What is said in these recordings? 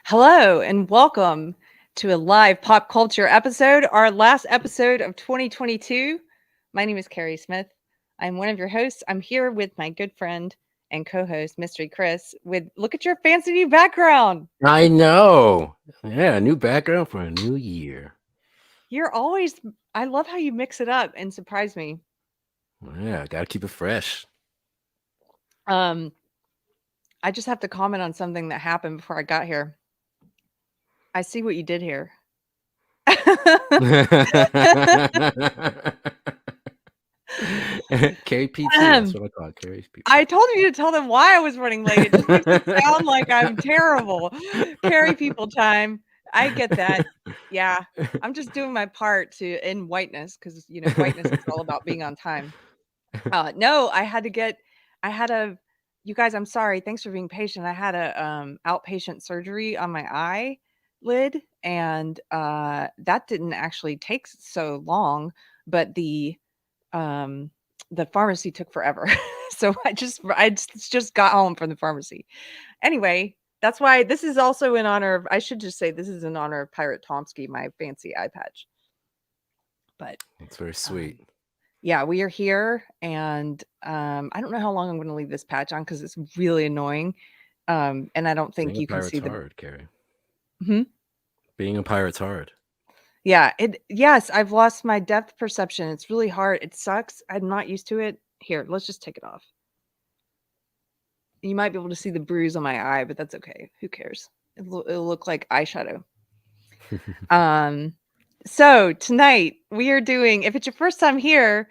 Hello and welcome to a live pop culture episode, our last episode of 2022. My name is Keri Smith. I'm one of your hosts. I'm here with my good friend and co-host, Mystery Chris, with look at your fancy new background. I know. Yeah, new background for a new year. I love how you mix it up and surprise me. Yeah, gotta keep it fresh. I just have to comment on something that happened before I got here. I see what you did here. KPT, that's what I call it. Keri's people. I told you to tell them why I was running late. It just makes it sound like I'm terrible. Keri people time. I get that. Yeah. I'm just doing my part to in whiteness because whiteness is all about being on time. No, I had a you guys, I'm sorry. Thanks for being patient. I had a outpatient surgery on my eyelid, and that didn't actually take so long, but the pharmacy took forever. So I just got home from the pharmacy. Anyway, that's why this is also in honor of, I should just say this is in honor of Pirate Tomsky, my fancy eye patch. But That's very sweet. yeah, we are here, and I don't know how long I'm going to leave this patch on because it's really annoying. And I don't think Being a you can see pirate's the. hard, Keri. Hmm? Being a pirate's hard. Yeah, yes, I've lost my depth perception. It's really hard. It sucks. I'm not used to it. Here, let's just take it off. You might be able to see the bruise on my eye, but that's okay. Who cares? It'll look like eyeshadow. So tonight we are doing, if it's your first time here,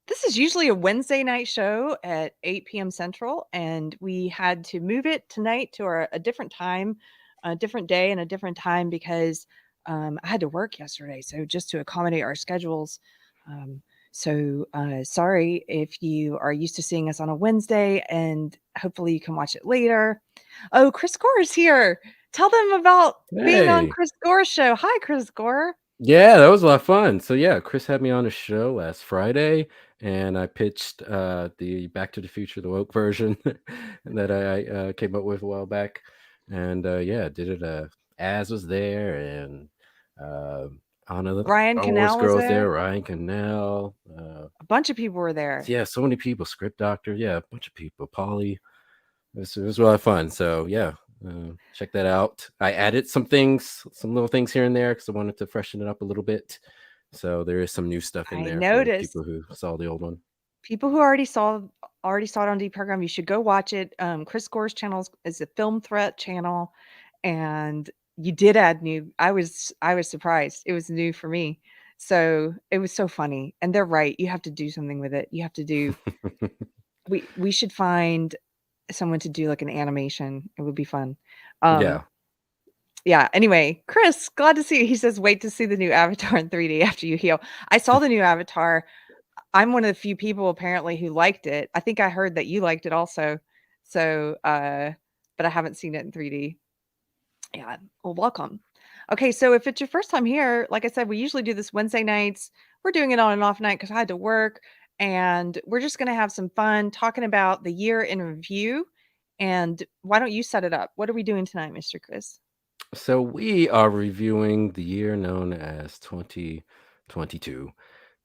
this is usually a Wednesday night show at 8 p.m. Central, and we had to move it tonight to a different time, a different day and a different time because I had to work yesterday. So just to accommodate our schedules. Sorry if you are used to seeing us on a Wednesday, and hopefully you can watch it later. Oh, Chris Gore is here. Tell them about being on Hey. Chris Gore's show. Hi, Chris Gore. Yeah, that was a lot of fun. So yeah, Chris had me on the show last Friday, and I pitched the Back to the Future, the woke version that I came up with a while back, and yeah, did it. Az was there, and Anna the Ryan Star Wars Canal was girls there, there. Ryan Canal. A bunch of people were there. Yeah, so many people. Script Doctor, yeah, a bunch of people. Polly. It was a lot of fun. So yeah, check that out. I added some things, some little things here and there because I wanted to freshen it up a little bit. So there is some new stuff in I there for noticed people who saw the old one. people who already saw it on Deprogram. You should go watch it. Chris Gore's channel is a Film Threat channel, and you did add new. I was surprised. It was new for me, so it was so funny. And they're right. You have to do something with it. You have to do. We should find someone to do like an animation. It would be fun. Yeah. Yeah. Anyway, Chris, glad to see you. He says, wait to see the new Avatar in 3D after you heal. I saw the new Avatar. I'm one of the few people apparently who liked it. I think I heard that you liked it also. So, but I haven't seen it in 3D. Yeah. Well, welcome. Okay. So if it's your first time here, like I said, we usually do this Wednesday nights. We're doing it on and off night because I had to work, and we're just going to have some fun talking about the year in review. And why don't you set it up? What are we doing tonight, Mr. Chris? So we are reviewing the year known as 2022.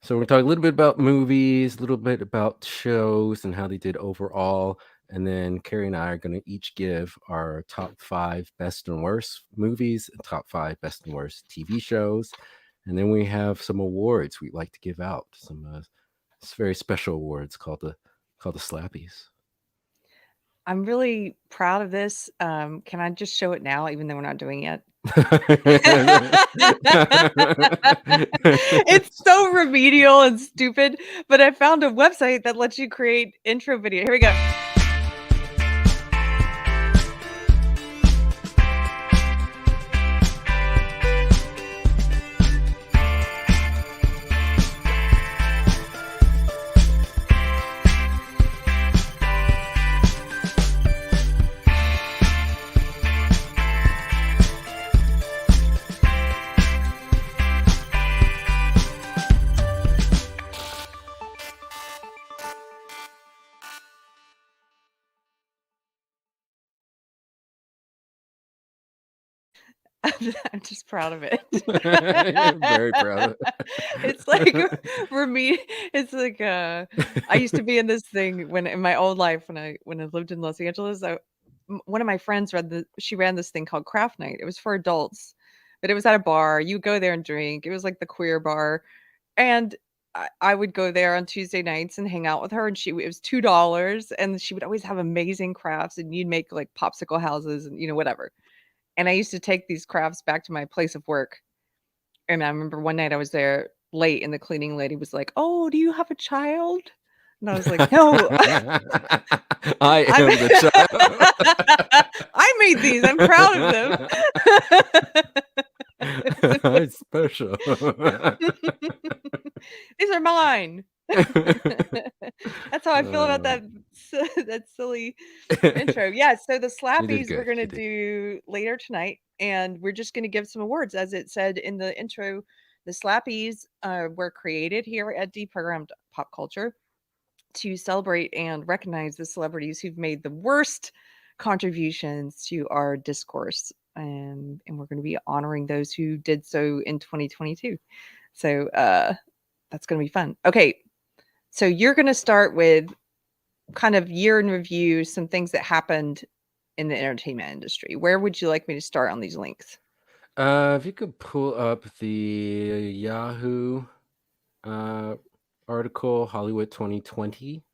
So we're going to talk a little bit about movies, a little bit about shows and how they did overall. And then Keri and I are going to each give our top 5 best and worst movies and top 5 best and worst TV shows. And then we have some awards we'd like to give out. Some very special awards called the Slappies. I'm really proud of this. Can I just show it now, even though we're not doing it? It's so remedial and stupid, but I found a website that lets you create intro video. Here we go. I'm just proud of it. Very proud of It's like it. for me, it's like I used to be in this thing when in my old life when I lived in Los Angeles. One of my friends she ran this thing called Craft Night. It was for adults, but it was at a bar. You go there and drink. It was like the queer bar, and I would go there on Tuesday nights and hang out with her. And it was $2, and she would always have amazing crafts, and you'd make like popsicle houses and whatever. And I used to take these crafts back to my place of work. And I remember one night I was there late and the cleaning lady was like, "Oh, do you have a child?" And I was like, "No, I I'm am the child. I made these. I'm proud of them." I'm special. These are mine. That's how I feel about Uh, that silly intro. Yeah, so the you did slappies we're good. gonna You did. do later tonight, and we're just gonna give some awards. As it said in the intro, the slappies were created here at Deprogrammed Pop Culture to celebrate and recognize the celebrities who've made the worst contributions to our discourse. And we're going to be honoring those who did so in 2022. So that's going to be fun. Okay, so you're going to start with kind of year in review, some things that happened in the entertainment industry. Where would you like me to start on these links? If you could pull up the Yahoo uh, article, Hollywood 2020.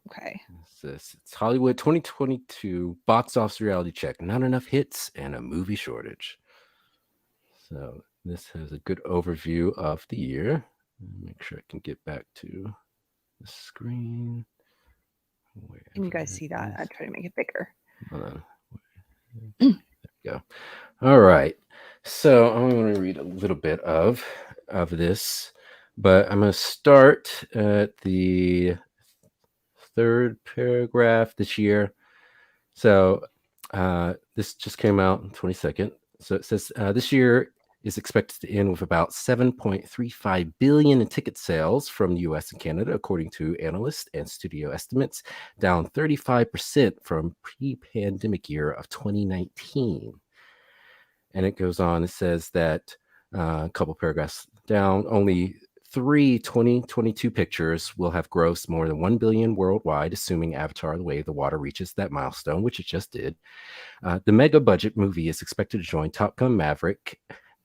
Okay. It's Hollywood 2022 box office reality check. Not enough hits and a movie shortage. So this has a good overview of the year. Make sure I can get back to the screen. Can you guys Wherever see it that? I is. try to make it bigger. Hold on. There we go. All right. So I'm going to read a little bit of this, but I'm going to start at the third paragraph this year. So this just came out on 22nd. So it says this year is expected to end with about 7.35 billion in ticket sales from the US and Canada, according to analysts and studio estimates, down 35% from pre-pandemic year of 2019. And it goes on, it says that a couple paragraphs down, only 2022 pictures will have grossed more than 1 billion worldwide, assuming Avatar: The Way of the Water reaches that milestone, which it just did. The mega budget movie is expected to join Top Gun Maverick,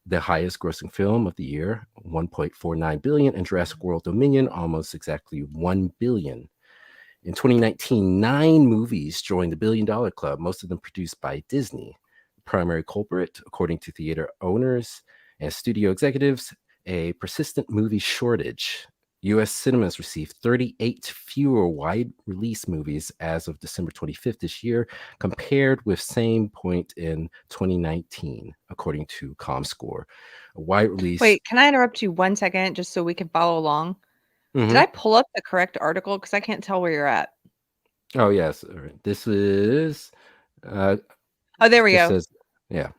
the highest grossing film of the year, 1.49 billion, and Jurassic World Dominion, almost exactly 1 billion. In 2019, 9 movies joined the $1 billion club, most of them produced by Disney. Primary culprit, according to theater owners and studio executives, a persistent movie shortage. U.S. cinemas received 38 fewer wide release movies as of December 25th this year, compared with same point in 2019, according to ComScore. A wide release. Wait, can I interrupt you 1 second just so we can follow along? Did Mhm. I pull up the correct article? Because I can't tell where you're at. Oh, yes. All right. This is, uh, Oh, there we just go. says, yeah.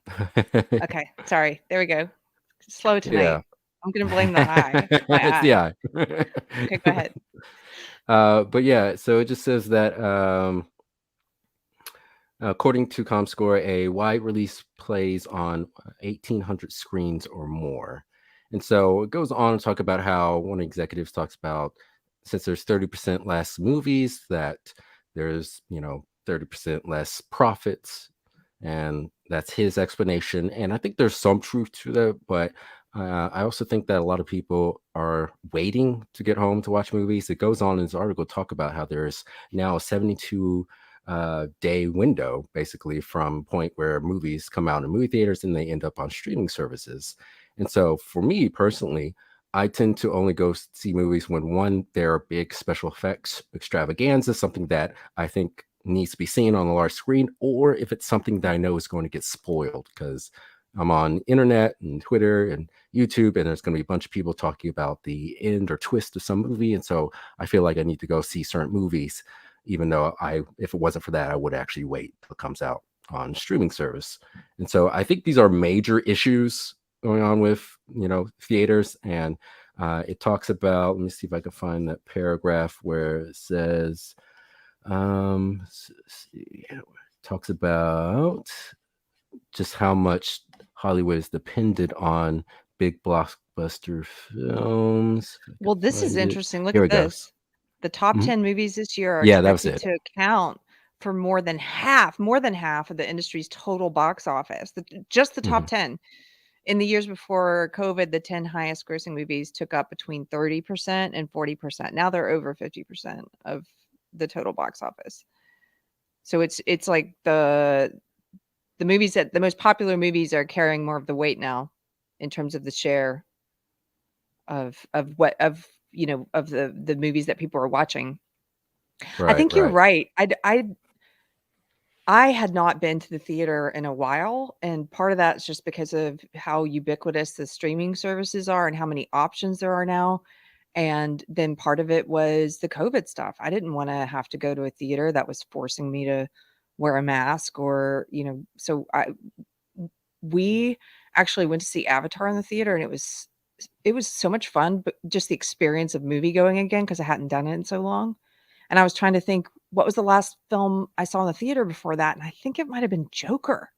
Okay, sorry. There we go. Slow Yeah. tonight. I'm gonna blame the eye. My It's the eye. eye. Okay, go ahead. But yeah, so it just says that according to ComScore, a wide release plays on 1,800 screens or more. And so it goes on to talk about how one of the executives talks about, since there's 30% less movies, that there's, 30% less profits. And that's his explanation. And I think there's some truth to that, but I also think that a lot of people are waiting to get home to watch movies. It goes on in this article talk about how there's now a 72 day window, basically, from point where movies come out in movie theaters and they end up on streaming services. And so for me personally, I tend to only go see movies when, one, there are big special effects extravaganza, something that I think needs to be seen on a large screen, or if it's something that I know is going to get spoiled, because I'm on internet and Twitter and YouTube, and there's going to be a bunch of people talking about the end or twist of some movie. And so I feel like I need to go see certain movies, even though if it wasn't for that, I would actually wait till it comes out on streaming service. And so I think these are major issues going on with, theaters. And it talks about, let me see if I can find that paragraph where it says, talks about just how much Hollywood is dependent on big blockbuster films. If I could Well, this is find it. interesting. Look Here at we go. this. The top Mhm. 10 movies this year are Yeah, that was expected it. to account for more than half of the industry's total box office. Just the top Mhm. 10. In the years before COVID, the 10 highest grossing movies took up between 30% and 40%. Now they're over 50% of the total box office. So it's like the most popular movies are carrying more of the weight now in terms of the share of what of of the movies that people are watching. I Right, think you're right. right. I had not been to the theater in a while, and part of that's just because of how ubiquitous the streaming services are and how many options there are now. And then part of it was the COVID stuff. I didn't want to have to go to a theater that was forcing me to wear a mask or, so we actually went to see Avatar in the theater and it was so much fun, but just the experience of movie going again because I hadn't done it in so long. And I was trying to think, what was the last film I saw in the theater before that? And I think it might have been Joker.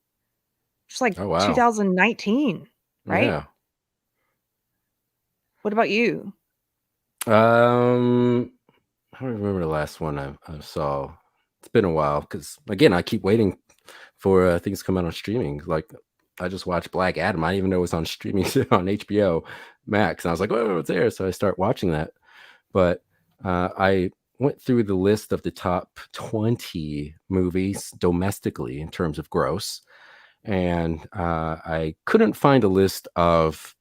It's like Oh, wow. 2019, right? Yeah. What about you? Um, I don't remember the last one I saw. It's been a while because, again, I keep waiting for things to come out on streaming. Like, I just watched Black Adam. I didn't even know it was on streaming on HBO Max. And I was like, oh, it's there. So I start watching that. But I went through the list of the top 20 movies domestically in terms of gross. And I couldn't find a list of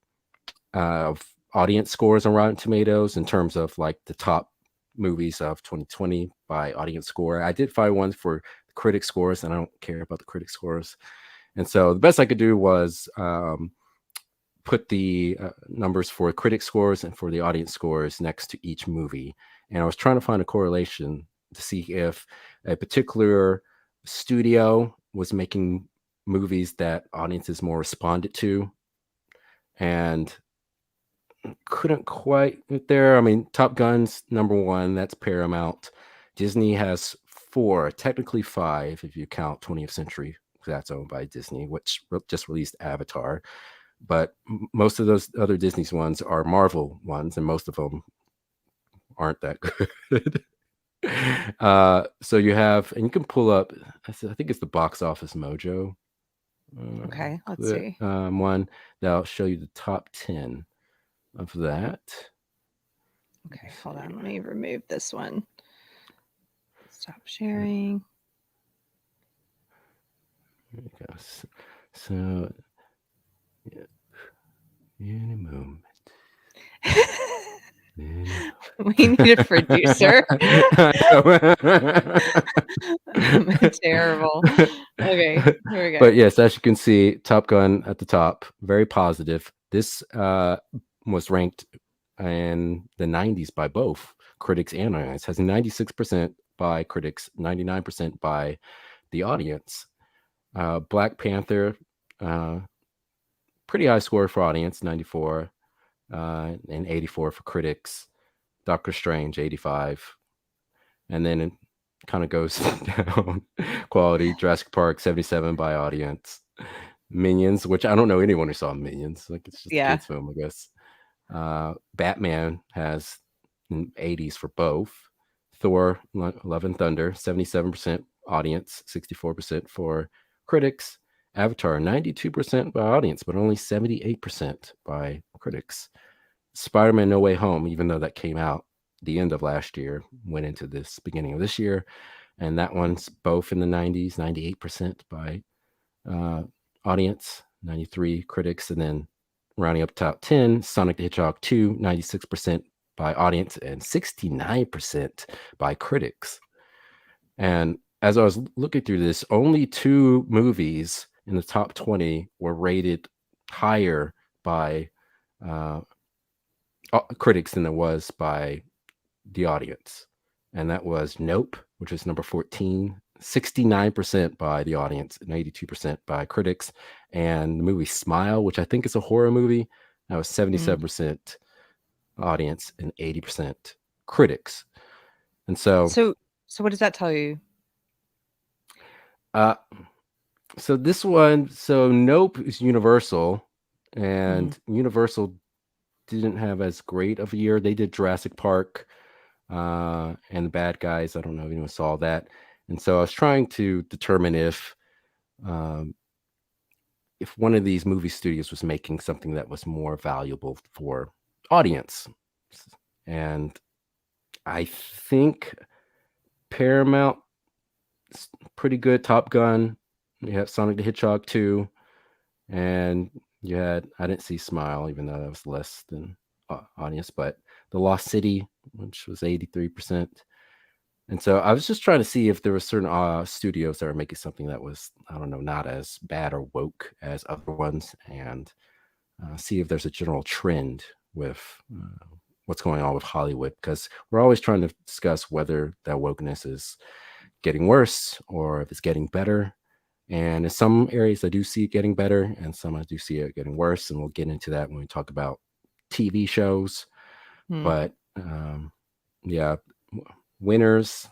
audience scores on Rotten Tomatoes in terms of like the top movies of 2020 by audience score. I did find one for critic scores, and I don't care about the critic scores. And so the best I could do was put the numbers for critic scores and for the audience scores next to each movie. And I was trying to find a correlation to see if a particular studio was making movies that audiences more responded to. And couldn't quite get there. I mean, Top Gun's number one. That's Paramount. Disney has four, technically five, if you count 20th Century. That's owned by Disney, which just released Avatar. But most of those other Disney's ones are Marvel ones, and most of them aren't that good. So you have, and you can pull up. I think it's the Box Office Mojo Okay, let's see. one that'll show you the top 10 of that. Okay, Let's hold see. on. Let me remove this one. Stop sharing. There you go. So yeah, in a moment. We need a producer. Terrible. Okay, here we But go. yes, as you can see, Top Gun at the top, very positive. This was ranked in the 90s by both critics and audience. Has 96% by critics, 99% by the audience. Black Panther, uh, pretty high score for audience, 94, and 84 for critics. Doctor Strange, 85. And then it kind of goes down quality. Jurassic Park, 77 by audience. Minions, which I don't know anyone who saw Minions. Like, it's just a Yeah. kid's film, I guess. Batman has 80s for both. Thor, Love and Thunder, 77% audience, 64% for critics. Avatar, 92% by audience, but only 78% by critics. Spider-Man No Way Home, even though that came out the end of last year, went into this beginning of this year. And that one's both in the 90s, 98% by audience, 93 critics. And then rounding up top 10, Sonic the Hedgehog 2, 96% by audience and 69% by critics. And as I was looking through this, only two movies in the top 20 were rated higher by uh, critics than it was by the audience. And that was Nope, which is number 14, 69% by the audience and 82% by critics. And the movie Smile, which I think is a horror movie, that was Mm. 77% audience and 80% critics. And so So what does that tell you? uh, So this one, so Nope is Universal, Mhm. and Universal didn't have as great of a year. They did Jurassic Park, and The Bad Guys. I don't know if anyone saw that. And so I was trying to determine um, if one of these movie studios was making something that was more valuable for audience. And I think Paramount pretty good. Top Gun. You have Sonic the Hedgehog 2, and you had I didn't see Smile, even though that was less than audience, but The Lost City, which was 83%. And so I was just trying to see if there were certain studios that were making something that was, I don't know, not as bad or woke as other ones, and see if there's a general trend with what's going on with Hollywood, because we're always trying to discuss whether that wokeness is getting worse or if it's getting better. And in some areas, I do see it getting better, and some I do see it getting worse. And we'll get into that when we talk about TV shows. Hmm. But yeah, winners,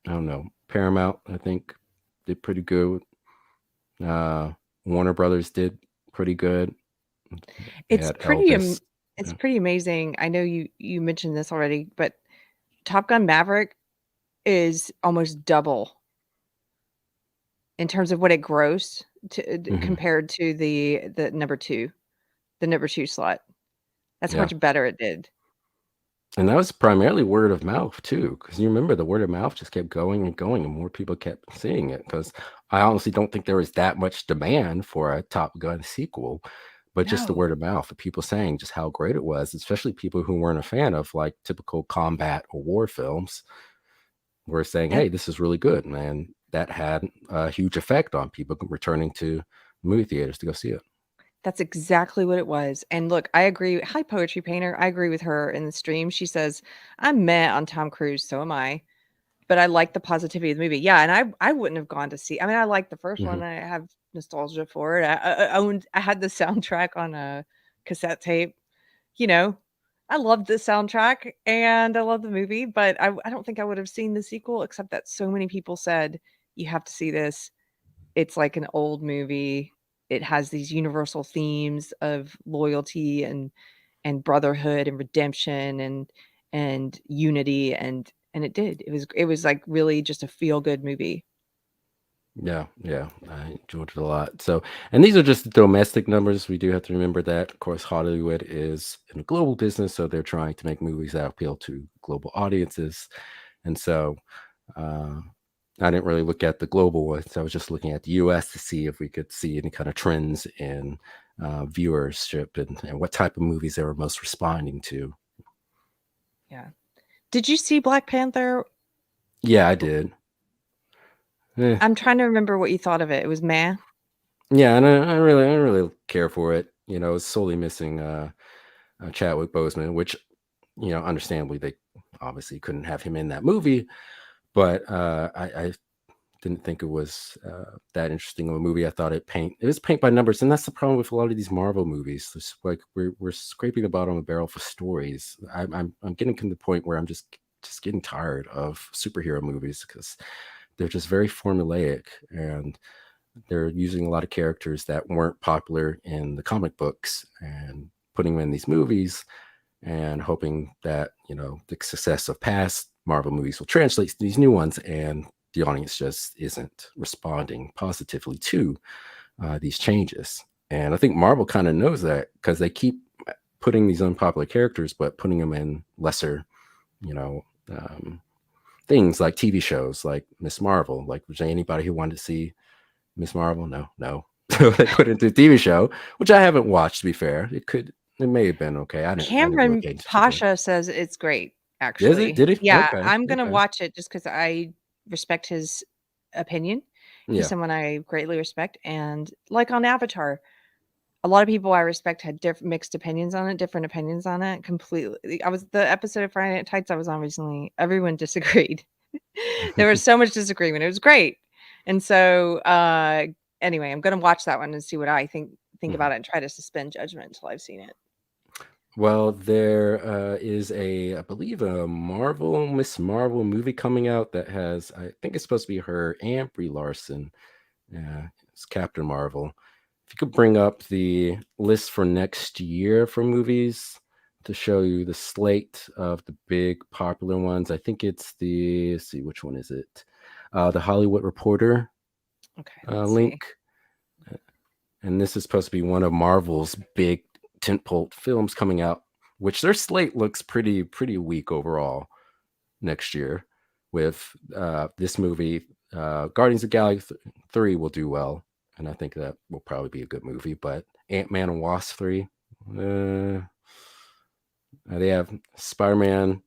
I don't know. Paramount, I think, did pretty good. Uh, Warner Brothers did pretty good. They It's had pretty Elvis. it's Yeah. pretty amazing. I know you mentioned this already, but Top Gun Maverick is almost double in terms of what it grossed Hmm. compared to the number 2 slot. That's how Yeah. much better it did. And that was primarily word of mouth too, because you remember the word of mouth just kept going and going, and more people kept seeing it. Because I honestly don't think there was that much demand for a Top Gun sequel, but just the No. word of mouth of people saying just how great it was, especially people who weren't a fan of like typical combat or war films, were saying, That "Hey, this is really good," and that had a huge effect on people returning to movie theaters to go see it. that's exactly what it was, and look, I agree. Hi, Poetry Painter. I agree with her in the stream. She says, "I'm meh on Tom Cruise, so am I." But I like the positivity of the movie. Yeah, and I wouldn't have gone to see. I mean, I like the first Hmm. one. I have nostalgia for it. I had the soundtrack on a cassette tape. You know, I loved the soundtrack and I love the movie, but I don't think I would have seen the sequel except that so many people said, "You have to see this. It's like an old movie. It has these universal themes of loyalty and brotherhood and redemption and unity," and it did. It was like really just a feel good movie. Yeah, yeah, I enjoyed it a lot. So, and these are just the domestic numbers. We do have to remember that, of course, Hollywood is in a global business, so they're trying to make movies that appeal to global audiences. And so, uh, I didn't really look at the global ones. I was just looking at the U.S. to see if we could see any kind of trends in viewership and what type of movies they were most responding to. Yeah. Did you see Black Panther? Yeah, I did. Eh, I'm trying to remember what you thought of it. It was meh? yeah, and I don't really care for it. You know, it's solely missing Chadwick Boseman, which understandably they obviously couldn't have him in that movie, but I didn't think it was that interesting of a movie. I thought it was paint by numbers, and that's the problem with a lot of these Marvel movies. It's like we're scraping the bottom of the barrel for stories. I'm getting to the point where I'm just getting tired of superhero movies because they're just very formulaic, and they're using a lot of characters that weren't popular in the comic books and putting them in these movies and hoping that the success of past Marvel movies will translate to these new ones, and the audience just isn't responding positively to these changes. And I think Marvel kind of knows that because they keep putting these unpopular characters, but putting them in lesser, you know, um, things like TV shows like Miss Marvel. Like, was there anybody who wanted to see Miss Marvel? No, no. So they put it into a TV show, which I haven't watched. To be fair, it may have been okay. I didn't really Cameron pay attention to it. Pasha says it's great, Is it? actually. Did he? Yeah, Okay. I'm gonna Okay. watch it just because I respect his opinion. He's Yeah. someone I greatly respect, and like on Avatar, a lot of people I respect had mixed opinions on it, different opinions on it, completely. I was the episode of Friday Night Tights I was on recently, everyone disagreed. There was so much disagreement, it was great. And so, anyway, I'm gonna watch that one and see what I think Mhm. about it and try to suspend judgment until I've seen it. Well, there is I believe, a Miss Marvel movie coming out that has, I think it's supposed to be her and Brie Larson Yeah, it's Captain Marvel. If you could bring up the list for next year for movies to show you the slate of the big popular ones. I think it's the, let's see, which one is it? The Hollywood Reporter Okay, let's see. link. And this is supposed to be one of Marvel's big tentpole films coming out, which their slate looks pretty weak overall next year. With this movie, Guardians of the Galaxy 3 will do well, and I think that will probably be a good movie. But Ant-Man and Wasp 3, they have Spider-Man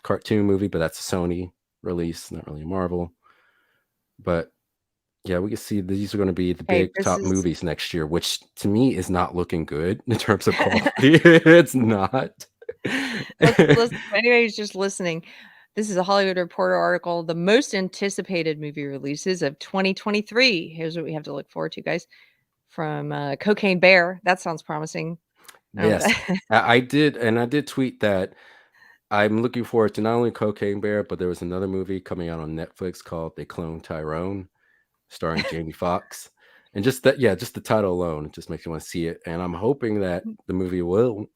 cartoon movie, but that's a Sony release, not really a Marvel. But yeah, we can see these are going to be the Okay, big this top is movies next year, which to me is not looking good in terms of quality. It's not. let's for anybody who's just listening, this is a Hollywood Reporter article, the most anticipated movie releases of 2023. Here's what we have to look forward to, guys. From Cocaine Bear. That sounds promising. I don't know Yes, what that I did, and I did tweet that I'm looking forward to not only Cocaine Bear, but there was another movie coming out on Netflix called They Clone Tyrone, starring Jamie Foxx. And just that, yeah, just the title alone, it just makes you want to see it. And I'm hoping that the movie will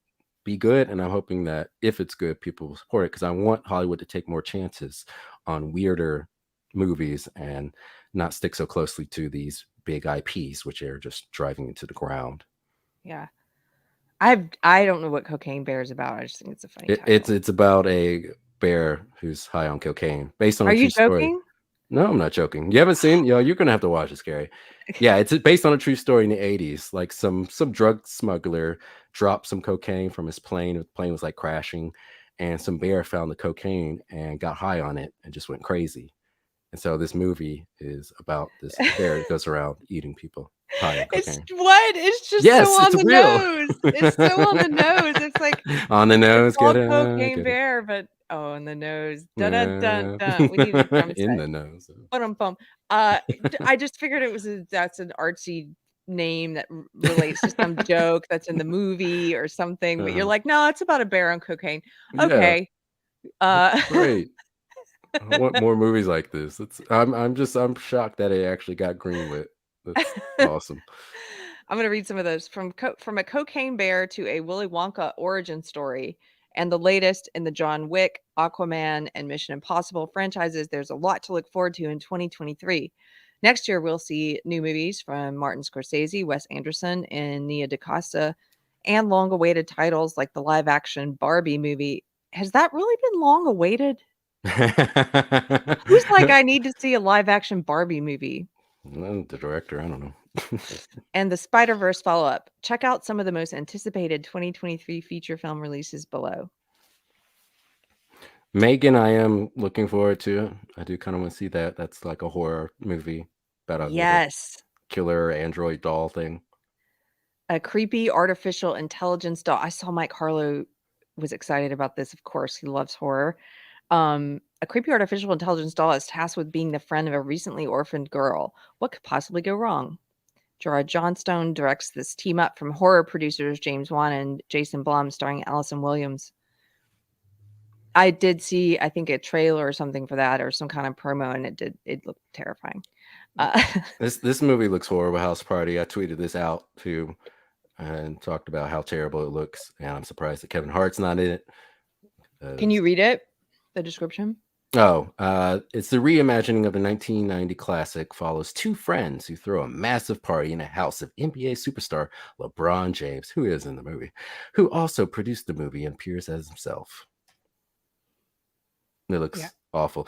be good. And I'm hoping that if it's good, people will support it because I want Hollywood to take more chances on weirder movies and not stick so closely to these big IPs, which are just driving into the ground. Yeah. I don't know what Cocaine Bear is about. I just think it's a funny It's title. about a bear who's high on cocaine, based on Are a you true story. joking? No, I'm not joking. You haven't seen? Yo, you're gonna have to watch it, Scary. Yeah, it's based on a true story in the '80s. Like some drug smuggler dropped some cocaine from his plane. The plane was like crashing, and some bear found the cocaine and got high on it and just went crazy. And so this movie is about this bear that goes around eating people high on It's cocaine. what? It's just so Yes, on it's the real. nose. It's so on the nose. It's like On the it's nose, get called it, Cocaine get it. Bear, but oh, on the nose. Dun dun dun dun. We need a drum In set. the nose. Bum. I just figured it was that's an artsy name that relates to some joke that's in the movie or something, but you're Uh, like, "No, it's about a bear on cocaine." yeah, Okay. that's Uh, great. I want more movies like this. I'm shocked that it actually got greenlit. That's awesome. I'm gonna read some of those from a cocaine bear to a Willy Wonka origin story, and the latest in the John Wick, Aquaman, and Mission Impossible franchises. There's a lot to look forward to in 2023. Next year, we'll see new movies from Martin Scorsese, Wes Anderson, and Nia DaCosta, and long-awaited titles like the live-action Barbie movie. Has that really been long awaited? Who's like, I need to see a live-action Barbie movie? Well, the director, I don't know. And the Spider-Verse follow-up. Check out some of the most anticipated 2023 feature film releases below. Megan, I am looking forward to. I do kind of want to see that. That's like a horror movie about a little Yes. killer android doll thing. A creepy artificial intelligence doll. I saw Mike Harlow was excited about this, of course, he loves horror. A creepy artificial intelligence doll is tasked with being the friend of a recently orphaned girl. What could possibly go wrong? Gerard Johnstone directs this team up from horror producers James Wan and Jason Blum, starring Allison Williams. I did see, I think, a trailer or something for that or some kind of promo, and it looked terrifying. Uh, This movie looks horrible. House Party. I tweeted this out too and talked about how terrible it looks, and I'm surprised that Kevin Hart's not in it. can you read it? The description? It's the reimagining of the 1990 classic. Follows two friends who throw a massive party in a house of NBA superstar LeBron James, who is in the movie, who also produced the movie and appears as himself. It Yeah. looks awful.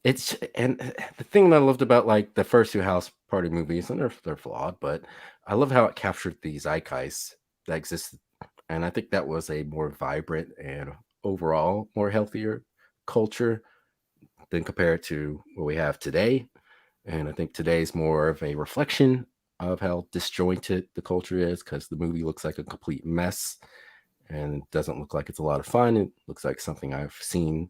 It's and the thing that I loved about like the first two House Party movies, and they're flawed, but I love how it captured these zeitgeists that existed, and I think that was a more vibrant and overall more healthier culture than compared to what we have today. And I think today's more of a reflection of how disjointed the culture is because the movie looks like a complete mess and it doesn't look like it's a lot of fun. It looks like something I've seen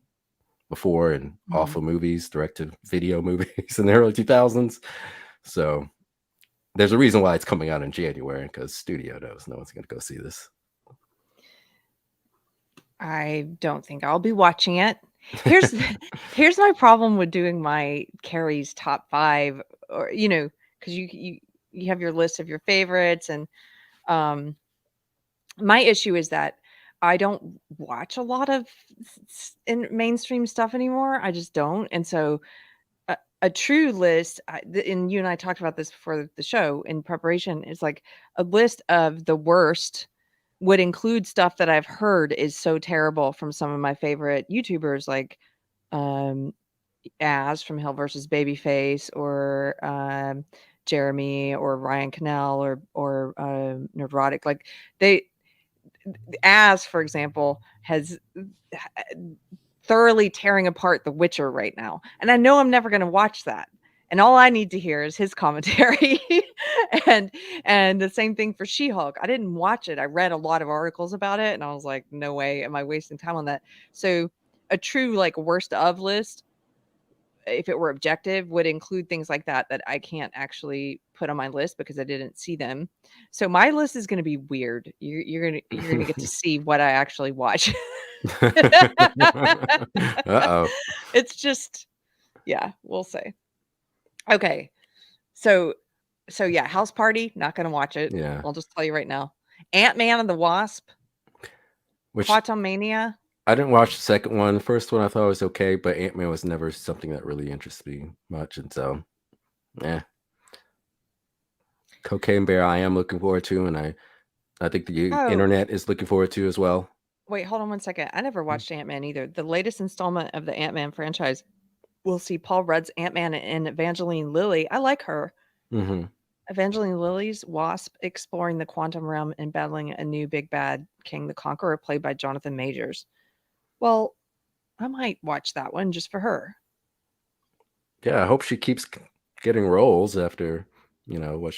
before in Mhm. awful movies, directed video movies in the early 2000s. So there's a reason why it's coming out in January because studio knows no one's going to go see this. I don't think I'll be watching it. Here's here's my problem with doing my Carrie's top 5 or, because you have your list of your favorites, and um, my issue is that I don't watch a lot of in mainstream stuff anymore. I just don't, and so a true list, and you and I talked about this before the show in preparation, is like a list of the worst would include stuff that I've heard is so terrible from some of my favorite YouTubers, like um, Az from Hell versus Babyface, or Jeremy, or Ryan Cannell, or Neurotic. Like they, Az, for example, has thoroughly tearing apart The Witcher right now, and I know I'm never going to watch that. And all I need to hear is his commentary. and and the same thing for She-Hulk. I didn't watch it. I read a lot of articles about it, and I was like, no way am I wasting time on that. So a true like worst of list, if it were objective, would include things like that I can't actually put on my list because I didn't see them. So my list is going to be weird. You're gonna get to see what I actually watch. Uh-oh. It's just, yeah, we'll say. Okay, so yeah, House Party, not gonna watch it. Yeah. I'll just tell you right now. Ant-Man and the Wasp, Which Quantumania. I didn't watch the second one. The first one I thought was okay, but Ant-Man was never something that really interests me much, and so, yeah. Cocaine Bear I am looking forward to, and I think the Oh, internet is looking forward to as well. wait, hold on one second. I never watched Ant-Man either. The latest installment of the Ant-Man franchise, we'll see Paul Rudd's Ant-Man and Evangeline Lilly. I like her. Mhm. Evangeline Lilly's Wasp, exploring the quantum realm and battling a new big bad, King the Conqueror, played by Jonathan Majors. Well, I might watch that one just for her. Yeah, I hope she keeps getting roles after, what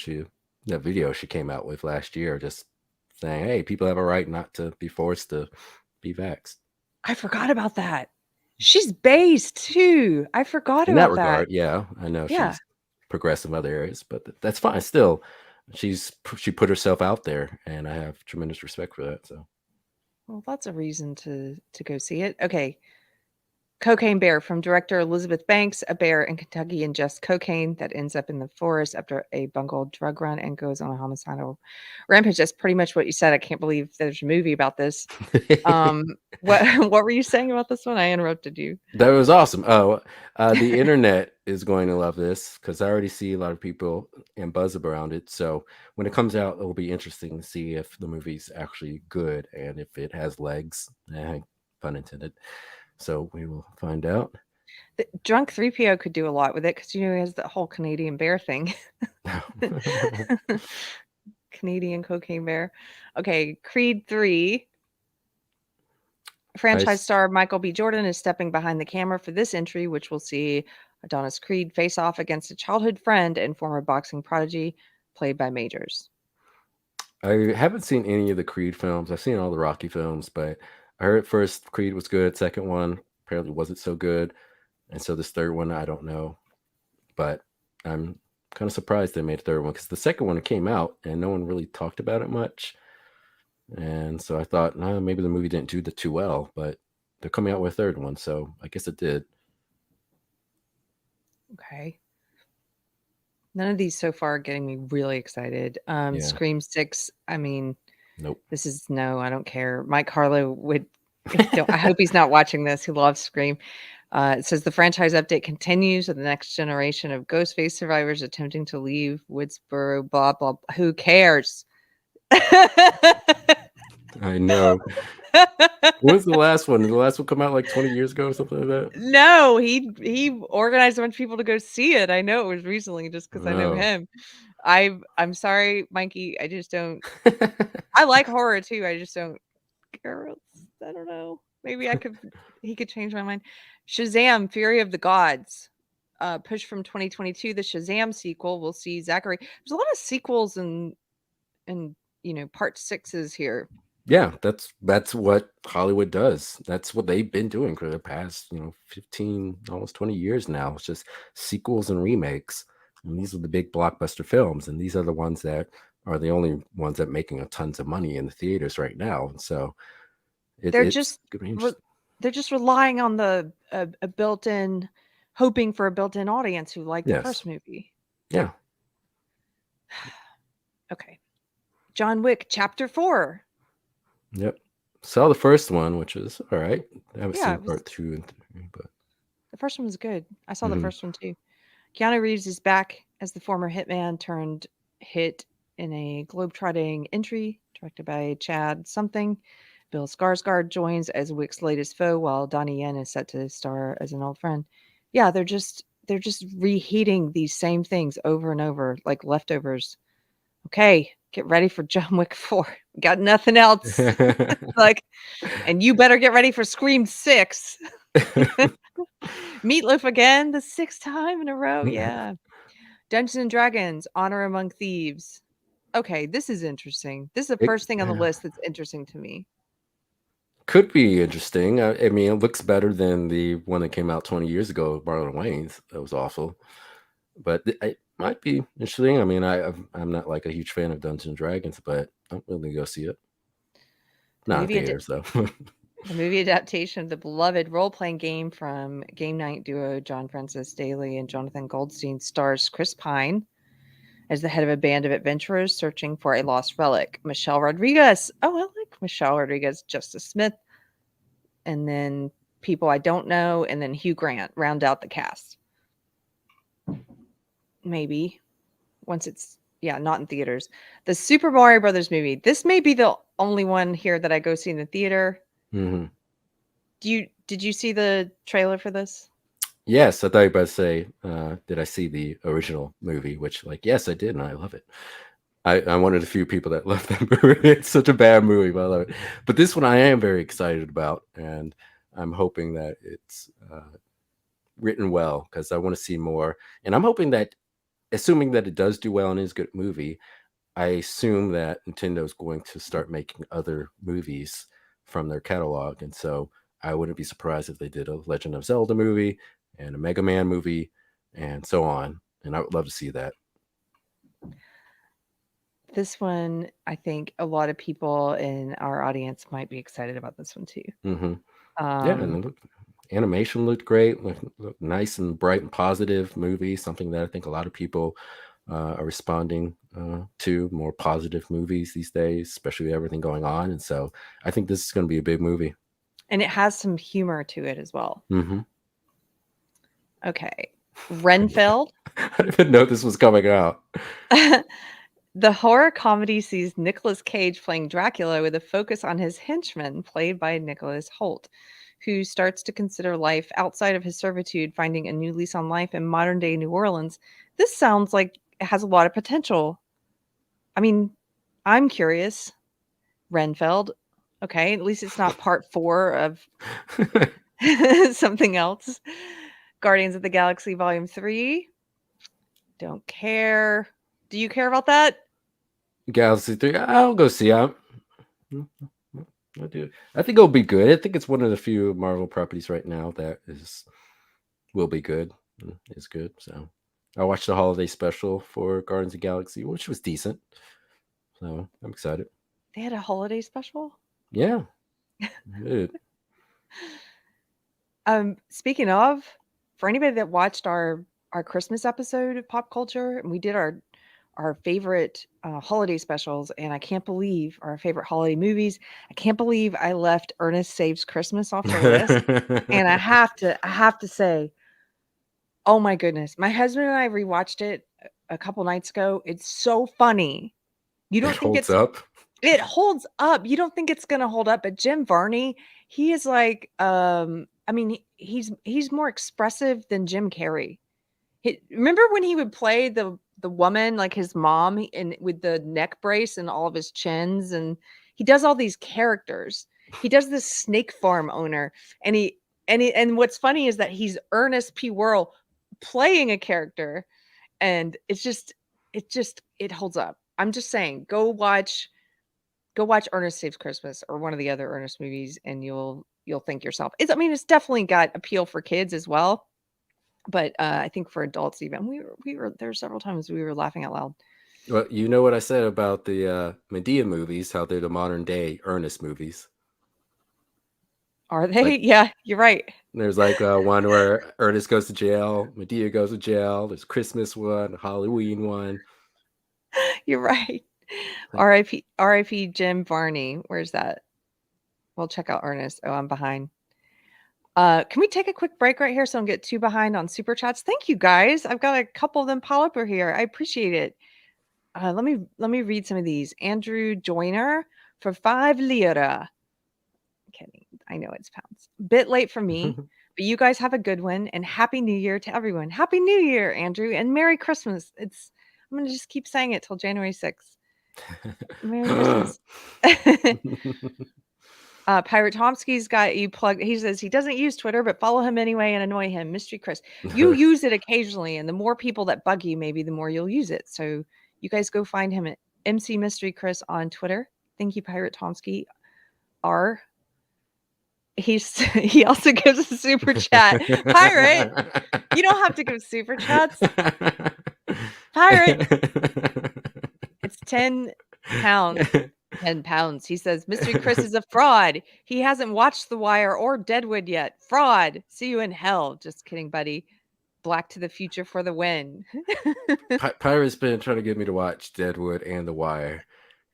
that video she came out with last year, just saying, "Hey, people have a right not to be forced to be vaxxed." I forgot about that. She's based too. I forgot In that about that. regard, yeah, I know Yeah. she's progressive in other areas, but that's fine. Still, she put herself out there, and I have tremendous respect for that. So, Well, that's a reason to go see it. Okay. Cocaine Bear, from director Elizabeth Banks. A bear in Kentucky ingests cocaine that ends up in the forest after a bungled drug run and goes on a homicidal rampage. That's pretty much what you said. I can't believe there's a movie about this. What what were you saying about this one? I interrupted you. that was awesome. Oh, the internet is going to love this because I already see a lot of people and buzz around it. So when it comes out, it will be interesting to see if the movie's actually good and if it has legs. Pun intended. So we will find out. The drunk 3PO could do a lot with it because he has the whole Canadian bear thing. Canadian cocaine bear. Okay, Creed 3. I Franchise s- star Michael B. Jordan is stepping behind the camera for this entry, which will see Adonis Creed face off against a childhood friend and former boxing prodigy, played by Majors. I haven't seen any of the Creed films. I've seen all the Rocky films, but I heard first Creed was good. Second one apparently wasn't so good, and so this third one I don't know. But I'm kind of surprised they made a third one because the second one came out and no one really talked about it much. And so I thought, no, maybe the movie didn't do too well, but they're coming out with a third one, so I guess it did. Okay. None of these so far are getting me really excited. Yeah. Scream 6, I mean, Nope. this is no, I don't care. Mike Harlow would don't I hope he's not watching this. He loves Scream. It says the franchise update continues with the next generation of Ghostface survivors attempting to leave Woodsboro, blah, blah, blah. Who cares? I know. When was the last one? Did the last one come out like 20 years ago or something like No, he organized a bunch of people to go see it. I know it was recently just because I know that? him. I'm sorry, Mikey. I just don't. Oh. I like horror too. I just don't care. I don't know. Maybe I could. He could change my mind. Shazam! Fury of the Gods. Pushed from 2022. The Shazam sequel. We'll see Zachary. There's a lot of sequels and part sixes here. Yeah, that's what Hollywood does. That's what they've been doing for the past, 15, almost 20 years now. It's just sequels and remakes. And these are the big blockbuster films, and these are the ones that are the only ones that making a tons of money in the theaters right now. And so They're it's just gonna be re- interesting. they're just relying on the a built-in, hoping for a built-in audience who liked the Yes. first movie. Yeah. Okay. John Wick Chapter 4. Yep. Saw the first one, which is all right. I haven't Yeah, seen it was part 2 and 3, but the first one was good. I saw the mhm. first one too. Keanu Reeves is back as the former hitman turned hit in a globetrotting entry directed by Chad something. Bill Skarsgård joins as Wick's latest foe, while Donnie Yen is set to star as an old friend. Yeah, they're just reheating these same things over and over like leftovers. Okay, get ready for John Wick 4. We got nothing else. Like, and you better get ready for Scream 6. Meatloaf again, the sixth time in a row. Yeah. Dungeons and Dragons, Honor Among Thieves. Okay, this is interesting. This is the It first thing on the list that's interesting to me. could be interesting. I mean, it looks better than the one that came out 20 years ago, Marlon Wayne's. That was awful. But it might be interesting. I mean, I'm not like a huge fan of Dungeons and Dragons, but I'm willing to go see it. The Not in movie theaters though. the movie adaptation of the beloved role-playing game from game night duo John Francis Daley and Jonathan Goldstein stars Chris Pine as the head of a band of adventurers searching for a lost relic. Michelle Rodriguez. Oh, I like Michelle Rodriguez, Justice Smith, and then people I don't know, and then Hugh Grant round out the cast. Maybe once it's not in theaters. The Super Mario Brothers movie. This may be the only one here that I go see in the theater. hmm Did you see the trailer for this? Yes, I thought you were about to say, did I see the original movie? Which, like, yes, I did, and I love it. I'm one of the few people that love that movie. It's such a bad movie, but I love it. But this one I am very excited about, and I'm hoping that it's written well because I want to see more. And I'm hoping that, assuming that it does do well and is a good movie, I assume that Nintendo's going to start making other movies from their catalog. And so I wouldn't be surprised if they did a Legend of Zelda movie and a Mega Man movie and so on. And I would love to see that. This one, I think a lot of people in our audience might be excited about this one too. hmm Yeah, Um, and animation looked great, looked nice and bright and positive movie. Something that I think a lot of people are responding to, more positive movies these days, especially with everything going on. And so I think this is going to be a big movie. and it has some humor to it as well. hmm Okay. Renfeld. I didn't even know this was coming out. The horror comedy sees Nicolas Cage playing Dracula with a focus on his henchman, played by Nicholas Hoult, who starts to consider life outside of his servitude, finding a new lease on life in modern day New Orleans. This sounds like it has a lot of potential. I mean, I'm curious. Renfeld. Okay, at least it's not part 4 of something else. Guardians of the Galaxy Volume 3. Don't care. Do you care about that? Galaxy 3, I'll go see it. I do. I think it'll be good. I think it's one of the few Marvel properties right now that will be good. Is good. So I watched the holiday special for Guardians of the Galaxy, which was decent. So I'm excited. They had a holiday special? Yeah. Good. Speaking of, for anybody that watched our Christmas episode of Pop Culture, and we did our favorite holiday specials, and I can't believe our favorite holiday movies. I can't believe I left Ernest Saves Christmas off the list. And I have to say, oh my goodness, my husband and I rewatched it a couple nights ago. It's so funny. You It don't think holds up. it holds up. You don't think it's gonna hold up, but Jim Varney, he is like, I mean, he's more expressive than Jim Carrey. Remember when he would play the woman, like his mom, and with the neck brace and all of his chins, and he does all these characters. He does this snake farm owner, and and what's funny is that he's Ernest P. Worrell playing a character, and it holds up. I'm just saying, go watch Ernest Saves Christmas or one of the other Ernest movies, and you'll think yourself. I mean, it's definitely got appeal for kids as well, but I think for adults even. We were there several times we were laughing out loud. Well, you know what I said about the Medea movies, how they're the modern day Ernest movies. Are they? Like Yeah, you're right. there's like one where Ernest goes to jail, Medea goes to jail. There's Christmas one, Halloween one. You're right. Like, R.I.P. Jim Varney. Where's that? We'll check out Ernest. Oh, I'm behind. Can we take a quick break right here so I don't get too behind on super chats? Thank you guys. I've got a couple of them pile up over here. I appreciate it. Let me read some of these. Andrew Joyner for 5 lira. Kidding. I know it's pounds. Bit late for me, but you guys have a good one and happy new year to everyone. Happy New Year, Andrew, and Merry Christmas. I'm gonna just keep saying it till January 6th. Merry Christmas. Pirate Tomsky's got you plugged. He says he doesn't use Twitter, but follow him anyway and annoy him. Mystery Chris. You use it occasionally, and the more people that bug you, maybe the more you'll use it. So you guys go find him at MC Mystery Chris on Twitter. Thank you, Pirate Tomsky. R. He also gives a super chat. Pirate, you don't have to give super chats. Pirate, it's 10 pounds. 10 pounds. He says, Mystery Chris is a fraud. He hasn't watched The Wire or Deadwood yet. Fraud. See you in hell. Just kidding, buddy. Black to the future for the win. Pirate's been trying to get me to watch Deadwood and The Wire.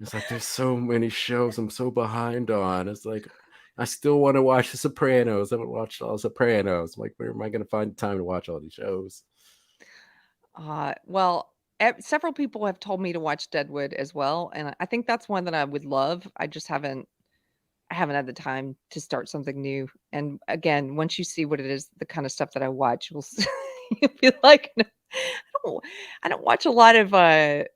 It's like there's so many shows I'm so behind on. It's like I still want to watch The Sopranos. I haven't watched all Sopranos. I'm like, where am I going to find time to watch all these shows? Well, several people have told me to watch Deadwood as well, and I think that's one that I would love. I just haven't had the time to start something new. And again, once you see what it is, the kind of stuff that I watch, you'll be like, no, I don't watch a lot of. I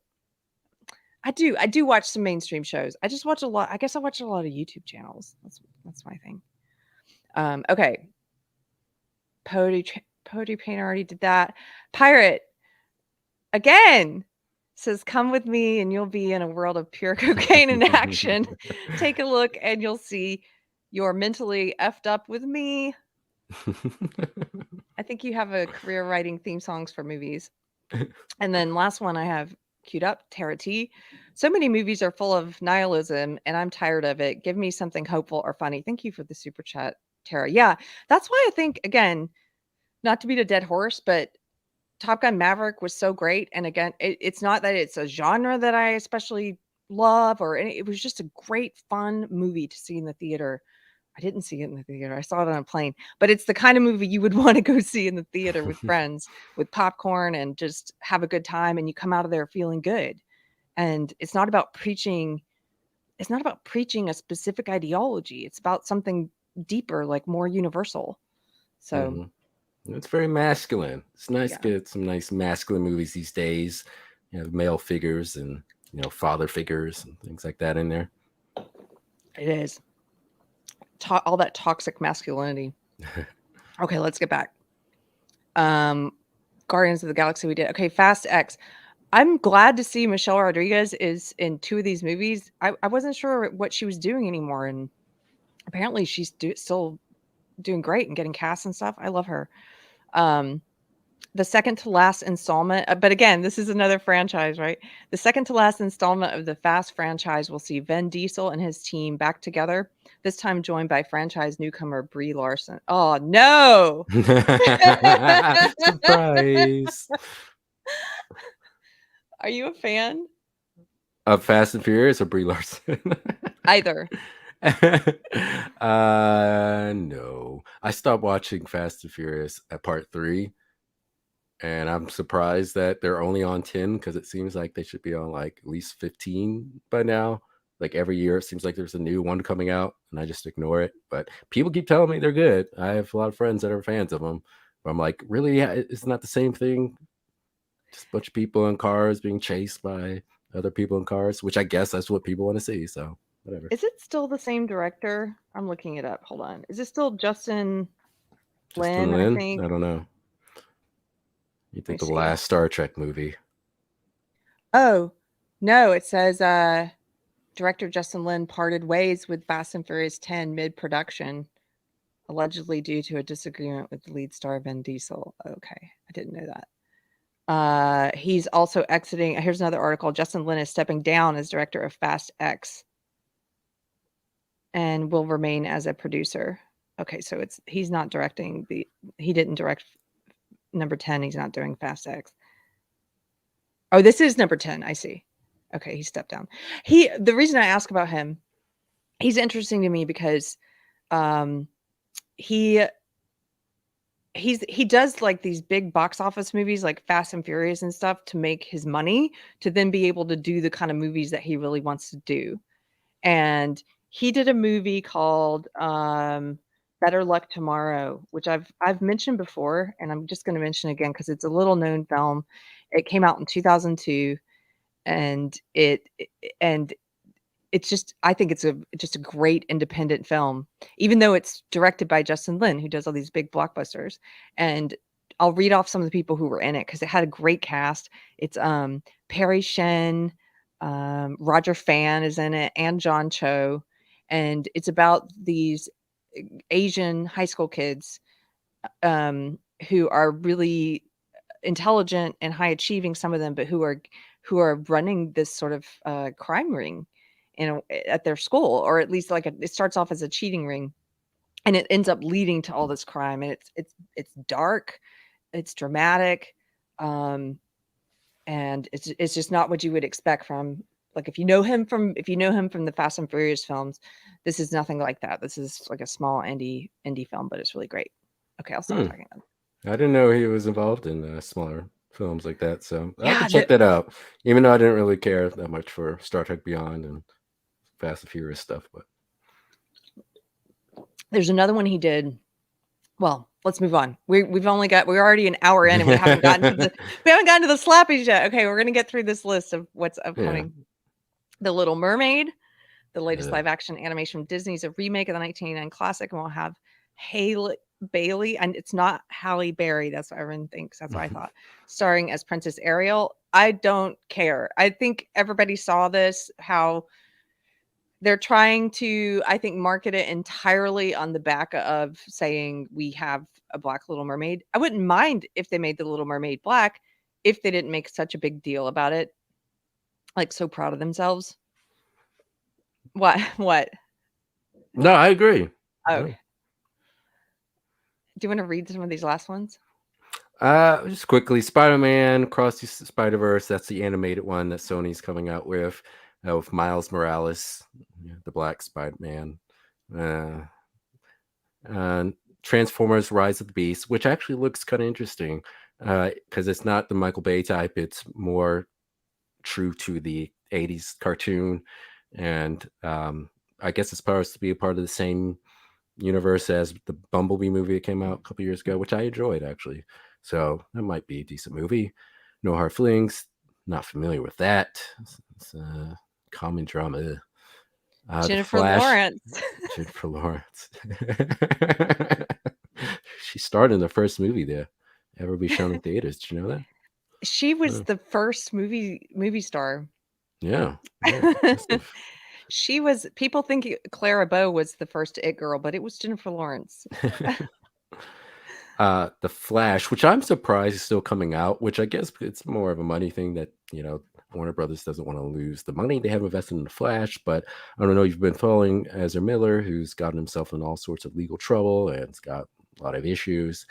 do watch some mainstream shows. I just watch a lot. I guess I watch a lot of YouTube channels. That's my thing. Okay. Poetry Painter already did that. Pirate again says, come with me and you'll be in a world of pure cocaine in action. Take a look and you'll see you're mentally effed up with me. I think you have a career writing theme songs for movies. And then last one I have queued up, Tara T. So many movies are full of nihilism and I'm tired of it. Give me something hopeful or funny. Thank you for the super chat, Tara. Yeah, that's why I think, again, not to beat a dead horse, but Top Gun Maverick was so great. And again, it's not that it's a genre that I especially love or it was just a great, fun movie to see in the theater. I didn't see it in the theater. I saw it on a plane, but it's the kind of movie you would want to go see in the theater with friends, with popcorn and just have a good time. And you come out of there feeling good. And it's not about preaching. It's not about preaching a specific ideology. It's about something deeper, like more universal. So. Mm-hmm. It's very masculine. It's nice to get some nice masculine movies these days. You know, male figures and, you know, father figures and things like that in there. It is. All that toxic masculinity. Okay, let's get back. Guardians of the Galaxy we did. Okay, Fast X. I'm glad to see Michelle Rodriguez is in 2 of these movies. I wasn't sure what she was doing anymore, and apparently she's still doing great and getting cast and stuff. I love her. The second to last installment, but again, this is another franchise, right? The second to last installment of the Fast franchise will see Vin Diesel and his team back together, this time joined by franchise newcomer Brie Larson. Oh, no! Surprise! Are you a fan? Of Fast and Furious or Brie Larson? Either. No. I stopped watching Fast and Furious at part 3. And I'm surprised that they're only on 10 because it seems like they should be on like at least 15 by now. Like every year, it seems like there's a new one coming out, and I just ignore it. But people keep telling me they're good. I have a lot of friends that are fans of them. But I'm like, really? Yeah, it's not the same thing. Just a bunch of people in cars being chased by other people in cars, which I guess that's what people want to see. So whatever. Is it still the same director? I'm looking it up. Hold on. Is it still Justin Lin? I think. I don't know. You think the last Star Trek movie? Oh, no, it says director Justin Lin parted ways with Fast and Furious 10 mid-production, allegedly due to a disagreement with the lead star Vin Diesel. Okay, I didn't know that. He's also exiting. Here's another article. Justin Lin is stepping down as director of Fast X and will remain as a producer. Okay, so he's not directing he didn't direct number 10. He's not doing Fast X. Oh, this is number 10. I see. Okay, he stepped down. The reason I ask about him, he's interesting to me because um he he does like these big box office movies like Fast and Furious and stuff to make his money to then be able to do the kind of movies that he really wants to do. And he did a movie called Better Luck Tomorrow, which I've mentioned before, and I'm just going to mention again because it's a little known film. It came out in 2002, and and it's just I think it's just a great independent film, even though it's directed by Justin Lin, who does all these big blockbusters. And I'll read off some of the people who were in it because it had a great cast. It's Perry Shen, Roger Fan is in it, and John Cho, and it's about these Asian high school kids who are really intelligent and high achieving, some of them, but who are running this sort of crime ring at their school, or at least it starts off as a cheating ring, and it ends up leading to all this crime, and it's dark, it's dramatic, um, and it's just not what you would expect from like if you know him from the Fast and Furious films. This is nothing like that. This is like a small indie film, but it's really great. Okay, I'll stop Hmm. talking about it. I didn't know he was involved in smaller films like that, so I'll have to Yeah, check that out. Even though I didn't really care that much for Star Trek Beyond and Fast and Furious stuff, but there's another one he did. Well, let's move on. We're already an hour in, and we haven't gotten to the slappies yet. Okay, we're gonna get through this list of what's yeah. upcoming. The Little Mermaid, the latest Yeah. live action animation from Disney, is a remake of the 1989 classic, and we'll have Halle Bailey, and it's not Halle Berry. That's what everyone thinks. That's what I thought. Starring as Princess Ariel. I don't care. I think everybody saw this. How they're trying to, I think, market it entirely on the back of saying we have a black Little Mermaid. I wouldn't mind if they made the Little Mermaid black if they didn't make such a big deal about it. Like so proud of themselves. What? What? No, I agree. Oh, No. do you want to read some of these last ones? Just quickly, Spider-Man Across the Spider-Verse. That's the animated one that Sony's coming out with Miles Morales, the Black Spider-Man. Uh, Transformers: Rise of the Beast, which actually looks kind of interesting because it's not the Michael Bay type. It's more true to the '80s cartoon, and I guess it's supposed to be a part of the same universe as the Bumblebee movie that came out a couple years ago, which I enjoyed actually. So that might be a decent movie. No Hard Feelings. Not familiar with that. It's common drama. The Jennifer Flash. Lawrence. Jennifer Lawrence. She starred in the first movie to ever be shown in theaters. Did you know that? She was the first movie star. Yeah. Impressive. She was. People think Clara Bow was the first It girl, but it was Jennifer Lawrence. The Flash, which I'm surprised is still coming out, which I guess it's more of a money thing that, Warner Brothers doesn't want to lose the money they have invested in the Flash. But I don't know, you've been following Ezra Miller, who's gotten himself in all sorts of legal trouble and it's got a lot of issues.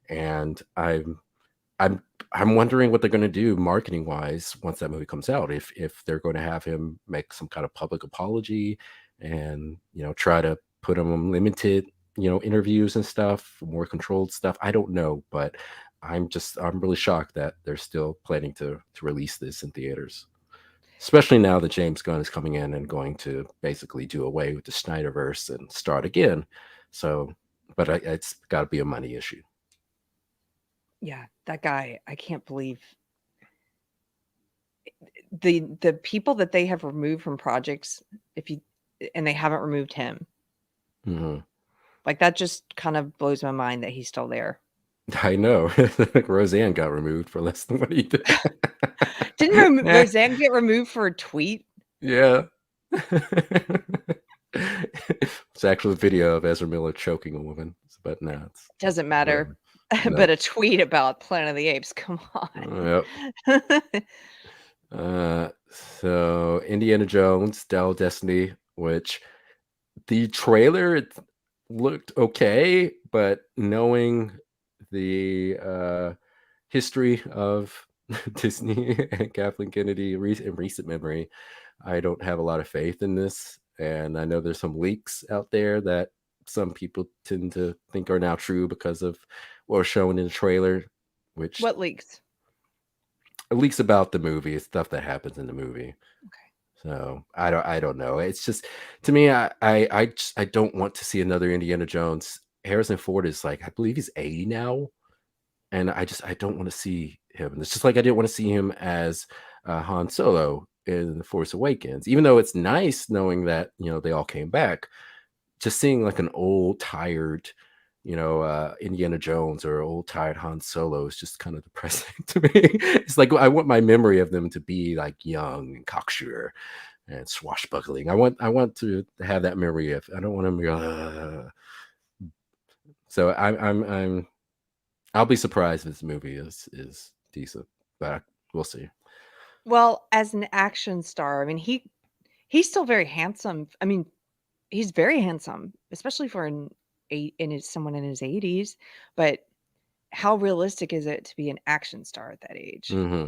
And I'm I'm wondering what they're going to do marketing wise once that movie comes out. If they're going to have him make some kind of public apology and try to put him on limited interviews and stuff, more controlled stuff. I don't know, but I'm really shocked that they're still planning to release this in theaters, especially now that James Gunn is coming in and going to basically do away with the Snyderverse and start again. So, but it's got to be a money issue. Yeah, that guy, I can't believe the people that they have removed from projects, and they haven't removed him. Mm-hmm. Like that just kind of blows my mind that he's still there. I know. Roseanne got removed for less than what he did. Didn't Roseanne get removed for a tweet? Yeah. It's actually a video of Ezra Miller choking a woman, but no, it doesn't matter. No. But a tweet about Planet of the Apes, come on. Yep. So Indiana Jones, Dial of Destiny, which the trailer it looked okay, but knowing the history of Disney and Kathleen Kennedy in recent memory. I don't have a lot of faith in this, and I know there's some leaks out there that some people tend to think are now true because of what was shown in the trailer, which What leaks? leaks about the movie, stuff that happens in the movie. Okay. So I don't know. It's just to me, I don't want to see another Indiana Jones. Harrison Ford is like, I believe he's 80 now, and I don't want to see him. It's just like I didn't want to see him as Han Solo in The Force Awakens, even though it's nice knowing that they all came back. Just seeing like an old tired, Indiana Jones or old tired Han Solo is just kind of depressing to me. It's like I want my memory of them to be like young and cocksure and swashbuckling. I want to have that memory of. I don't want to be. So I'll be surprised if this movie is decent, but we'll see. Well, as an action star, I mean, he's still very handsome. I mean, he's very handsome, especially for someone in his 80s. But how realistic is it to be an action star at that age? Hmm.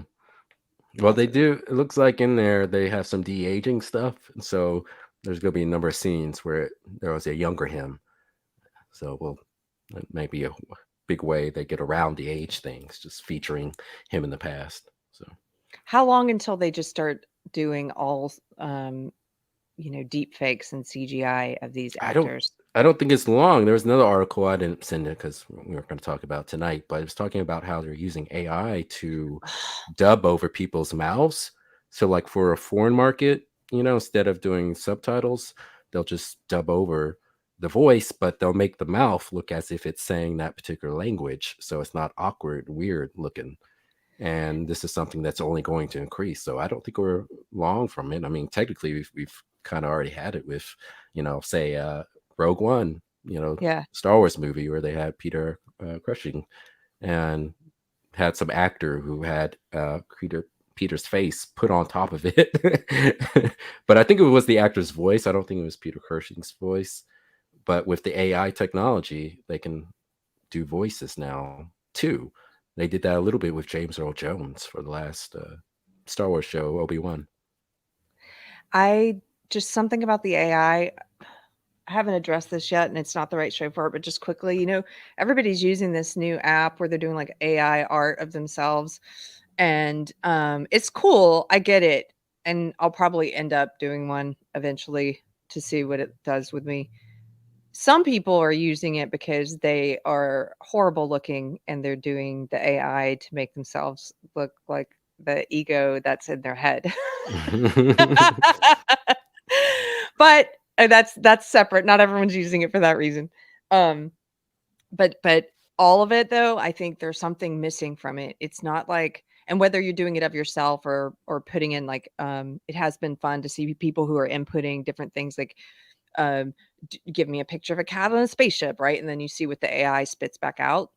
Well, they Also, do. It looks like in there they have some de-aging stuff, and so there's going to be a number of scenes where there was a younger him. So, well, that might be a big way they get around the age things, just featuring him in the past. So, how long until they just start doing all deep fakes and CGI of these I don't actors? I don't think it's long. There was another article I didn't send it because we weren't going to talk about tonight, but it was talking about how they're using AI to dub over people's mouths. So like for a foreign market, instead of doing subtitles, they'll just dub over the voice, but they'll make the mouth look as if it's saying that particular language. So it's not awkward, weird looking. And this is something that's only going to increase. So I don't think we're long from it. I mean, technically, we've kind of already had it with, say Rogue One, Yeah. Star Wars movie where they had Peter Cushing and had some actor who had Peter's face put on top of it. But I think it was the actor's voice. I don't think it was Peter Cushing's voice. But with the AI technology, they can do voices now too. They did that a little bit with James Earl Jones for the last Star Wars show, Obi-Wan. I just something about the AI. I haven't addressed this yet, and it's not the right show for it, but just quickly, everybody's using this new app where they're doing like AI art of themselves. And it's cool. I get it. And I'll probably end up doing one eventually to see what it does with me. Some people are using it because they are horrible looking and they're doing the AI to make themselves look like the ego that's in their head. But that's separate. Not everyone's using it for that reason. Um, but all of it though, I think there's something missing from it. It's not like, and whether you're doing it of yourself or putting in like it has been fun to see people who are inputting different things like um give me a picture of a cat on a spaceship, right? And then you see what the AI spits back out.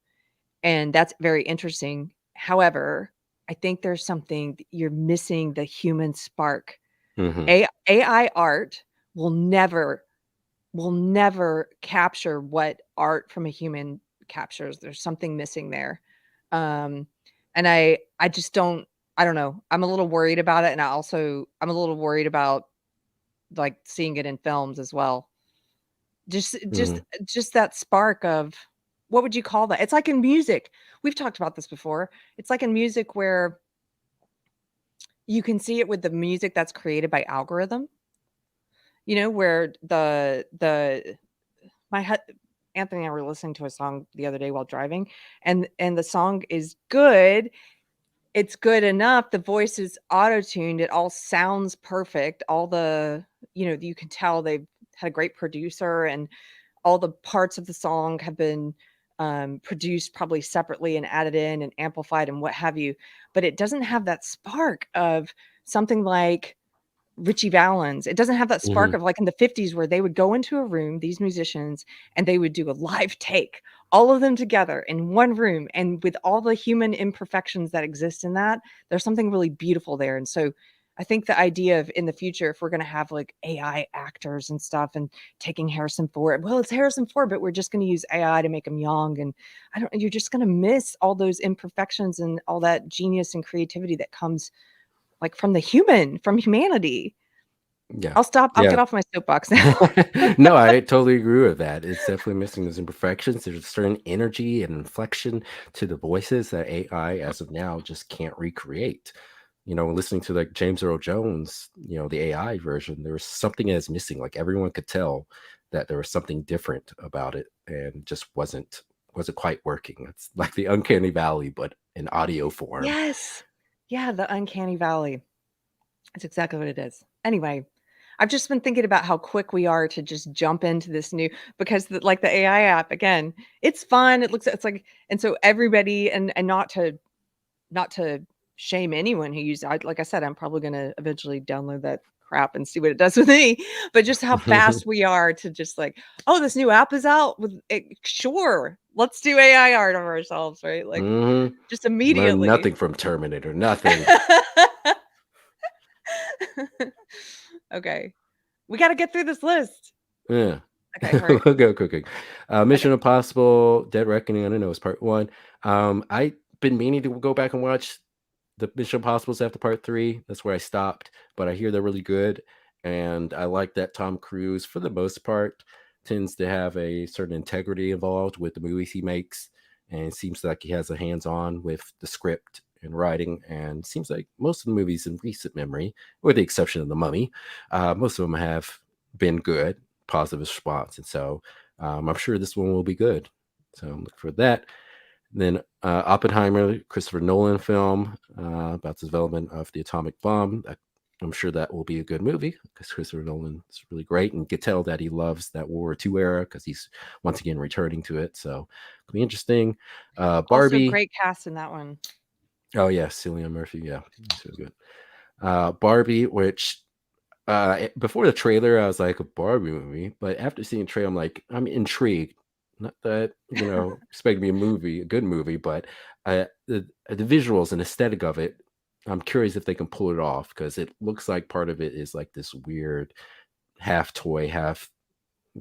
And that's very interesting. However, I think there's something you're missing the human spark. Hmm. AI art will never capture what art from a human captures. There's something missing there. Um, and I just I don't know. I'm a little worried about it, and I'm a little worried about, like, seeing it in films as well. Just just Hmm. just that spark of what would you call that? It's like in music. We've talked about this before. It's like in music where you can see it with the music that's created by algorithm, where the my hu Anthony and I were listening to a song the other day while driving, and the song is good. It's good enough, the voice is auto-tuned, it all sounds perfect, all you can tell they've had a great producer, and all the parts of the song have been, produced probably separately and added in and amplified and what have you, but it doesn't have that spark of something like Richie Valens. It doesn't have that spark Hmm. of like in the '50s where they would go into a room, these musicians, and they would do a live take, all of them together in one room. And with all the human imperfections that exist in that, there's something really beautiful there. And so I think the idea of in the future, if we're gonna have like AI actors and stuff and taking Harrison Ford, well, it's Harrison Ford, but we're just gonna use AI to make him young. And I don't, you're just gonna miss all those imperfections and all that genius and creativity that comes like from the human, from humanity. Yeah. I'll stop. I'll Yeah. get off my soapbox now. No, I totally agree with that. It's definitely missing those imperfections. There's a certain energy and inflection to the voices that AI, as of now, just can't recreate. Listening to like James Earl Jones, the AI version, there was something that's missing. Like everyone could tell that there was something different about it, and just wasn't quite working. It's like the uncanny valley, but in audio form. Yes. Yeah, the uncanny valley. That's exactly what it is. Anyway, I've just been thinking about how quick we are to just jump into this new, because like the AI app again, it's fun. It's like, and so everybody, and not to shame anyone who uses it. Like I said, I'm probably gonna eventually download that crap and see what it does with me. But just how fast we are to just like, oh, this new app is out with it. Sure, let's do AI art of ourselves, right? Like Hmm. just Learn immediately. nothing from Terminator. Nothing. Okay. We got to get through this list. Yeah. Okay, hurry. We'll go cooking. Okay. Mission Impossible: Dead Reckoning. I don't know. It's part one. I've been meaning to go back and watch the Mission Impossibles after part three. That's where I stopped, but I hear they're really good, and I like that Tom Cruise, for the most part, tends to have a certain integrity involved with the movies he makes, and it seems like he has a hands-on with the script and writing. And seems like most of the movies in recent memory, with the exception of The Mummy, most of them have been good, positive response, and so I'm sure this one will be good. So look for that. Then Oppenheimer, Christopher Nolan film about the development of the atomic bomb. I'm sure that will be a good movie because Christopher Nolan is really great, and you can tell that he loves that World War II era because he's once again returning to it. So it'll be interesting. Also, Barbie. great cast in that one. Oh yeah, Cillian Murphy. Yeah, he's really good. Barbie, which before the trailer, I was like, a Barbie movie, but after seeing the trailer, I'm like, I'm intrigued. Not that expect to be a good movie, but the visuals and aesthetic of it, I'm curious if they can pull it off because it looks like part of it is like this weird half toy, half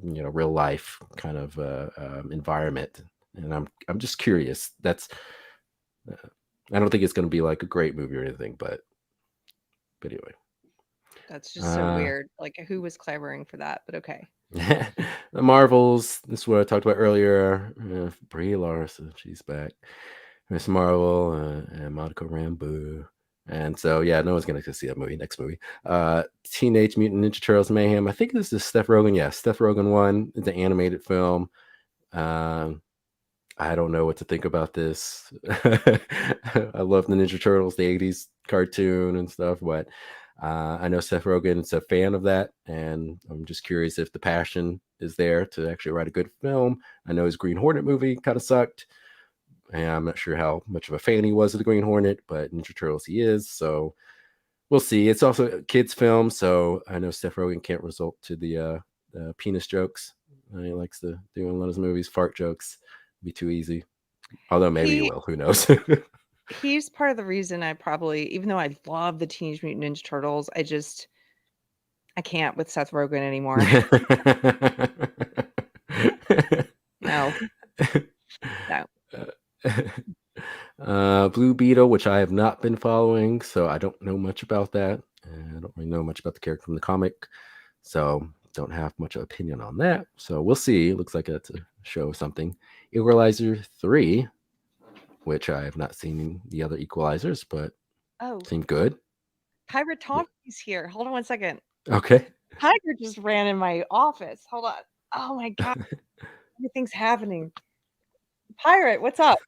real life kind of environment, and I'm just curious. Uh, I don't think it's going to be like a great movie or anything, but anyway. That's just so Uh, weird. Like, who was clamoring for that? But okay. the Marvels. This is what I talked about earlier. Brie Larson, she's back. Miss Marvel and Monica Rambeau. And so, yeah, no one's gonna go see that movie. Next movie, Teenage Mutant Ninja Turtles Mayhem. I think this is Steph Rogen. Yeah, Steph Rogen one. It's an animated film. Um, I don't know what to think about this. I love the Ninja Turtles, the 80s cartoon and stuff, but I know Seth Rogen's a fan of that, and I'm just curious if the passion is there to actually write a good film. I know his Green Hornet movie kind of sucked, and I'm not sure how much of a fan he was of the Green Hornet, but Ninja Turtles he is, so we'll see. It's also a kids' film, so I know Seth Rogen can't resort to the penis jokes. He likes to do in a lot of his movies, fart jokes. Be too easy. Although maybe you He will. Who knows? he's part of the reason I probably, even though I love the Teenage Mutant Ninja Turtles, I can't with Seth Rogen anymore. No, no. Blue Beetle, which I have not been following, so I don't know much about that. I don't really know much about the character from the comic, so don't have much opinion on that. So we'll see. It looks like it's a show of something. Equalizer 3, which I have not seen the other Equalizers, but Oh, seemed good. Pirate Tommy's here. Hold on one second. Okay. Tiger just ran in my office. Hold on. Oh my god, everything's happening. Pirate, what's up?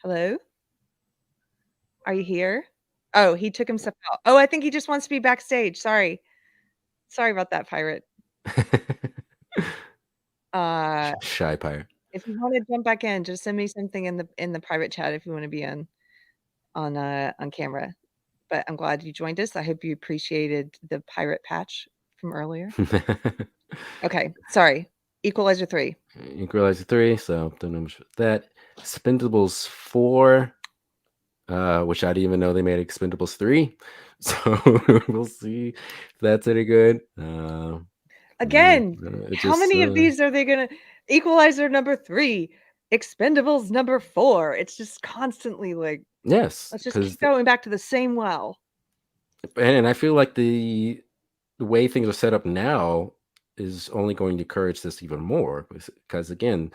Hello? Are you here? Oh, he took himself out. Oh, I think he just wants to be backstage. Sorry. Sorry about that, Pirate. Uh, Shy pirate. if you wanna jump back in, just send me something in the private chat if you wanna be in on camera. But I'm glad you joined us. I hope you appreciated the pirate patch from earlier. Okay, sorry. Equalizer 3. Equalizer 3, so don't know much about that. Expendables 4. which I didn't even know they made Expendables 3. So we'll see if that's any good. Again, It how just many of these are they gonna Equalizer number 3, Expendables number 4? It's just constantly like, yes, let's just because keep going back to the same well. and I feel like the way things are set up now is only going to encourage this even more because again,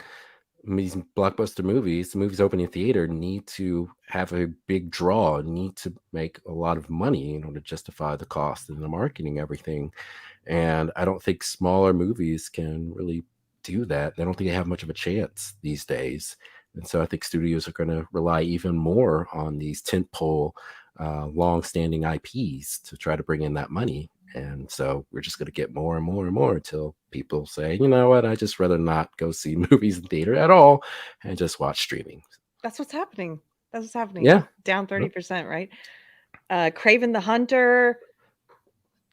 these blockbuster movies, the movies opening in theater need to have a big draw, need to make a lot of money in order to justify the cost and the marketing, everything. And I don't think smaller movies can really do that. I don't think they have much of a chance these days. And so I think studios are going to rely even more on these tentpole, long-standing IPs to try to bring in that money. And so we're just going to get more and more and more until people say, you know what, I just rather not go see movies in theater at all and just watch streaming. That's what's happening. That's what's happening. Yeah. It's down Yep. 30%, right? Craven the Hunter.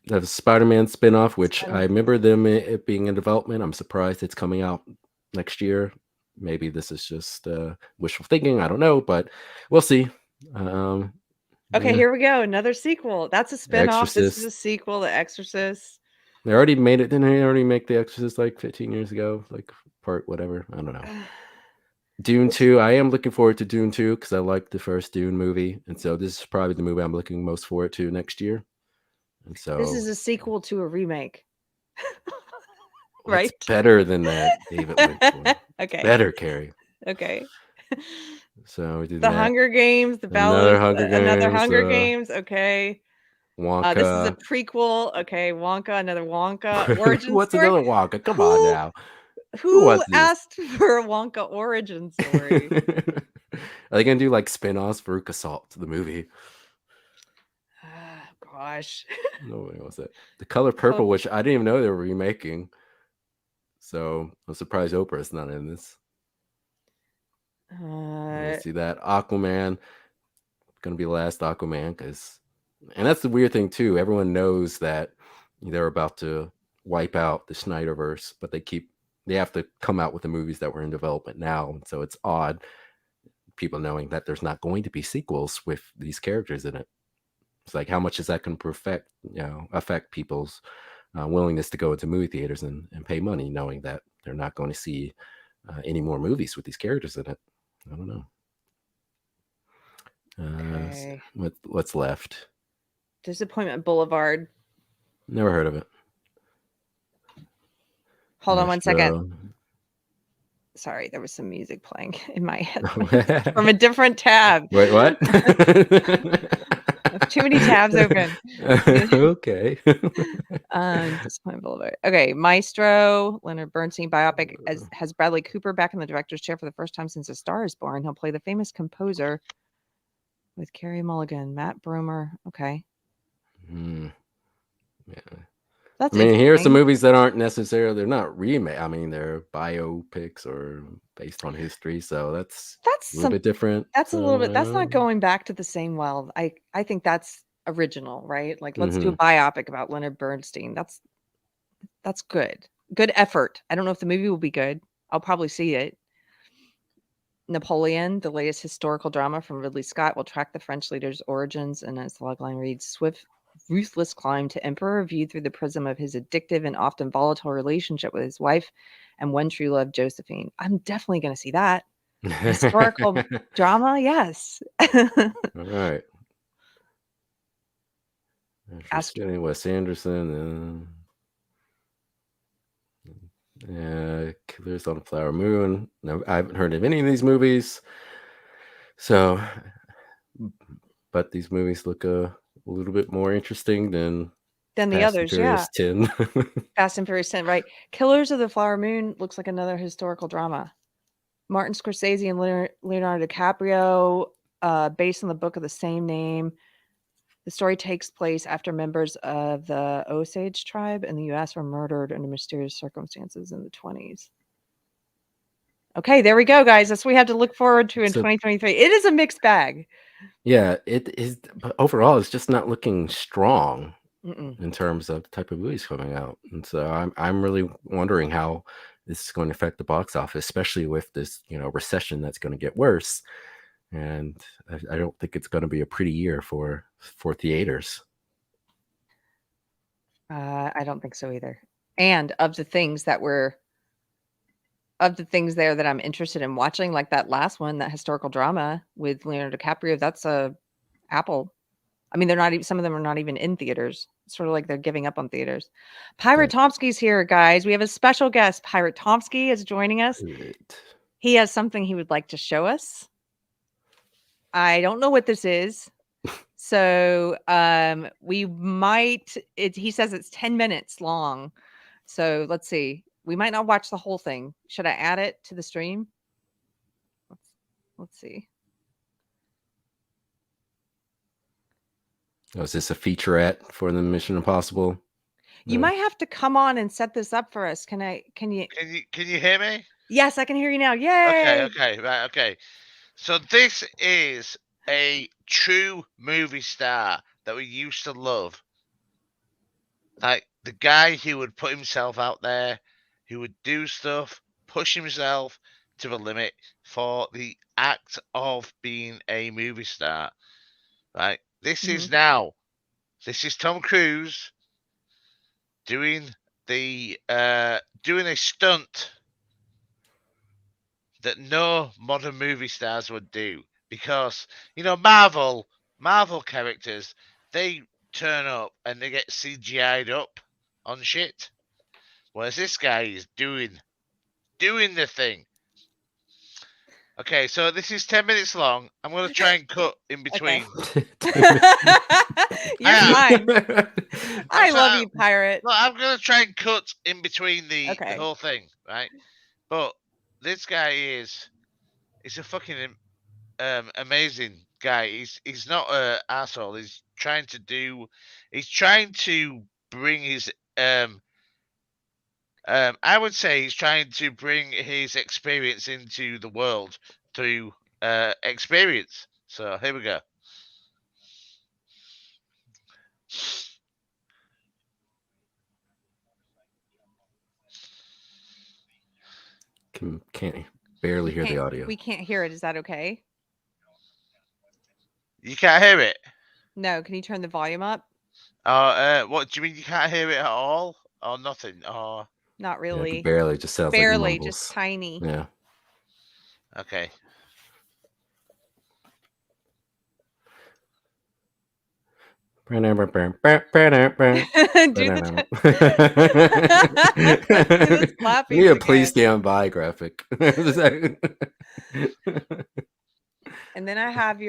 The Spider-Man spinoff, which I Spider-Man. remember them it being in development. I'm surprised it's coming out next year. Maybe this is just wishful thinking. I don't know, but we'll see. Um, Okay, yeah, here we go. Another sequel. That's a spinoff. This is a Exorcist. sequel, The Exorcist. They already made it. Didn't they already make The Exorcist like 15 years ago? Like part whatever. I don't know. Dune This 2. I am looking forward to Dune 2 because I like the first Dune movie, and so this is probably the movie I'm looking most forward to next year. And this is so a sequel to a remake, it's right? better than that David Lynch one. It's Okay. better, Carrie. Okay. So we did The that. Hunger Games, The Another Ballads, Hunger another Games, Hunger Games. Okay. This is a Wonka. prequel. Okay, Wonka, another Wonka origin What's story. another Wonka? Come on Who now. Who who wants this? asked for a Wonka origin story? Are they gonna do like spin-offs for Assault, the movie? Ah, gosh. Nobody wants that. The Color Oh, Purple, which I didn't even know they were remaking. So I'm surprised Oprah's not in this. uh, Let's see that. Aquaman. Gonna be the last Aquaman because and that's the weird thing too. Everyone knows that they're about to wipe out the Snyderverse, but they have to come out with the movies that were in development now. And so it's odd people knowing that there's not going to be sequels with these characters in it. It's like how much is that going to affect people's willingness to go into movie theaters and pay money, knowing that they're not going to see any more movies with these characters in it. I don't know. okay. What's left? Disappointment Boulevard. Never heard of it. Hold on one second. Maestro. Sorry, there was some music playing in my headphones from a different tab. Wait, what? I have too many tabs open. Okay. Disappointment Boulevard. Okay, Maestro, Leonard Bernstein biopic has Bradley Cooper back in the director's chair for the first time since A Star Is Born. He'll play the famous composer with Carey Mulligan, Matt Bromer. Okay, Hmm. Yeah. that's I mean, here are some interesting. movies that aren't necessarily they're not remake. I mean, they're biopics or based on history, so that's That's a little some. bit different. That's a little bit. That's So, not going back to the same well. I think that's original, right? Like, let's do a hmm. biopic about Leonard Bernstein. That's good. Good effort. I don't know if the movie will be good. I'll probably see it. Napoleon, the latest historical drama from Ridley Scott, will track the French leader's origins and, as the logline reads, swift, ruthless climb to emperor viewed through the prism of his addictive and often volatile relationship with his wife and one true love, Josephine. I'm definitely going to see that. Historical drama, yes. All right. Ast- Interesting. Wes Anderson. Killers on the Flower Moon. No, I haven't heard of any of these movies. So, but these movies look a little bit more interesting than Then the Fast and others, yeah. Furious 10. Fast and Furious 10, right? Killers of the Flower Moon looks like another historical drama. Martin Scorsese and Leonardo DiCaprio, based on the book of the same name. The story takes place after members of the Osage tribe in the U.S. were murdered under mysterious circumstances in the 20s. Okay, there we go, guys. That's what we have to look forward to in So 2023. It is a mixed bag. yeah, it is. But overall, it's just not looking strong Mm-mm. in terms of the type of movies coming out, and so I'm really wondering how this is going to affect the box office, especially with this recession that's going to get worse. and I don't think it's going to be a pretty year for theaters. I don't think so either. And of the things there that I'm interested in watching, like that last one, that historical drama with Leonardo DiCaprio, that's Apple. I mean, they're not even, some of them are not even in theaters. It's sort of like they're giving up on theaters. Pirate Tomsky's here, guys. We have a special guest. Pirate Tomsky is joining us. He has something he would like to show us. I don't know what this is. So we might, he says it's 10 minutes long. So let's see. We might not watch the whole thing. Should I add it to the stream? Let's see. Oh, is this a featurette for the Mission Impossible? You might have to come on and set this up for us. Can you hear me? Yes, I can hear you now. Yay! Okay. So this is a true movie star that we used to love. Like the guy who would put himself out there, who would do stuff, push himself to the limit for the act of being a movie star. Right? This is Tom Cruise doing a stunt that no modern movie stars would do, because Marvel characters, they turn up and they get CGI'd up on shit, whereas this guy is doing the thing. Okay, so this is 10 minutes long. I'm going to try and cut in between. You're fine. I love you, Pirate. Well, I'm going to try and cut in between the whole thing, right? But this guy he's a fucking amazing guy. He's not an asshole. He's trying to bring his I would say he's trying to bring his experience into the world through experience. So here we go. Can't barely hear the audio. We can't hear it. Is that okay? You can't hear it? No. Can you turn the volume up? What do you mean you can't hear it at all? Or nothing? Or not really. Yeah, barely, just sounds barely, like just tiny. Yeah. Okay. Do need a please stand by graphic. And then I have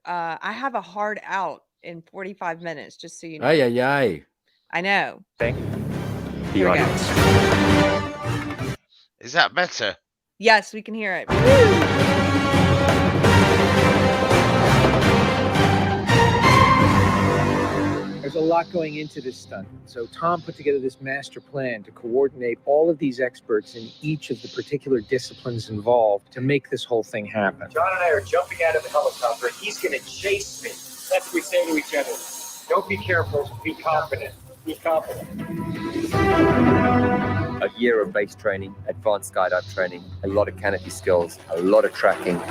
I have a hard out in 45 minutes, just so you know. Ay. I know. The audience. Is that better? Yes, we can hear it. There's a lot going into this stunt. So Tom put together this master plan to coordinate all of these experts in each of the particular disciplines involved to make this whole thing happen. John and I are jumping out of the helicopter. He's going to chase me. That's what we say to each other. Don't be careful. Be confident. Be confident. A year of base training, advanced skydive training, a lot of canopy skills, a lot of tracking.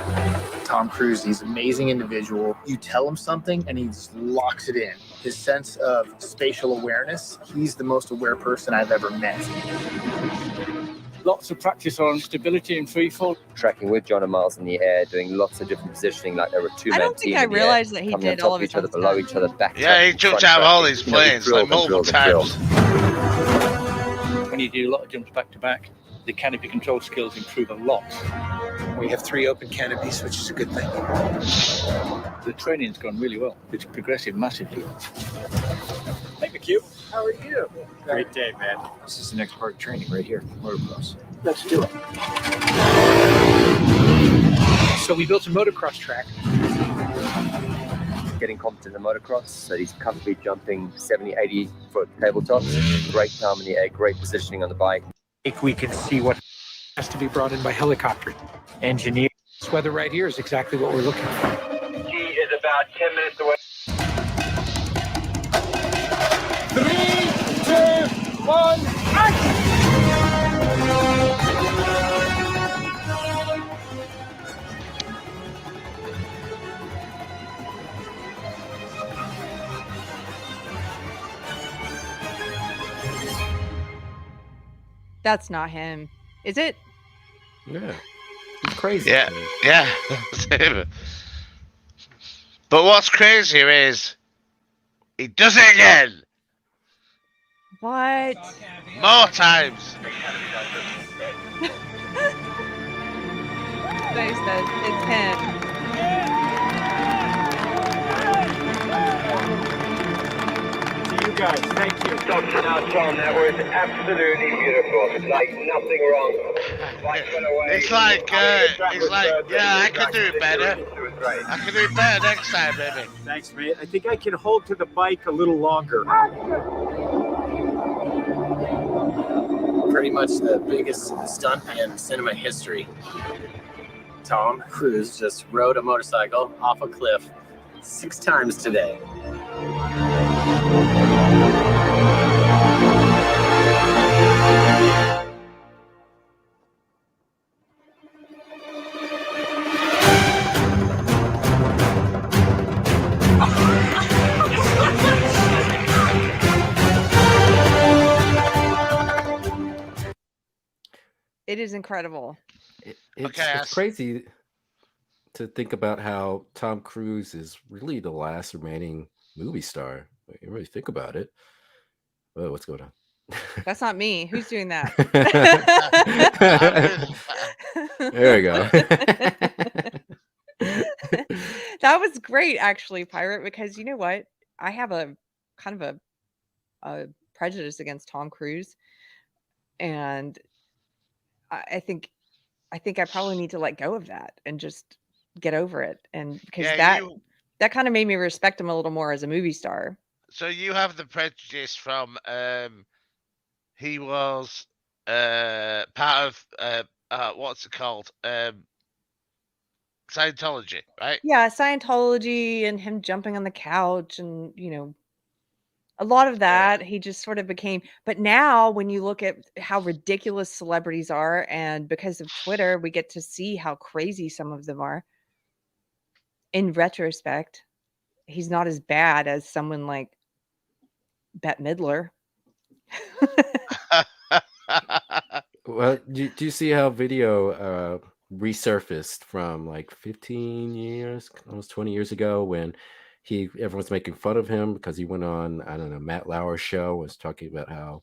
Tom Cruise, he's an amazing individual. You tell him something and he just locks it in. His sense of spatial awareness, he's the most aware person I've ever met. Lots of practice on stability and free fall. Tracking with John and Miles in the air, doing lots of different positioning, like there were two men. I don't think I realized that he did all of each other, below each other, back. Yeah, he jumped out of all these planes like multiple times. When you do a lot of jumps back to back, the canopy control skills improve a lot. We have 3 open canopies, which is a good thing. The training's gone really well. It's progressive massively. Hey, McHugh. How are you? Great day, man. This is the next part of training right here, motocross. Let's do it. So we built a motocross track. Getting competent in the motocross, so he's comfortably jumping 70, 80 foot tabletops. Great time in the air, great positioning on the bike. If we can see what has to be brought in by helicopter. Engineer. This weather right here is exactly what we're looking for. He is about 10 minutes away. 3, 2, 1, action! That's not him. Is it? Yeah, he's crazy. Yeah, yeah. That's him. But what's crazier is he does it again. What? More times. They said it's him. To you guys, thank you. Now, Tom, that was absolutely beautiful. Like nothing wrong. It's like, yeah, I can do it better. I can do it better next time, baby. Thanks, mate. I think I can hold to the bike a little longer. Pretty much the biggest stunt in cinema history. Tom Cruise just rode a motorcycle off a cliff 6 times today. It is incredible. It's crazy to think about how Tom Cruise is really the last remaining movie star. You really think about it. Oh, what's going on? That's not me. Who's doing that? There we go. That was great, actually, Pirate, because you know what? I have a kind of a prejudice against Tom Cruise, and I think I probably need to let go of that and just get over it, and because that kind of made me respect him a little more as a movie star. So you have the prejudice from he was part of what's it called? Scientology, right? Yeah, Scientology and him jumping on the couch and, a lot of that he just sort of became. But now when you look at how ridiculous celebrities are, and because of Twitter, we get to see how crazy some of them are. In retrospect, he's not as bad as someone like Bette Midler. Well, do you see how video resurfaced from like 15 years, almost 20 years ago, when everyone's making fun of him because he went on, I don't know, Matt Lauer's show, was talking about how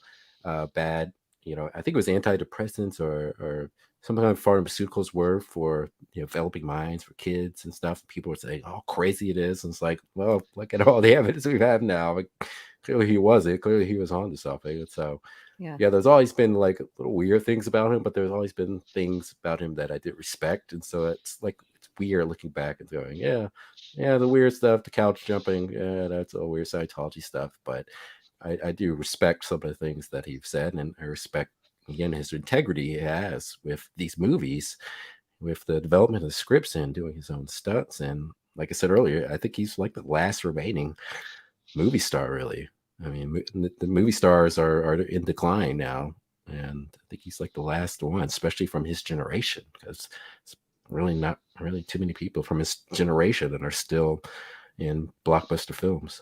bad, I think it was antidepressants or some kind of pharmaceuticals were for developing minds for kids and stuff. People were saying how crazy it is, and it's like, well, look at all the evidence we have now. Like, clearly he wasn't. Clearly he was on to something. And so yeah, there's always been like little weird things about him, but there's always been things about him that I did respect. And so it's like, it's weird looking back and going, yeah, the weird stuff, the couch jumping, yeah, that's all weird Scientology stuff. But I do respect some of the things that he's said, and I respect, again, his integrity he has with these movies, with the development of the scripts and doing his own stunts. And like I said earlier, I think he's like the last remaining movie star, really. I mean, the movie stars are in decline now, and I think he's like the last one, especially from his generation, because it's really not really too many people from his generation that are still in blockbuster films.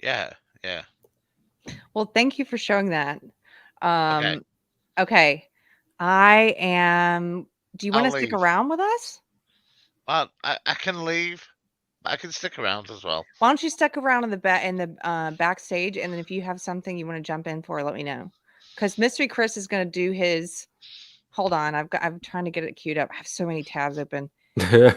Yeah. Well, thank you for showing that. Okay. I am. Do you want to stick around with us? Well, I can leave. I can stick around as well. Why don't you stick around in the backstage, and then if you have something you want to jump in for, let me know. Because Mystery Chris is going to do his. Hold on, I'm trying to get it queued up. I have so many tabs open. We're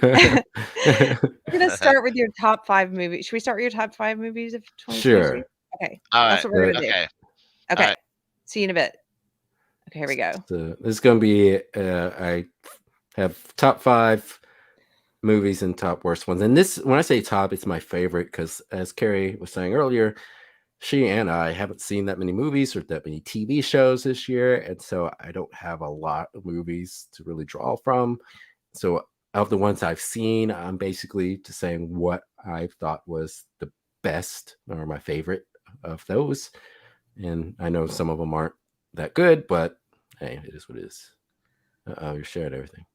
gonna start with your top 5 movies. Should we start with your top 5 movies of 2022? Sure. Okay. All That's right. what we're gonna do. Okay. Right. See you in a bit. Okay, here we go. So this is gonna be I have top 5 movies and top worst ones. And this, when I say top, it's my favorite because, as Keri was saying earlier, she and I haven't seen that many movies or that many TV shows this year, and so I don't have a lot of movies to really draw from. So of the ones I've seen, I'm basically just saying what I thought was the best or my favorite of those. And I know some of them aren't that good, but hey, it is what it is. You shared everything.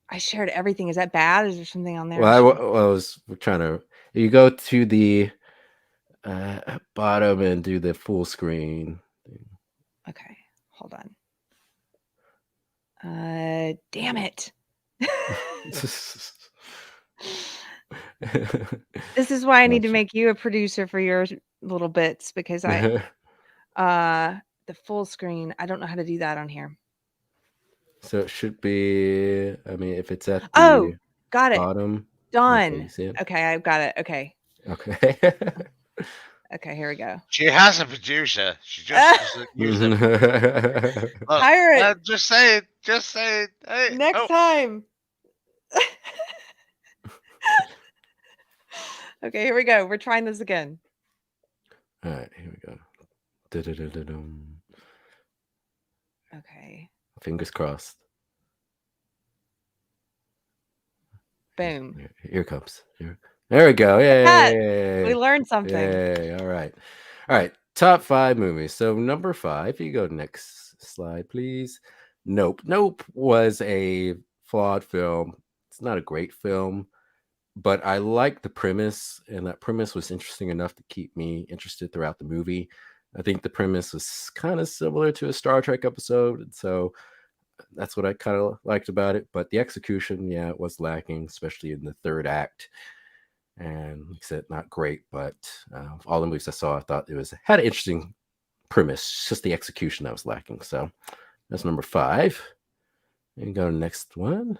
I shared everything. Is that bad? Is there something on there? Well, I was trying to. You go to the bottom and do the full screen. Okay, hold on. Damn it. This is why I need to Gotcha. make you a producer for your little bits, because the full screen, I don't know how to do that on here. So it should be, I mean, if it's at Oh, the got it. bottom. Okay, Done. you see it? Okay, I've got it. Okay. Okay. Okay, here we go. She has a producer. She just doesn't use them. Look, Hire it. just saying. Just saying. Hey, Next time. Okay, here we go. We're trying this again. All right, here we go. Da-da-da-da-dum. Okay. Fingers crossed. Boom. Here it comes. There we go. Yay. We learned something. Yay. All right. All right. Top 5 movies. So number 5, you go next slide, please. Nope. Nope was a flawed film. It's not a great film, but I liked the premise, and that premise was interesting enough to keep me interested throughout the movie. I think the premise was kind of similar to a Star Trek episode, and so that's what I kind of liked about it. But the execution, yeah, it was lacking, especially in the third act. And like I said, not great, but all the movies I saw, I thought it had an interesting premise. Just the execution that was lacking. So that's number 5. And go to the next one.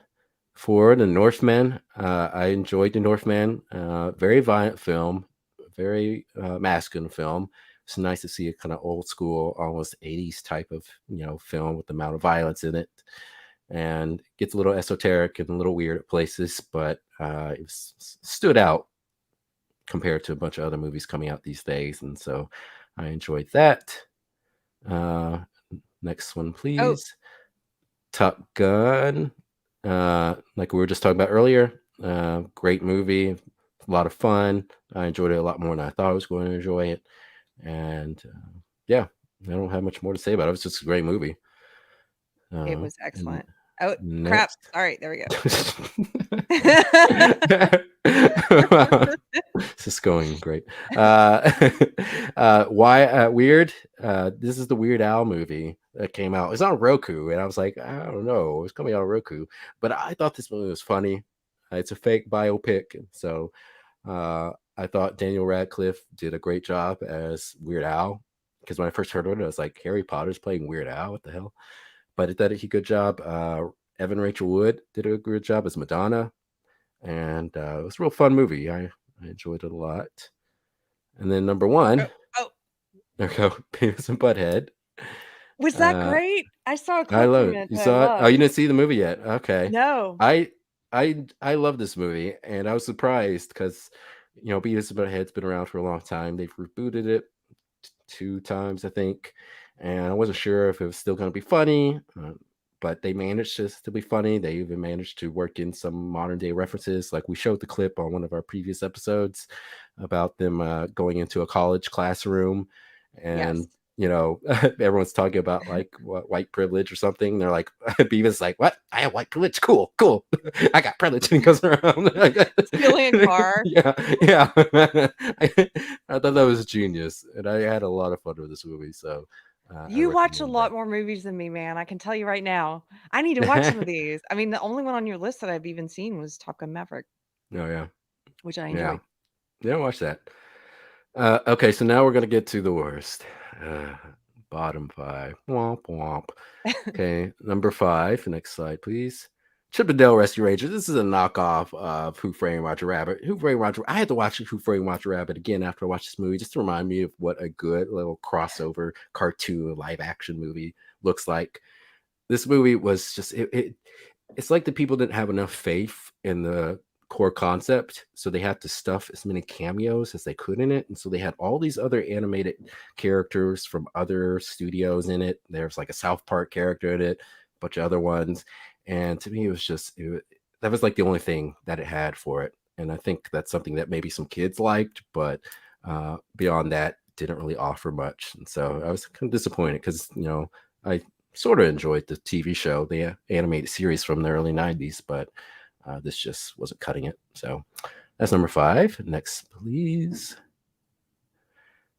For The Northman, I enjoyed The Northman. Very violent film, very masculine film. It's nice to see a kind of old school, almost 80s type of film with the amount of violence in it, and gets a little esoteric and a little weird at places, but it stood out compared to a bunch of other movies coming out these days, and so I enjoyed that. Next one, please. Oh. Top Gun. Like we were just talking about earlier, great movie, a lot of fun. I enjoyed it a lot more than I thought I was going to enjoy it, and yeah, I don't have much more to say about it. It was just a great movie. It was excellent. Oh, crap. Next. All right, there we go. This is going great. Why Weird? This is the Weird Al movie that came out. It's on Roku, and I was like, I don't know, it's coming out on Roku, but I thought this movie was funny. It's a fake biopic, so I thought Daniel Radcliffe did a great job as Weird Al, because when I first heard of it, I was like, Harry Potter's playing Weird Al, what the hell? But it did a good job. Evan Rachel Wood did a good job as Madonna, and it was a real fun movie. I enjoyed it a lot. And then number 1, there we go, Beavis and Butthead. Was that great? I saw a clip I love from it. it. You saw it? Oh, you didn't see the movie yet? Okay. No. I love this movie, and I was surprised because Beavis and Butthead's been around for a long time. They've rebooted it 2 times, I think, and I wasn't sure if it was still going to be funny, but they managed to be funny. They even managed to work in some modern day references, like we showed the clip on one of our previous episodes about them going into a college classroom, and everyone's talking about like white privilege or something. They're like, Beavis like, what? I have white privilege. Cool. I got privilege. And he goes around stealing a car. Yeah. I thought that was genius, and I had a lot of fun with this movie. So you watch a lot more movies than me, man. I can tell you right now. I need to watch some of these. I mean, the only one on your list that I've even seen was Top Gun Maverick. Oh yeah, which I enjoyed. Yeah, watch that. Okay, so now we're gonna get to the worst. Bottom 5. Womp womp. Okay, number 5. Next slide, please. Chippendale Rescue Rangers. This is a knockoff of Who Framed Roger Rabbit. I had to watch Who Framed Roger Rabbit again after I watched this movie, just to remind me of what a good little crossover cartoon live action movie looks like. This movie was just it's like the people didn't have enough faith in the core concept, so they had to stuff as many cameos as they could in it, and so they had all these other animated characters from other studios in it. There's like a South Park character in it, a bunch of other ones, and to me it was just that was like the only thing that it had for it. And I think that's something that maybe some kids liked, but beyond that didn't really offer much. And so I was kind of disappointed because I sort of enjoyed the TV show, the animated series from the early 90s, but this just wasn't cutting it. So that's number 5. Next, please.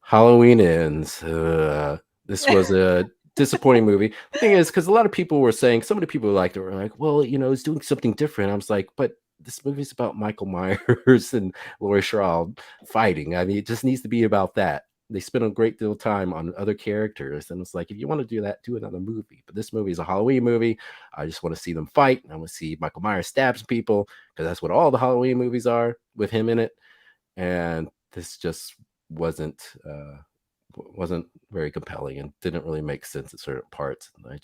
Halloween Ends. This was a disappointing movie. The thing is, because a lot of people were saying, some of the people who liked it were like, well, it's doing something different. I was like, but this movie's about Michael Myers and Laurie Strode fighting. I mean, it just needs to be about that. They spent a great deal of time on other characters, and it's like, if you want to do that, do another movie. But this movie is a Halloween movie. I just want to see them fight. I want to see Michael Myers stab some people, because that's what all the Halloween movies are, with him in it. And this just wasn't very compelling and didn't really make sense at certain parts. And I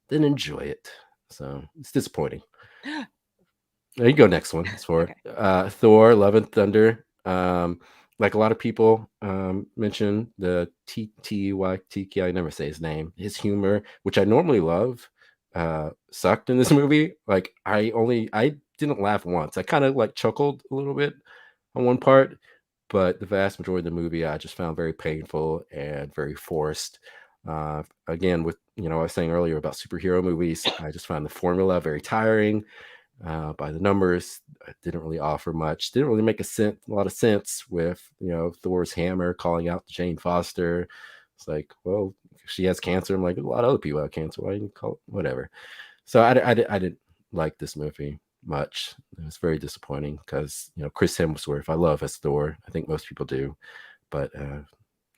didn't enjoy it, so it's disappointing. There you go. Next one. It's for Okay. Thor: Love and Thunder. Like a lot of people mentioned, the Tiki, I never say his name. His humor, which I normally love, sucked in this movie. Like I didn't laugh once. I kind of like chuckled a little bit on one part, but the vast majority of the movie I just found very painful and very forced. Again, with I was saying earlier about superhero movies, I just found the formula very tiring. By the numbers, it didn't really offer much. Didn't really make a lot of sense with Thor's hammer calling out to Jane Foster. It's like, well, she has cancer. I'm like, a lot of other people have cancer. Why didn't you call it? Whatever. So I didn't like this movie much. It was very disappointing because Chris Hemsworth I love as Thor. I think most people do, but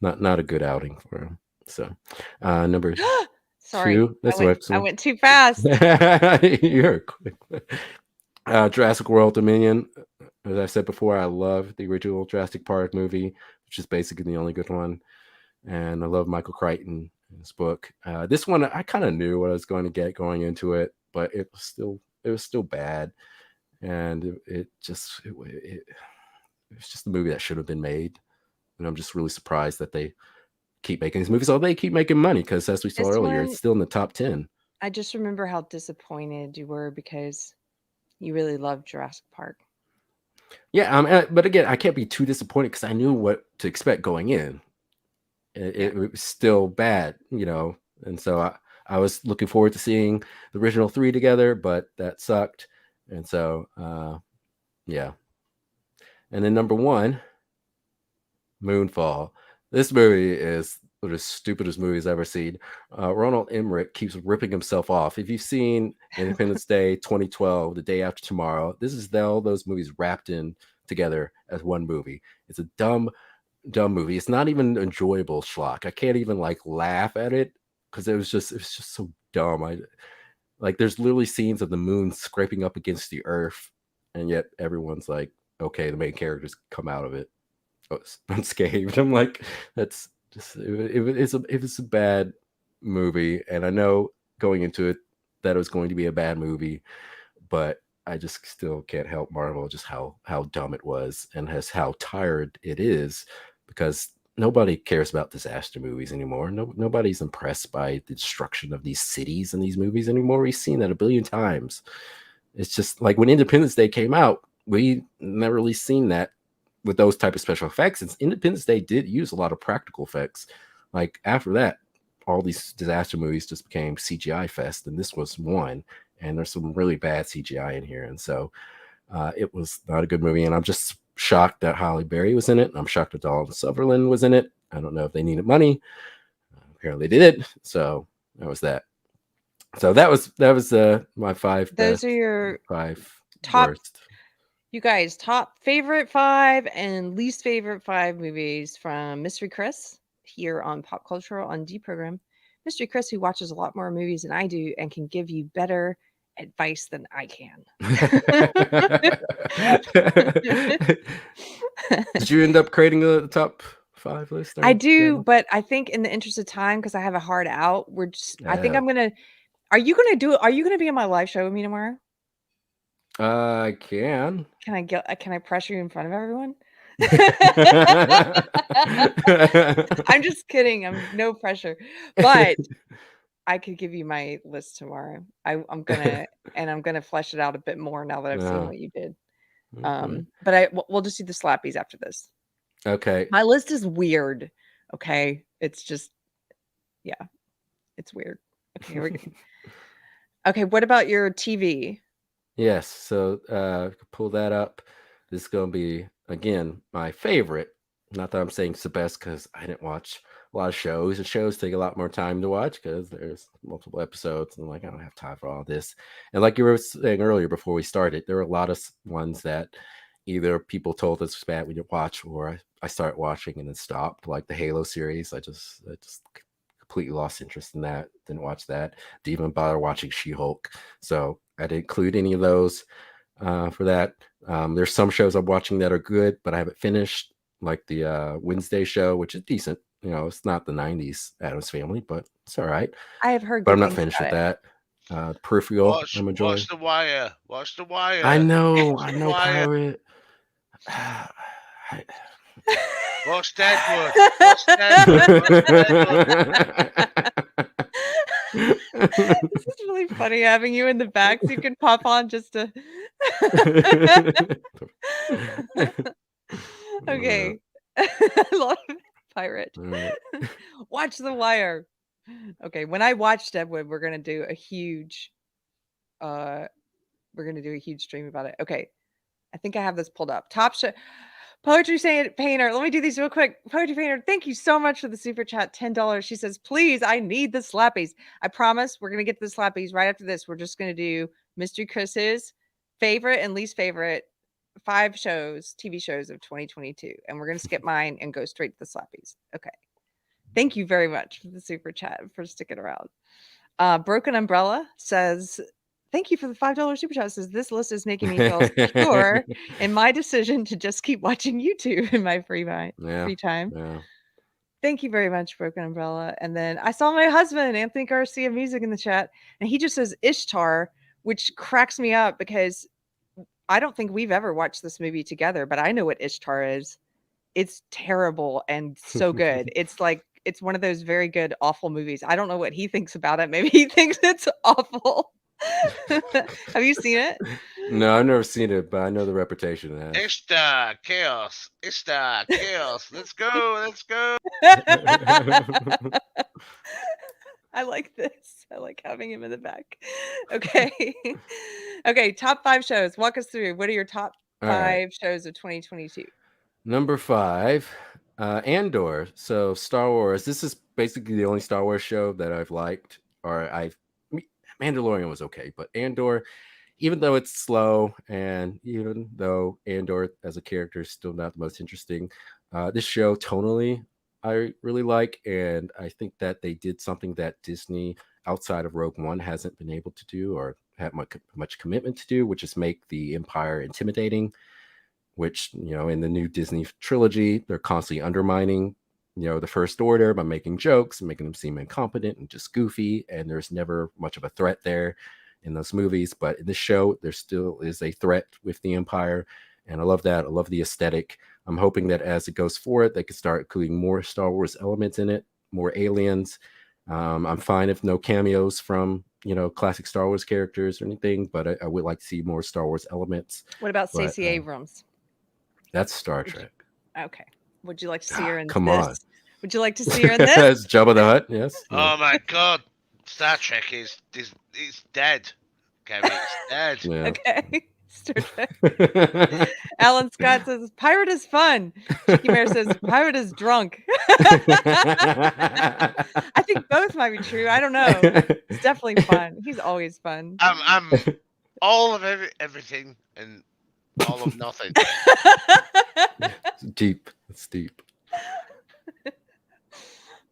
not a good outing for him. So number Sorry, two. That's I went too fast. You're quick. Jurassic World Dominion. As I said before, I love the original Jurassic Park movie, which is basically the only good one. And I love Michael Crichton in his book. This one, I kind of knew what I was going to get going into it, but it was still bad. And it was just a movie that should have been made. And I'm just really surprised that they keep making these movies. They keep making money because, as we saw earlier, it's still in the top 10. I just remember how disappointed you were because you really loved Jurassic Park. Yeah, but again, I can't be too disappointed because I knew what to expect going in. It was still bad, and so I was looking forward to seeing the original 3 together, but that sucked. And so, yeah. And then number 1, Moonfall. This movie is one of the stupidest movies I've ever seen. Ronald Emmerich keeps ripping himself off. If you've seen Independence Day 2012, The Day After Tomorrow, this is all those movies wrapped in together as one movie. It's a dumb movie. It's not even enjoyable schlock. I can't even laugh at it because it was just so dumb. There's literally scenes of the moon scraping up against the earth, and yet everyone's like, okay, the main characters come out of it unscathed. I'm like, that's just it was a bad movie, and I know going into it that it was going to be a bad movie, but I just still can't help marvel just how dumb it was and how tired it is, because nobody cares about disaster movies anymore. Nobody's impressed by the destruction of these cities in these movies anymore. We've seen that a billion times. It's just like when Independence Day came out, we never really seen that with those type of special effects. Since Independence Day did use a lot of practical effects. Like after that, all these disaster movies just became CGI fest, and this was one. And there's some really bad CGI in here, and so it was not a good movie. And I'm just shocked that Halle Berry was in it. I'm shocked that Donald Sutherland was in it. I don't know if they needed money. Apparently they did. So that was that. So that was my 5. Those are your 5 top worst. You guys, top favorite 5 and least favorite 5 movies from Mystery Chris here on Pop Culture on Deprogram. Mystery Chris, who watches a lot more movies than I do and can give you better advice than I can. Did you end up creating the top 5 list? I do, but I think in the interest of time, because I have a hard out, I think I'm gonna. Are you gonna be on my live show with me tomorrow? I can. Can I pressure you in front of everyone? I'm just kidding. I'm no pressure. But I could give you my list tomorrow. I'm gonna flesh it out a bit more now that I've seen what you did. But we'll just do the slappies after this. Okay. My list is weird. Okay. It's just, yeah, it's weird. Okay, here we go. Okay, what about your TV? Yes, so pull that up. This is going to be, again, my favorite Not that I'm saying it's the best because I didn't watch a lot of shows, and shows take a lot more time to watch because there's multiple episodes, and like I don't have time for all this. And like you were saying earlier before we started, there were a lot of ones that either people told us was bad we didn't watch, or I started watching and then stopped. Like the Halo series, I just completely lost interest in that. Didn't watch that. Didn't even bother watching She-Hulk. So I didn't include any of those for that. There's some shows I'm watching that are good, but I haven't finished, like the Wednesday show, which is decent. You know, it's not the 90s Addams Family, but it's all right. I have heard But I'm good not things finished with about it. that. Peripheral, Watch, I'm enjoying. watch The Wire. Watch The Wire. I know, Watch I The know, Wire. Pirate. Watch Deadwood. Watch Deadwood. This is really funny having you in the back so you can pop on just to. Okay. I love Pirate. Watch The Wire. Okay, when I watch Deadwood, we're gonna do a huge stream about it. Okay. I think I have this pulled up. Top show. Poetry Painter. Let me do these real quick. Poetry Painter, thank you so much for the super chat. $10. She says, please, I need the slappies. I promise we're going to get to the slappies right after this. We're just going to do Mystery Chris's favorite and least favorite 5 shows, TV shows of 2022. And we're going to skip mine and go straight to the slappies. Okay. Thank you very much for the super chat, for sticking around. Broken Umbrella says, thank you for the $5 super chat. Says this list is making me feel secure in my decision to just keep watching YouTube in my free time. Yeah. Thank you very much, Broken Umbrella. And then I saw my husband, Anthony Garcia Music, in the chat, and he just says Ishtar, which cracks me up because I don't think we've ever watched this movie together, but I know what Ishtar is. It's terrible and so good. It's like, it's one of those very good, awful movies. I don't know what he thinks about it. Maybe he thinks it's awful. Have you seen it? No, I've never seen it, but I know the reputation it has. Ishtar, chaos. Ishtar, chaos. Let's go. Let's go. I like this. I like having him in the back. Okay. Okay. Top 5 shows. Walk us through. What are your top 5 shows of 2022? Number 5, Andor. So Star Wars. This is basically the only Star Wars show that I've liked, or Mandalorian was okay, but Andor, even though it's slow and even though Andor as a character is still not the most interesting, this show tonally I really like, and I think that they did something that Disney outside of Rogue One hasn't been able to do or have much commitment to do, which is make the Empire intimidating. Which, you know, in the new Disney trilogy, they're constantly undermining, you know, the First Order by making jokes and making them seem incompetent and just goofy. And there's never much of a threat there in those movies. But in this show, there still is a threat with the Empire. And I love that. I love the aesthetic. I'm hoping that as it goes forward, they could start including more Star Wars elements in it, more aliens. I'm fine if no cameos from, you know, classic Star Wars characters or anything, but I would like to see more Star Wars elements. What about Stacey Abrams? That's Star Trek. Okay. Would you like to see her in Come this? on. Would you like to see her in this? Jabba the Hutt, yes. Oh my god. Star Trek is dead. Keri, it's dead. Yeah. Okay. Star Trek. Alan Scott says, pirate is fun. Chicky Mare says, pirate is drunk. I think both might be true. I don't know. It's definitely fun. He's always fun. I'm all of everything and all of nothing. It's deep. It's deep.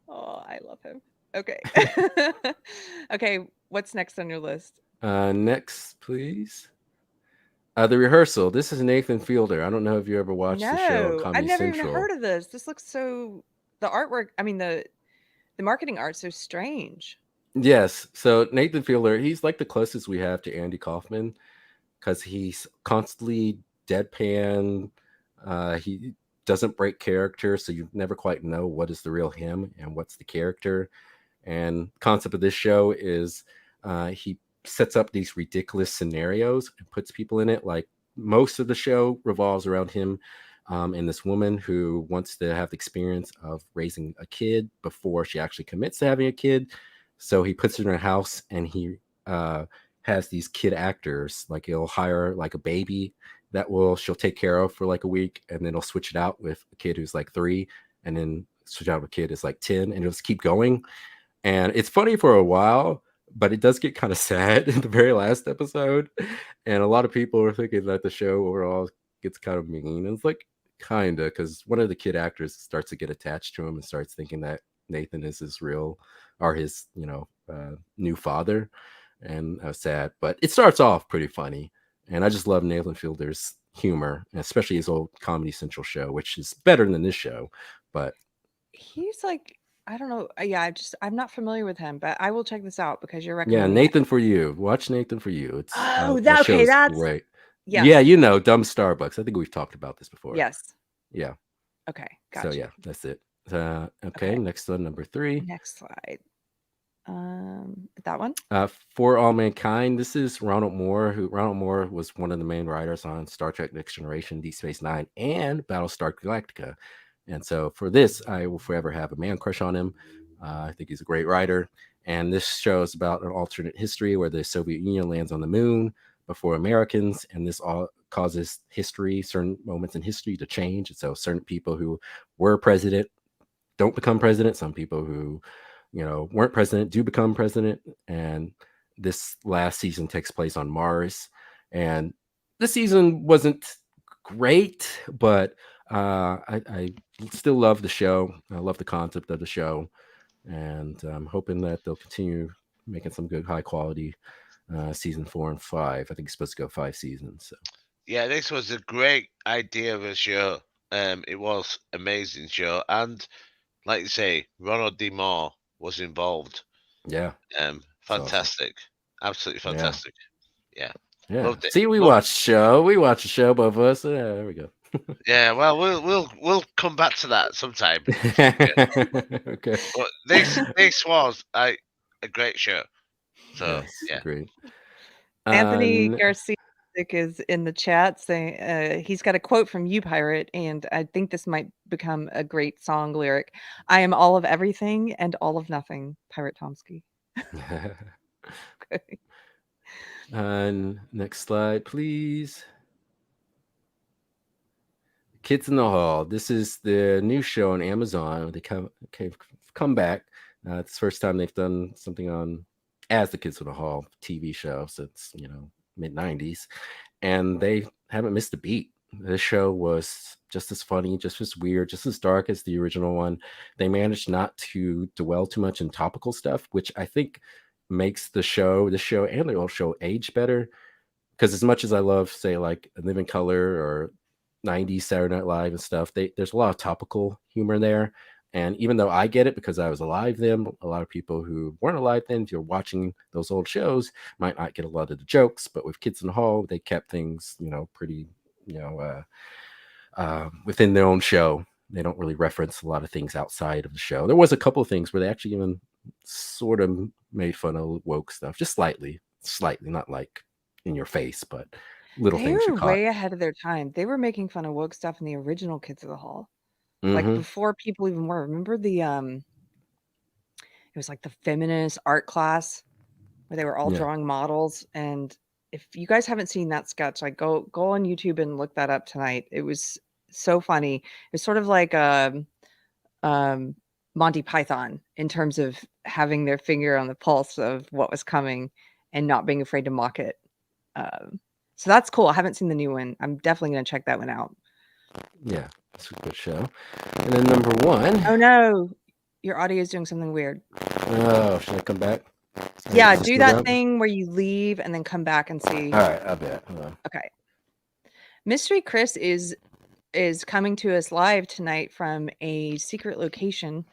Oh, I love him. Okay. Okay, what's next on your list? Next, please. The Rehearsal. This is Nathan Fielder. I don't know if you ever watched the show Comedy I've never Central. even heard of this. This looks so, the artwork, I mean the marketing art's so strange. Yes. So Nathan Fielder, he's like the closest we have to Andy Kaufman because he's constantly deadpan. He doesn't break character, so you never quite know what is the real him and what's the character. And concept of this show is he sets up these ridiculous scenarios and puts people in it. Like most of the show revolves around him and this woman who wants to have the experience of raising a kid before she actually commits to having a kid. So he puts her in her house and he has these kid actors, like he'll hire like a baby that she'll take care of for like a week, and then it'll switch it out with a kid who's like 3, and then switch out with a kid who's like 10, and it'll just keep going. And it's funny for a while, but it does get kind of sad in the very last episode. And a lot of people are thinking that the show overall gets kind of mean. And it's like kind of, because one of the kid actors starts to get attached to him and starts thinking that Nathan is his new father. And I was sad, but it starts off pretty funny. And I just love Nathan Fielder's humor, especially his old Comedy Central show, which is better than this show. But he's like, I don't know. Yeah, I'm not familiar with him, but I will check this out because you're yeah, recommending. Nathan for You. Watch Nathan for You. It's Oh, that okay, show's that's great. yes. Yeah, you know, Dumb Starbucks. I think we've talked about this before. Yes. Yeah. Okay, gotcha. So yeah, that's it. Okay, next one, number 3. Next slide. That one. For All Mankind. This is Ronald Moore. Ronald Moore was one of the main writers on Star Trek: Next Generation, Deep Space Nine, and Battlestar Galactica. And so for this, I will forever have a man crush on him. I think he's a great writer. And this show is about an alternate history where the Soviet Union lands on the moon before Americans, and this all causes certain moments in history to change. And so certain people who were president don't become president. Some people who, weren't president do become president. And this last season takes place on Mars. And the season wasn't great, but I still love the show. I love the concept of the show. And I'm hoping that they'll continue making some good, high quality season 4 and 5. I think it's supposed to go 5 seasons. So. Yeah, this was a great idea of a show. It was amazing show, and like you say, Ronald D. Moore was involved. Yeah. Fantastic. Awesome. Absolutely fantastic. Yeah. Loved it. See, we watched the show. We watched the show, both of us. There we go. Yeah, well, we'll come back to that sometime. Okay. But this was a great show. So yes, yeah, great. Anthony Garcia is in the chat saying he's got a quote from You Pirate, and I think this might become a great song lyric. I am all of everything and all of nothing, Pirate Tomsky. Okay. Next slide, please. Kids in the Hall. This is the new show on Amazon. They come back. It's the first time they've done something on as the Kids in the Hall TV show since mid-90s, and they haven't missed a beat. This show was just as funny, just as weird, just as dark as the original one. They managed not to dwell too much in topical stuff, which I think makes the show and the old show age better. Because as much as I love, say, like Live in Color or 90s Saturday Night Live and stuff, there's a lot of topical humor there. And even though I get it because I was alive then, a lot of people who weren't alive then, if you're watching those old shows, might not get a lot of the jokes. But with Kids in the Hall, they kept things, pretty, within their own show. They don't really reference a lot of things outside of the show. There was a couple of things where they actually even sort of made fun of woke stuff, just slightly, not like in your face, but little things you were caught. way ahead of their time. They were making fun of woke stuff in the original Kids of the Hall. Like before people even were. Remember the it was like the feminist art class where they were all drawing models. And if you guys haven't seen that sketch, like go on YouTube and look that up tonight. It was so funny. It's sort of like Monty Python in terms of having their finger on the pulse of what was coming and not being afraid to mock it. So that's cool. I haven't seen the new one. I'm definitely going to check that one out. Yeah, it's a good show. And then number 1. Oh no, your audio is doing something weird. Oh, should I come back? Yeah, do that thing where you leave and then come back and see. All right, I bet. Okay. Mystery Chris is coming to us live tonight from a secret location.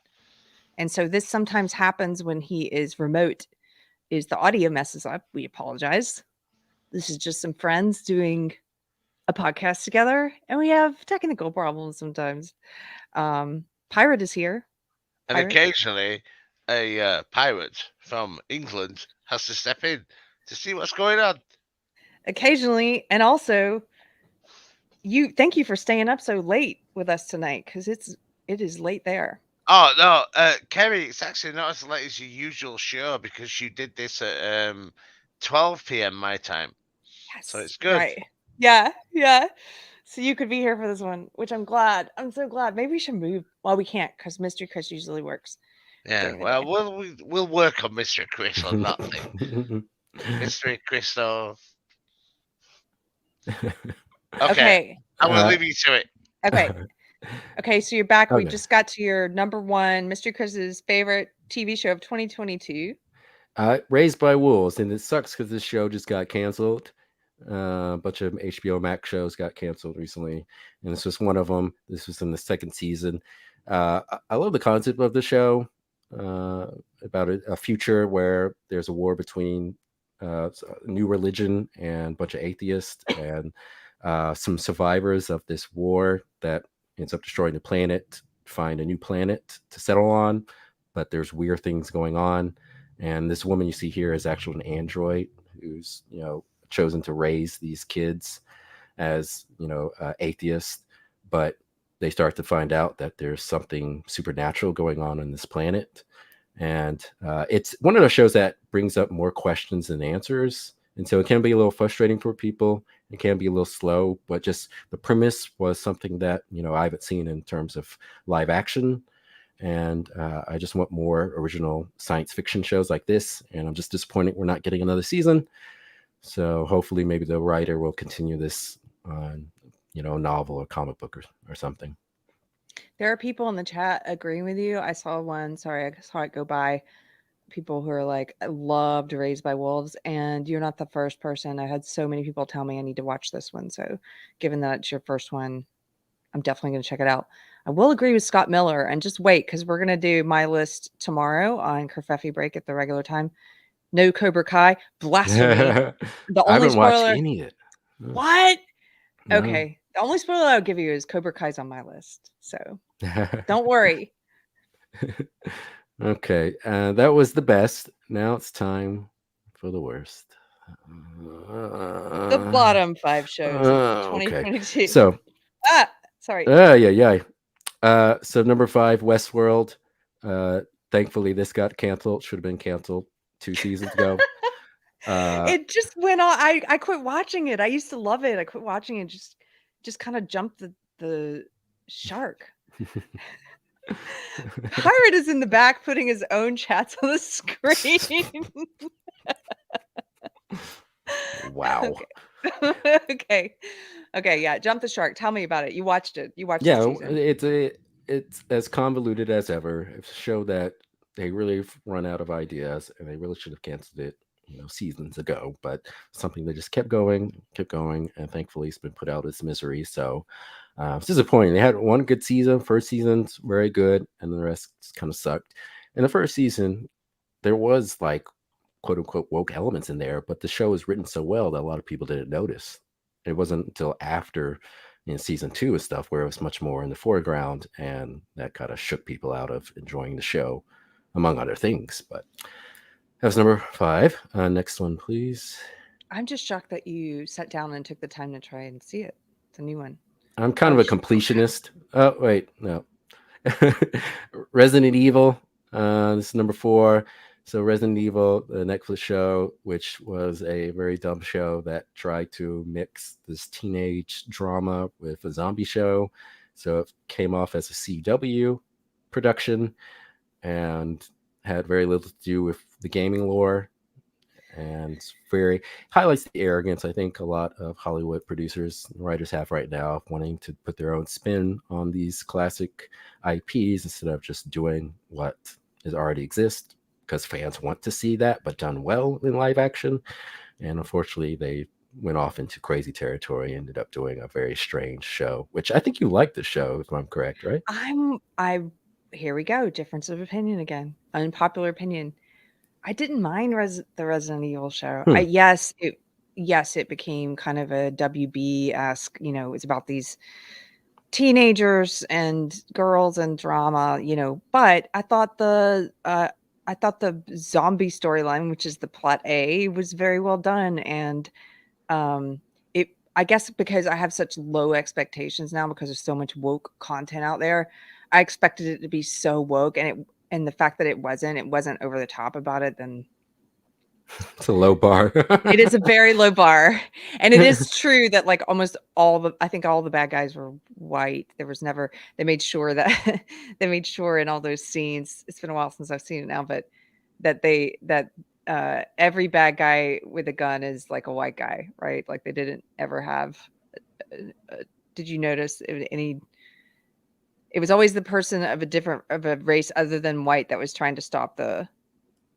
And so this sometimes happens when he is remote, is the audio messes up. We apologize. This is just some friends doing a podcast together, and we have technical problems sometimes. Pirate is here. And occasionally a pirate from England has to step in to see what's going on. Occasionally, and also thank you for staying up so late with us tonight, because it is late there. Oh no, Keri, it's actually not as late as your usual show because you did this at 12 p.m. my time. Yes, so it's good. Right. Yeah, yeah. So you could be here for this one, which I'm glad. I'm so glad. Maybe we should move. Well, we can't because Mystery Chris usually works Yeah, during the well, day. we'll work on Mr. Chris on that thing. Mr. Crystal. Okay, Okay. I will Uh, leave you to it. Okay. Okay, so you're back. We Okay. just got to your number one, Mystery Chris's favorite TV show of 2022. Raised by Wolves, and it sucks because this show just got canceled. A bunch of HBO Max shows got canceled recently, and this was one of them. This was in the second season. I love the concept of the show, about a future where there's a war between a new religion and a bunch of atheists, and some survivors of this war that ends up destroying the planet, find a new planet to settle on, but there's weird things going on. And this woman you see here is actually an android who's, chosen to raise these kids as, atheists. But they start to find out that there's something supernatural going on this planet. And it's one of those shows that brings up more questions than answers. And so it can be a little frustrating for people. It can be a little slow, but just the premise was something that, I haven't seen in terms of live action. And I just want more original science fiction shows like this. And I'm just disappointed we're not getting another season. So hopefully maybe the writer will continue this on, a novel or comic book or something. There are people in the chat agreeing with you. I saw one, sorry, I saw it go by. People who are like, I loved Raised by Wolves, and you're not the first person. I had so many people tell me I need to watch this one. So given that it's your first one, I'm definitely going to check it out. I will agree with Scott Miller, and just wait because we're going to do my list tomorrow on Kerfefe Break at the regular time. No Cobra Kai, blasphemy. The I only haven't watched spoiler. any of it. What? No. Okay. The only spoiler I'll give you is Cobra Kai's on my list. So don't worry. Okay. That was the best. Now it's time for the worst. The bottom 5 shows of Okay. 2022. So, sorry. So number 5, Westworld. Thankfully, this got canceled. Should have been canceled 2 seasons ago. It just went on. I quit watching it. I used to love it. I quit watching it. Just kind of jumped the shark. Pirate is in the back putting his own chats on the screen. Wow. Okay. Yeah. Jump the shark. Tell me about it. You watched it. You watched Yeah, the season. it's as convoluted as ever. It's a show that they really run out of ideas, and they really should have canceled it, seasons ago. But something they just kept going, and thankfully it's been put out as misery. So it's disappointing. They had one good season. First season's very good, and the rest kind of sucked. In the first season, there was like quote unquote woke elements in there, but the show was written so well that a lot of people didn't notice. It wasn't until after in season 2 and stuff where it was much more in the foreground, and that kind of shook people out of enjoying the show, among other things. But that was number 5. Next one, please. I'm just shocked that you sat down and took the time to try and see it. It's a new one. I'm kind of a completionist. Oh, wait, no. Resident Evil. This is number 4. So Resident Evil, the Netflix show, which was a very dumb show that tried to mix this teenage drama with a zombie show. So it came off as a CW production and had very little to do with the gaming lore. And very highlights the arrogance I think a lot of Hollywood producers and writers have right now, wanting to put their own spin on these classic IPs instead of just doing what is already exists, because fans want to see that, but done well in live action. And unfortunately, they went off into crazy territory, ended up doing a very strange show, which I think you liked the show, if I'm correct, right? Here we go. Difference of opinion again. Unpopular opinion. I didn't mind the Resident Evil show. Yes, it became kind of a WB-esque, it's about these teenagers and girls and drama, but I thought the zombie storyline, which is the plot A, was very well done. And I guess because I have such low expectations now because there's so much woke content out there, I expected it to be so woke, and the fact that it wasn't over the top about it, then It's a low bar. It is a very low bar, and it is true that like almost I think all the bad guys were white. There was never they made sure that they made sure in all those scenes. It's been a while since I've seen it now, but that every bad guy with a gun is like a white guy, right? Like they didn't ever have. Did you notice any? It was always the person of a race other than white that was trying to stop the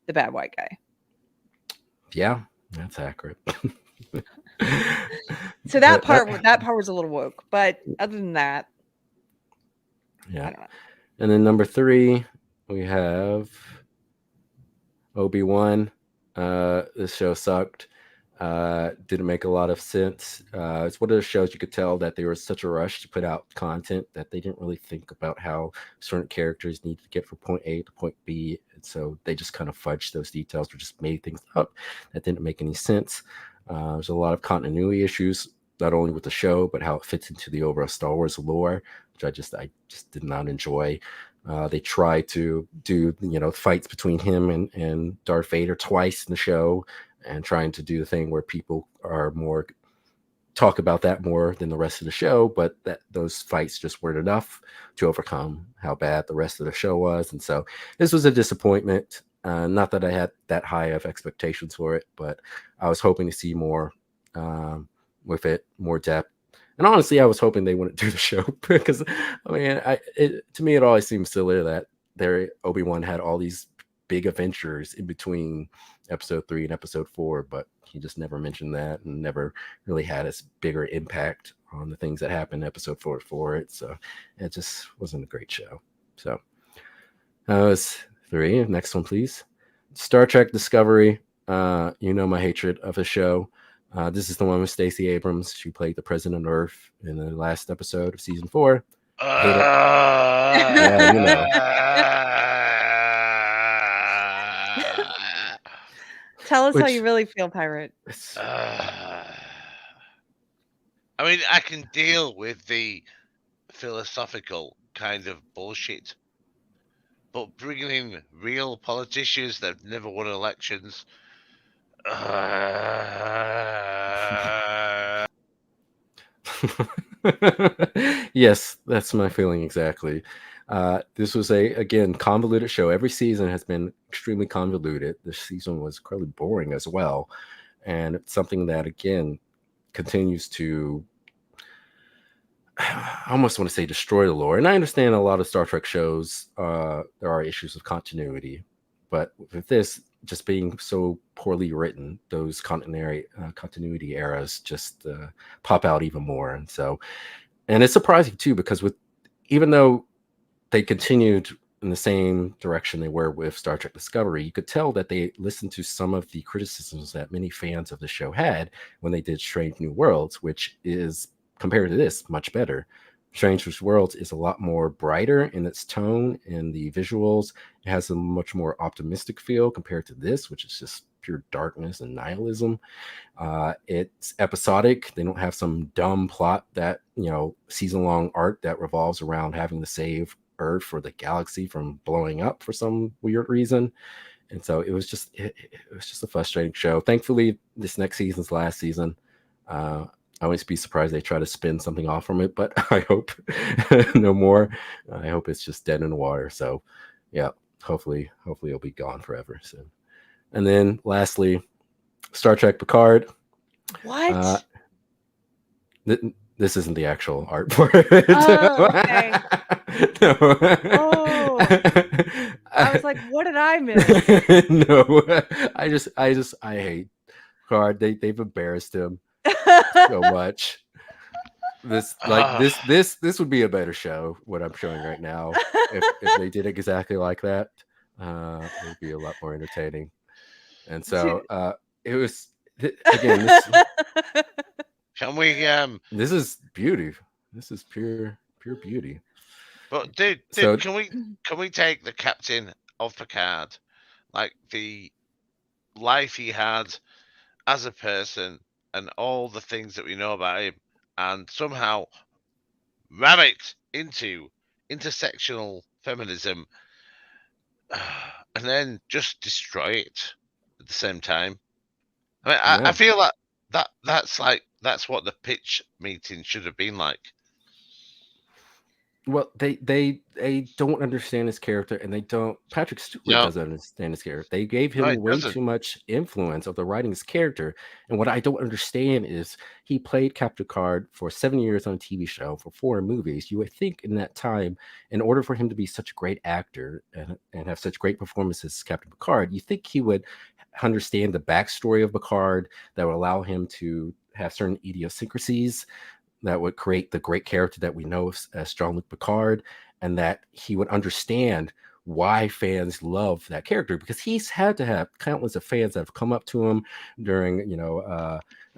bad white guy. Yeah, that's accurate. So that But, part was a little woke, but other than that, I yeah. don't know. And then number 3, we have Obi-Wan. This show sucked. Didn't make a lot of sense. It's one of those shows you could tell that they were such a rush to put out content that they didn't really think about how certain characters need to get from point A to point B. And so they just kind of fudged those details or just made things up that didn't make any sense. There's a lot of continuity issues, not only with the show, but how it fits into the overall Star Wars lore, which I just did not enjoy. They try to do, fights between him and Darth Vader twice in the show, and trying to do the thing where people are more talk about that more than the rest of the show, but that those fights just weren't enough to overcome how bad the rest of the show was. And so this was a disappointment. Not that I had that high of expectations for it, but I was hoping to see more with it, more depth. And honestly, I was hoping they wouldn't do the show because, I mean, to me, it always seems silly that Obi-Wan had all these big adventures in between episode 3 and episode 4, but he just never mentioned that and never really had as bigger impact on the things that happened in episode 4 for it. So it just wasn't a great show. So that was 3. Next one, please. Star Trek Discovery. My hatred of the show. This is the one with Stacey Abrams. She played the President of Earth in the last episode of season 4. Hate it. Yeah, you know. Tell us how you really feel, Pirate. I mean, I can deal with the philosophical kind of bullshit, but bringing in real politicians that have never won elections. Yes, that's my feeling exactly. This was again, convoluted show. Every season has been extremely convoluted. This season was incredibly boring as well. And it's something that, again, continues to, I almost want to say, destroy the lore. And I understand a lot of Star Trek shows, there are issues of continuity. But with this just being so poorly written, those continuity errors just pop out even more. And it's surprising too, because even though they continued in the same direction they were with Star Trek Discovery, you could tell that they listened to some of the criticisms that many fans of the show had when they did Strange New Worlds, which is, compared to this, much better. Strange New Worlds is a lot more brighter in its tone and the visuals. It has a much more optimistic feel compared to this, which is just pure darkness and nihilism. It's episodic. They don't have some dumb plot that, season-long arc that revolves around having to save Earth for the galaxy from blowing up for some weird reason. And so it was just a frustrating show. Thankfully, this next season's last season. I wouldn't be surprised they try to spin something off from it, but I hope no more. I hope it's just dead in the water. So, yeah, hopefully it'll be gone forever soon. And then lastly, Star Trek Picard. What? This isn't the actual art for it. Oh, okay. No. Oh, I was like, what did I miss? No, I hate Picard. They've embarrassed him so much. This would be a better show, what I'm showing right now, if they did exactly like that. It would be a lot more entertaining. And so it was again. Can we? This is beauty. This is pure beauty. But dude, So- can we take the captain of Picard, like the life he had as a person and all the things that we know about him, and somehow ram it into intersectional feminism, and then just destroy it? at the same time. I mean, I Yeah. feel that's what the pitch meeting should have been like. Well, they don't understand his character, and they don't. Patrick Stewart No, doesn't understand his character. They gave no, him it way doesn't. too much influence of the writing his character. And what I don't understand is he played Captain Picard for 7 years on a TV show, for 4 movies. You would think in that time, in order for him to be such a great actor and have such great performances as Captain Picard, you think he would understand the backstory of Picard that would allow him to have certain idiosyncrasies that would create the great character that we know as Jean-Luc Picard, and that he would understand why fans love that character, because he's had to have countless of fans that have come up to him during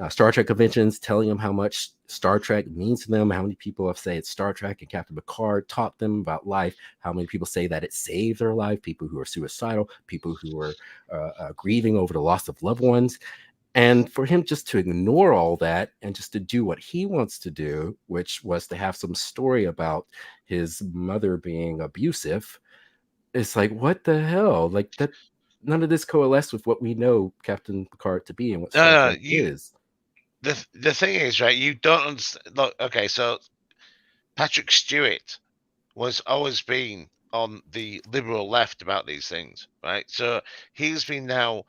Star Trek conventions, telling him how much Star Trek means to them, how many people have said Star Trek and Captain Picard taught them about life, how many people say that it saved their life, people who are suicidal, people who are grieving over the loss of loved ones. And for him just to ignore all that and just to do what he wants to do, which was to have some story about his mother being abusive, it's like, what the hell? Like, that, none of this coalesced with what we know Captain Picard to be and what Star No, Trek is. the thing is, right? You don't understand. Look, okay, so Patrick Stewart was always been on the liberal left about these things, right? So he's been now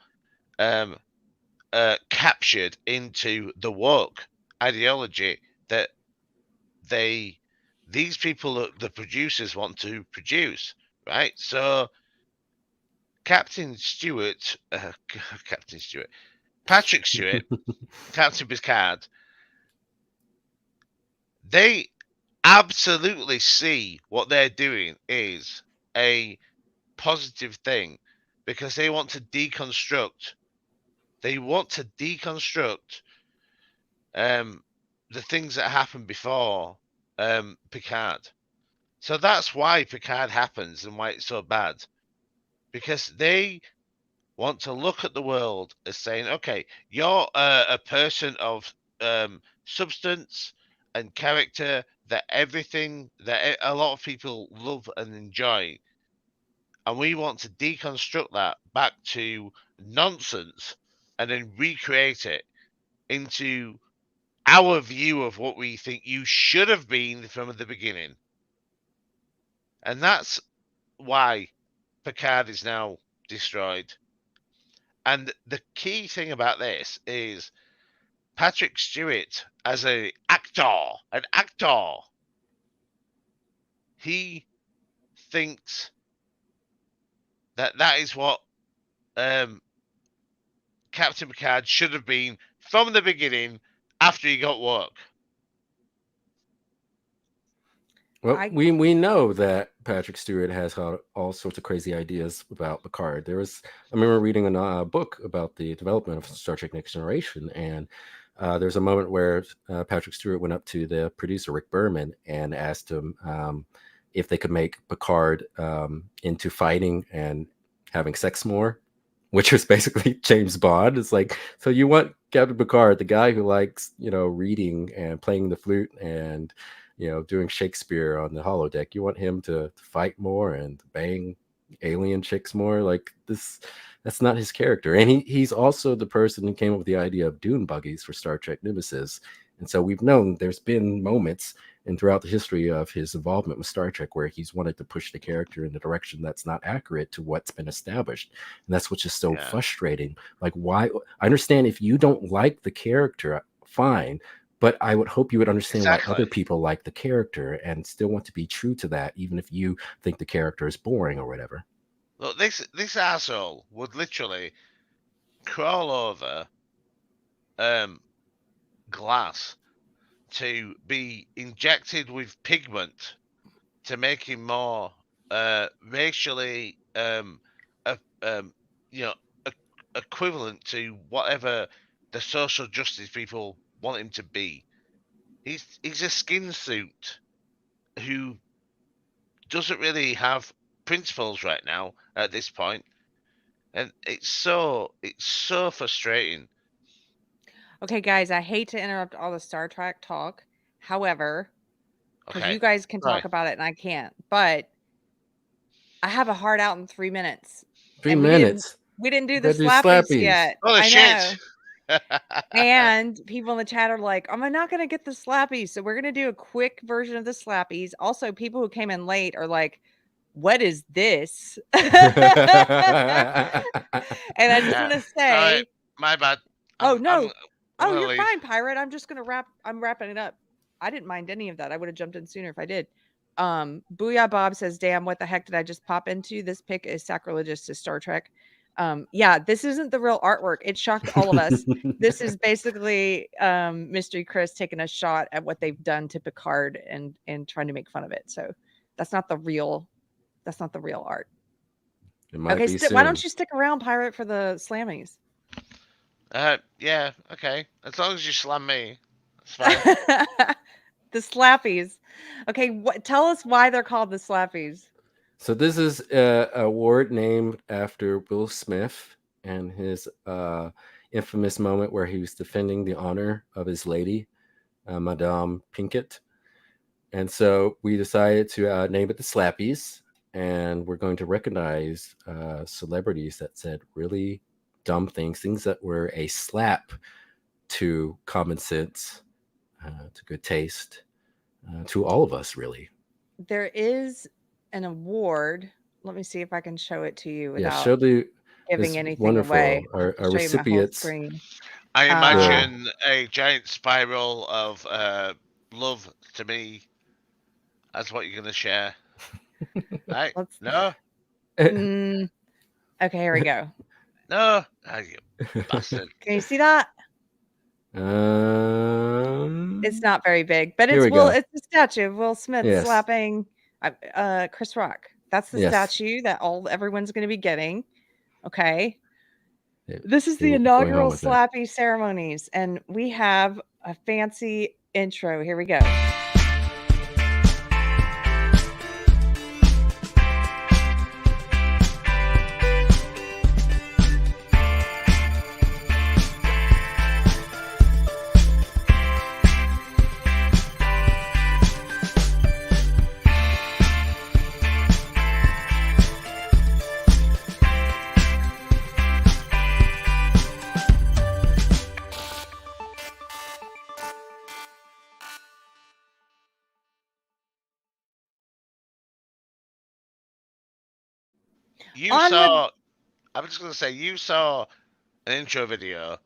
captured into the woke ideology that these people, the producers, want to produce, right? So Captain Stewart, Captain Stewart, Patrick Stewart, Captain Picard, they absolutely see what they're doing is a positive thing because they want to deconstruct. They want to deconstruct the things that happened before Picard. So that's why Picard happens and why it's so bad. Because they want to look at the world as saying, okay, you're a person of substance and character that everything that a lot of people love and enjoy. And we want to deconstruct that back to nonsense and then recreate it into our view of what we think you should have been from the beginning. And that's why Picard is now destroyed. And the key thing about this is Patrick Stewart as an actor, he thinks that is what Captain Picard should have been from the beginning after he got woke. Well, we know that Patrick Stewart has all sorts of crazy ideas about Picard. I remember reading a book about the development of Star Trek Next Generation, and there's a moment where Patrick Stewart went up to the producer Rick Berman and asked him if they could make Picard into fighting and having sex more, which was basically James Bond. It's like, so you want Captain Picard, the guy who likes, reading and playing the flute and doing Shakespeare on the holodeck. You want him to fight more and bang alien chicks more? Like this, that's not his character. And he's also the person who came up with the idea of dune buggies for Star Trek Nemesis. And so we've known there's been moments and throughout the history of his involvement with Star Trek where he's wanted to push the character in a direction that's not accurate to what's been established. And that's what's just so frustrating. Like, why? I understand if you don't like the character, fine. But I would hope you would understand why other people like the character and still want to be true to that, even if you think the character is boring or whatever. Look, this asshole would literally crawl over glass to be injected with pigment to make him more racially equivalent to whatever the social justice people want him to be. He's a skin suit who doesn't really have principles right now at this point, and it's so frustrating. Okay, guys, I hate to interrupt all the Star Trek talk. However, because you guys can talk about it and I can't, but I have a hard out in 3 minutes. 3 minutes. We didn't do the Gotta do slappies slappies. yet. Holy I know. shit. And people in the chat are like, I'm not going to get the slappies. So we're going to do a quick version of the slappies. Also, people who came in late are like, what is this? And I just want to Sorry, say, my bad. oh, I'm no. Oh, gonna you're leave. fine, Pirate. I'm just going to I'm wrapping it up. I didn't mind any of that. I would have jumped in sooner if I did. Booyah Bob says, damn, what the heck did I just pop into? This pic is sacrilegious to Star Trek. Yeah, this isn't the real artwork. It shocked all of us. This is basically Mystery Chris taking a shot at what they've done to Picard and trying to make fun of it. So that's not the real art. It might Okay, be why don't soon. you stick around, Pirate, for the slammies? Yeah, okay. As long as you slam me, it's fine. The slappies. Okay, tell us why they're called the slappies. So this is a award named after Will Smith and his infamous moment where he was defending the honor of his lady, Madame Pinkett. And so we decided to name it the Slappies, and we're going to recognize celebrities that said really dumb things that were a slap to common sense, to good taste, to all of us, really. There is an award. Let me see if I can show it to you without show giving this anything wonderful away. our I'll show you my whole recipients. screen. I imagine a giant spiral of love to me. That's what you're going to share. Right? No? Okay, here we go. No? Oh, you bastard. Can you see that? It's not very big, but it's the statue of Will Smith slapping Chris Rock. That's the statue that everyone's going to be getting. Okay. This is the inaugural slappy ceremonies, and we have a fancy intro. Here we go. I'm just going to say, you saw an intro video.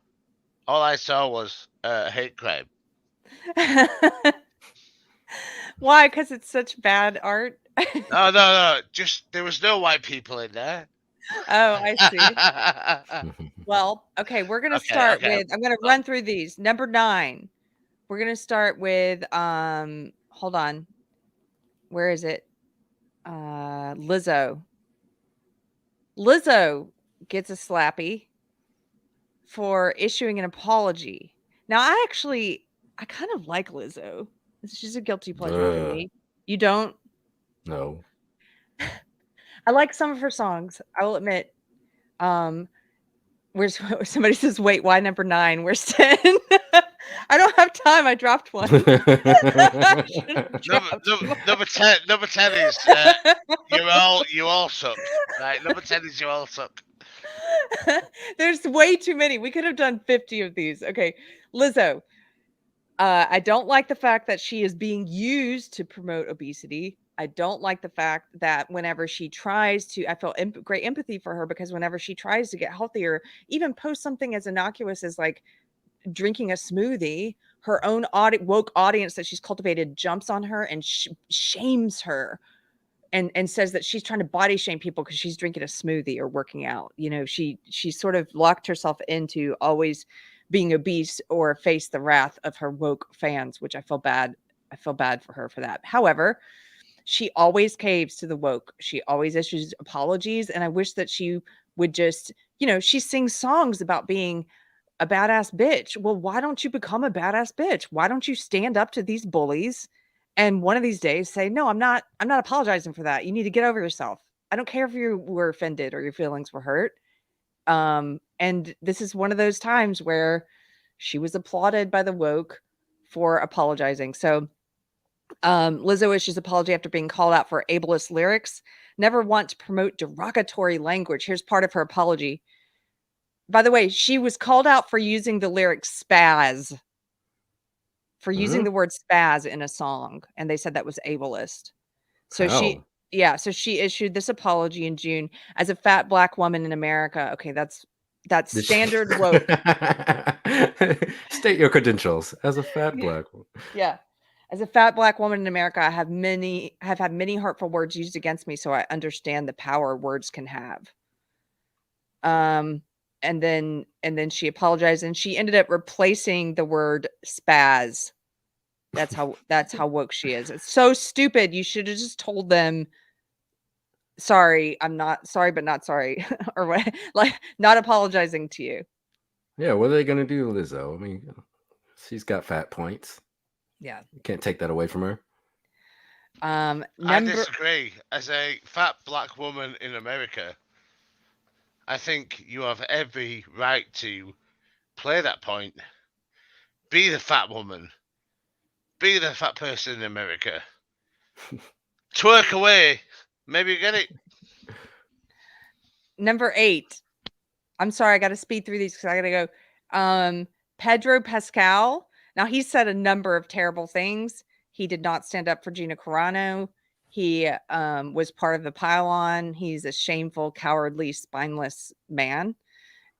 All I saw was hate crime. Why? Because it's such bad art? No. Just, there was no white people in there. Oh, I see. Well, okay, we're going to start with, I'm going to run through these. Number 9. We're going to start with, hold on. Where is it? Lizzo. Lizzo gets a slappy for issuing an apology. Now, I kind of like Lizzo. She's a guilty pleasure for me. You don't? No. I like some of her songs, I will admit. Where's somebody says, wait, why number 9? Where's 10? I don't have time. I dropped one. Number 10 is you all suck. Right? Number 10 is you all suck. There's way too many. We could have done 50 of these. Okay, Lizzo. I don't like the fact that she is being used to promote obesity. I don't like the fact that whenever she tries to, I feel great empathy for her, because whenever she tries to get healthier, even post something as innocuous as like drinking a smoothie, her own woke audience that she's cultivated jumps on her and shames her and says that she's trying to body shame people because she's drinking a smoothie or working out. You know, she sort of locked herself into always being obese or face the wrath of her woke fans, which I feel bad. I feel bad for her for that. However, she always caves to the woke. She always issues apologies. And I wish that she would just, she sings songs about being a badass bitch. Well, why don't you become a badass bitch? Why don't you stand up to these bullies and one of these days say, no, I'm not apologizing for that. You need to get over yourself. I don't care if you were offended or your feelings were hurt. And this is one of those times where she was applauded by the woke for apologizing. So Lizzo issues apology after being called out for ableist lyrics. Never want to promote derogatory language. Here's part of her apology. By the way, she was called out for using the lyric spaz. For using the word spaz in a song, and they said that was ableist. So How? so she issued this apology in June as a fat black woman in America. Okay, that's Did she- standard woke. State your credentials as a fat black woman. Yeah. As a fat black woman in America, I have had many hurtful words used against me, so I understand the power words can have. And then she apologized, and she ended up replacing the word spaz. That's how woke she is. It's so stupid. You should have just told them, sorry, I'm not sorry, but not sorry. Or what, like, not apologizing to you. Yeah, what are they gonna do, Lizzo? I mean, she's got fat points. Yeah. You can't take that away from her. I disagree. As a fat black woman in America, I think you have every right to play that point. Be the fat woman. Be the fat person in America. Twerk away. Maybe you get it. Number 8. I'm sorry, I got to speed through these because I got to go. Pedro Pascal. Now, he said a number of terrible things. He did not stand up for Gina Carano. He was part of the pylon. He's a shameful, cowardly, spineless man.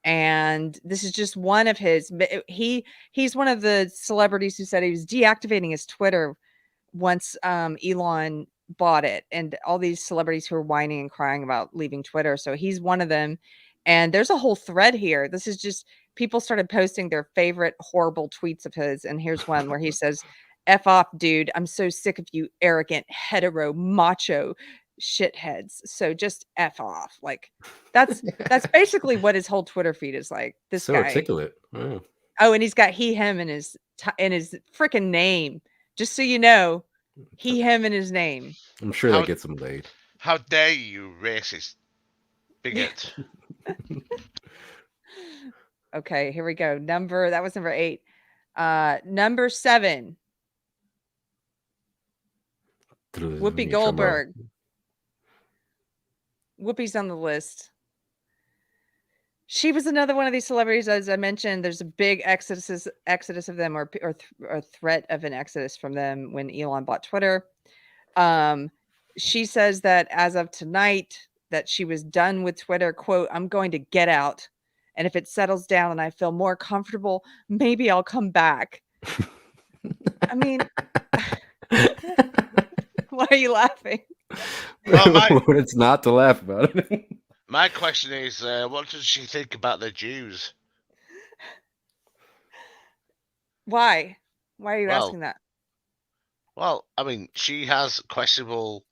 And this is just one of his. He's one of the celebrities who said he was deactivating his Twitter once Elon bought it, and all these celebrities who are whining and crying about leaving Twitter. So he's one of them. And there's a whole thread here. This is just people started posting their favorite horrible tweets of his. And here's one where he says, "F off, dude. I'm so sick of you arrogant, hetero, macho shitheads. So just F off." Like that's basically what his whole Twitter feed is like. This So guy. articulate. Wow. Oh, and he's got he, him in his freaking name. Just so you know, he, him in his name. I'm sure that gets him laid. How dare you, racist bigot? Okay, here we go. That was number 8. Number 7. Whoopi Goldberg. Whoopi's on the list. She was another one of these celebrities, as I mentioned. There's a big exodus of them, or threat of an exodus from them when Elon bought Twitter. She says that as of tonight, that she was done with Twitter. Quote, "I'm going to get out. And if it settles down and I feel more comfortable, maybe I'll come back." I mean, why are you laughing? Well, it's not to laugh about it. My question is, what does she think about the Jews? Why? Why are you asking that? Well, I mean, she has questionable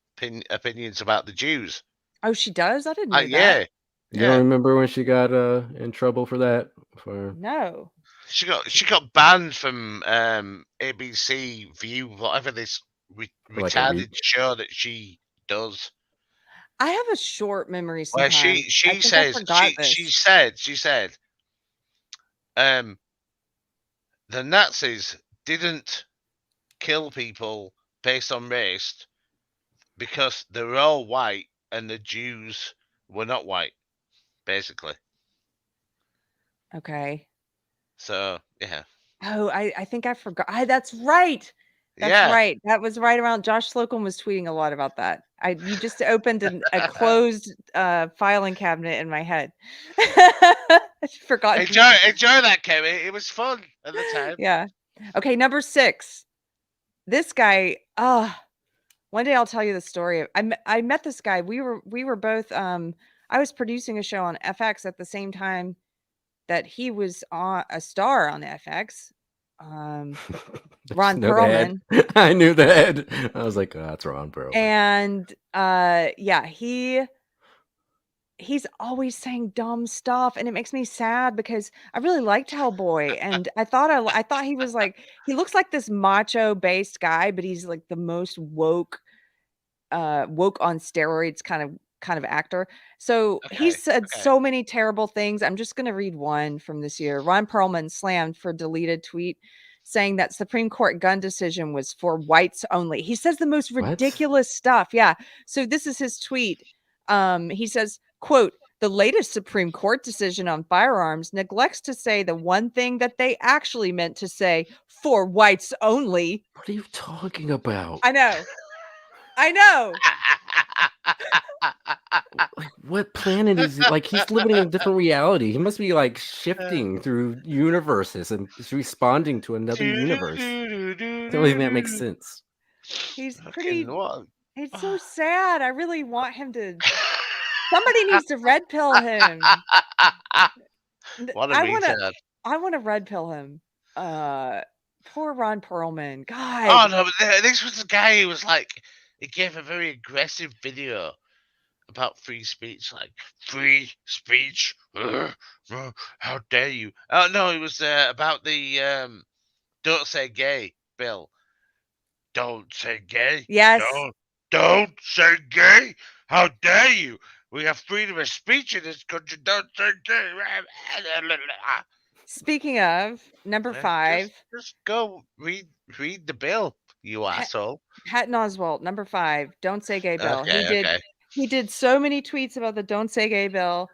opinions about the Jews. Oh, she does? I didn't know yeah. that. You don't remember when she got in trouble for that? No. She got banned from ABC View, whatever this retarded show that she does. I have a short memory sometimes. Well, she said the Nazis didn't kill people based on race because they were all white and the Jews were not white, basically. Okay. So, yeah. Oh, I think I forgot. That's right. That's right. That was right around. Josh Slocum was tweeting a lot about that. You just opened a closed filing cabinet in my head. I forgot. Enjoy that, Keri. It was fun at the time. Yeah. Okay, number 6. This guy. One day I'll tell you the story. I met this guy. We were both. I was producing a show on FX at the same time that he was on a star on FX. Ron Perlman. I knew that. I was like, oh, that's Ron Perlman. And yeah, he's always saying dumb stuff, and it makes me sad because I really liked Hellboy, and I thought he was like, he looks like this macho based guy, but he's like the most woke on steroids kind of actor. So he said so many terrible things. I'm just going to read one from this year. Ron Perlman slammed for deleted tweet saying that Supreme Court gun decision was for whites only. He says the most ridiculous stuff. Yeah. So this is his tweet. He says, quote, The latest Supreme Court decision on firearms neglects to say the one thing that they actually meant to say, for whites only. What are you talking about? I know. I know. Like, what planet is he? Like, he's living in a different reality. He must be like shifting through universes and is responding to another universe. The only thing that makes sense. He's Fucking pretty. what? It's so sad. I really want him to. Somebody needs to red pill him. What a I want to. retard. I want to red pill him. Poor Ron Perlman. Oh God. no, but this was the guy who was like, he gave a very aggressive video about free speech, like free speech. How dare you? Oh no, it was about the don't say gay bill. Don't say gay. Yes. Don't say gay. How dare you? We have freedom of speech in this country. Don't say gay. Speaking of number 5, Just go read the bill, you asshole. Patton Oswalt, number 5. Don't say gay bill. Okay. He did so many tweets about the don't say gay bill.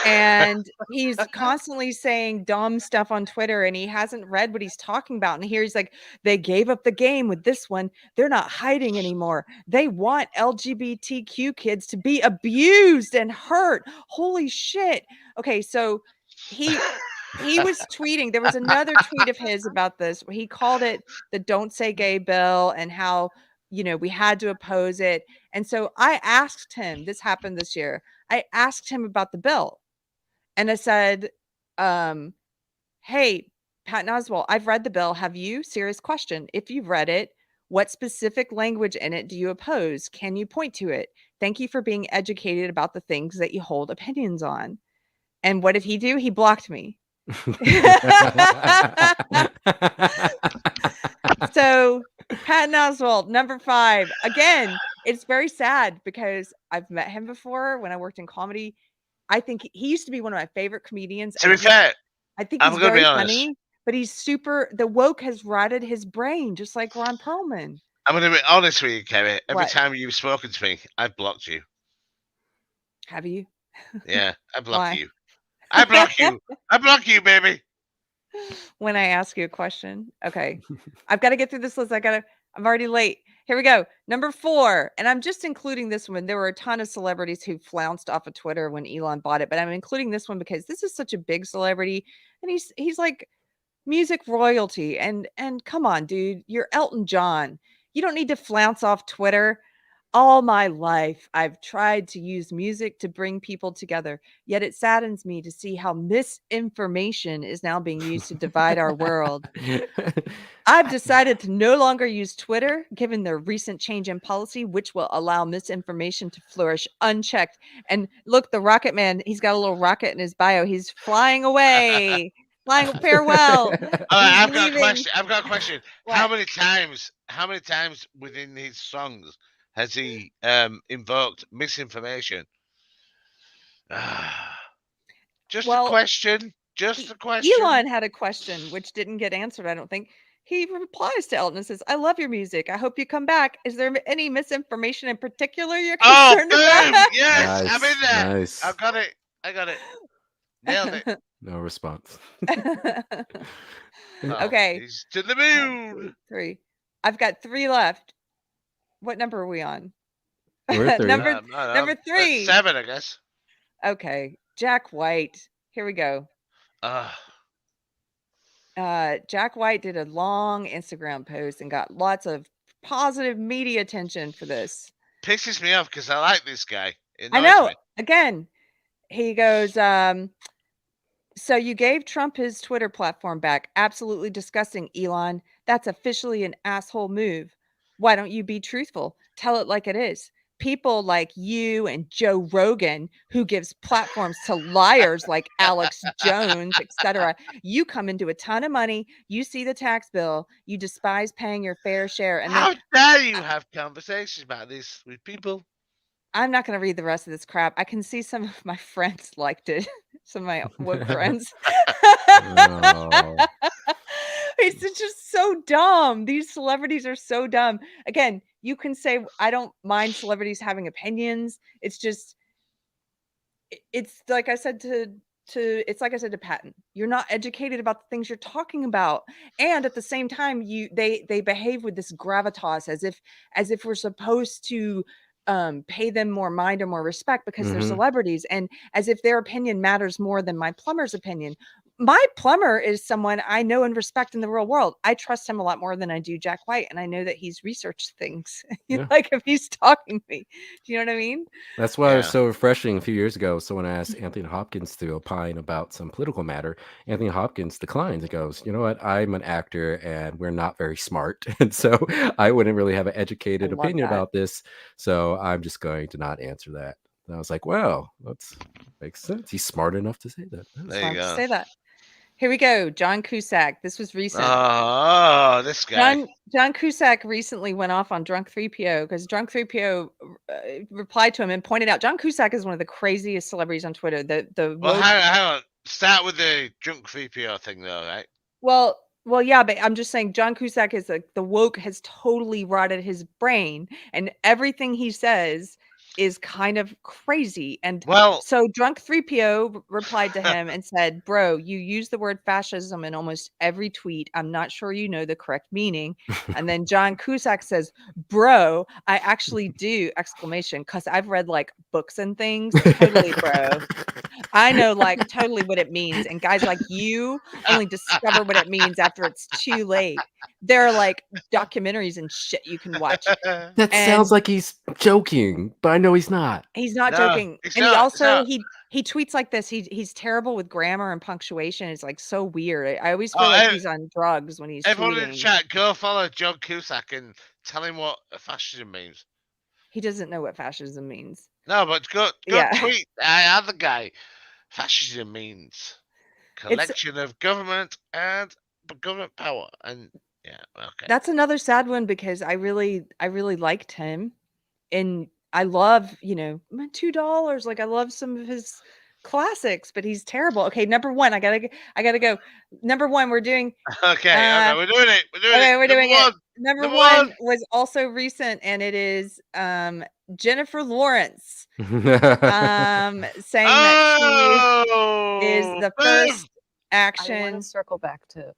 And he's constantly saying dumb stuff on Twitter, and he hasn't read what he's talking about. And here he's like, they gave up the game with this one. They're not hiding anymore. They want LGBTQ kids to be abused and hurt. Holy shit. Okay, so he was tweeting. There was another tweet of his about this where he called it the don't say gay bill and how, we had to oppose it. And so I asked him, this happened this year. I asked him about the bill, and I said, hey, Patton Oswalt, I've read the bill. Have you? Serious question. If you've read it, what specific language in it do you oppose? Can you point to it? Thank you for being educated about the things that you hold opinions on. And what did he do? He blocked me. So Patton Oswalt, number 5. Again, it's very sad because I've met him before when I worked in comedy. I think he used to be one of my favorite comedians. To be fair, I think he's very funny, but he's the woke has rotted his brain, just like Ron Perlman. I'm going to be honest with you, Kevin. Every What? time you've spoken to me, I've blocked you. Have you? Yeah, I block Why? you. I block you. I block you, baby. When I ask you a question. Okay. I've got to get through this list. I'm already late. Here we go. Number 4. And I'm just including this one. There were a ton of celebrities who flounced off of Twitter when Elon bought it, but I'm including this one because this is such a big celebrity. And he's like music royalty. And come on, dude, you're Elton John. You don't need to flounce off Twitter. All my life, I've tried to use music to bring people together, yet it saddens me to see how misinformation is now being used to divide our world. I've decided to no longer use Twitter, given their recent change in policy, which will allow misinformation to flourish unchecked. And look, the Rocket Man, he's got a little rocket in his bio. He's flying away. Flying farewell. I've got a question. What? How many times within his songs has he invoked misinformation? Just a question. Elon had a question which didn't get answered, I don't think. He replies to Elton and says, I love your music. I hope you come back. Is there any misinformation in particular you're concerned about? Yes, Nice, I'm in there. nice. I got it. Nailed it. No response. Okay. He's to the moon. 3. I've got 3 left. What number are we on? We're at 3. Number 3. 7, I guess. Okay. Jack White. Here we go. Jack White did a long Instagram post and got lots of positive media attention for this. Pisses me off because I like this guy. I know. Again, he goes, so you gave Trump his Twitter platform back. Absolutely disgusting, Elon. That's officially an asshole move. Why don't you be truthful? Tell it like it is. People like you and Joe Rogan, who gives platforms to liars like Alex Jones, etc. You come into a ton of money. You see the tax bill. You despise paying your fair share. And how dare you have conversations about this with people? I'm not going to read the rest of this crap. I can see some of my friends liked it. Some of my woke friends. Oh. It's just so dumb. These celebrities are so dumb. Again, you can say, I don't mind celebrities having opinions. It's just, it's like I said to Patton, you're not educated about the things you're talking about, and at the same time they behave with this gravitas as if we're supposed to pay them more mind or more respect because they're celebrities, and as if their opinion matters more than my plumber's opinion. My plumber is someone I know and respect in the real world. I trust him a lot more than I do Jack White, and I know that he's researched things. Yeah. Like if he's talking to me, do you know what I mean? That's why it was Yeah. so refreshing a few years ago. So when I asked Anthony Hopkins to opine about some political matter, Anthony Hopkins declines and goes, "You know what? I'm an actor and we're not very smart. And so I wouldn't really have an educated love opinion that. about this. So I'm just going to not answer that." And I was like, well, that makes sense. He's smart enough to say that. That's There you Smart to go. say that. Here we go. John Cusack. This was recent. Oh, this guy. John Cusack recently went off on Drunk 3PO because Drunk 3PO replied to him and pointed out John Cusack is one of the craziest celebrities on Twitter. Well, woke, hang on. Start with the drunk 3PO thing, though, right? well, yeah, but I'm just saying John Cusack is like the woke has totally rotted his brain, and everything he says is kind of crazy. And Well, so Drunk 3PO replied to him and said, "Bro, you use the word fascism in almost every tweet. I'm not sure you know the correct meaning." And then John Cusack says, "Bro, I actually do!" Because I've read like books and things. Totally, bro. I know like totally what it means. And guys like you only discover what it means after it's too late. There are like documentaries and shit you can watch. That And sounds like he's joking, but I know he's not. he's not No, joking. it's And he not, also it's he tweets like this. He's terrible with grammar and punctuation. It's like so weird. I always feel Oh, like he's on drugs when he's everyone in the tweeting. chat, go follow John Cusack and tell him what fascism means. He doesn't know what fascism means. No, but go Yeah. tweet the guy. Fascism means collection of government and government power, and yeah, okay. That's another sad one because I really liked him, and I love, my $2. Like I love some of his classics, but he's terrible. Okay, number one, I gotta go. Number one, we're doing. Okay, we're doing it. We're doing Okay, it. we're doing it. Number Number one one. was also recent, and it is Jennifer Lawrence saying that she is the first I action. want to circle back to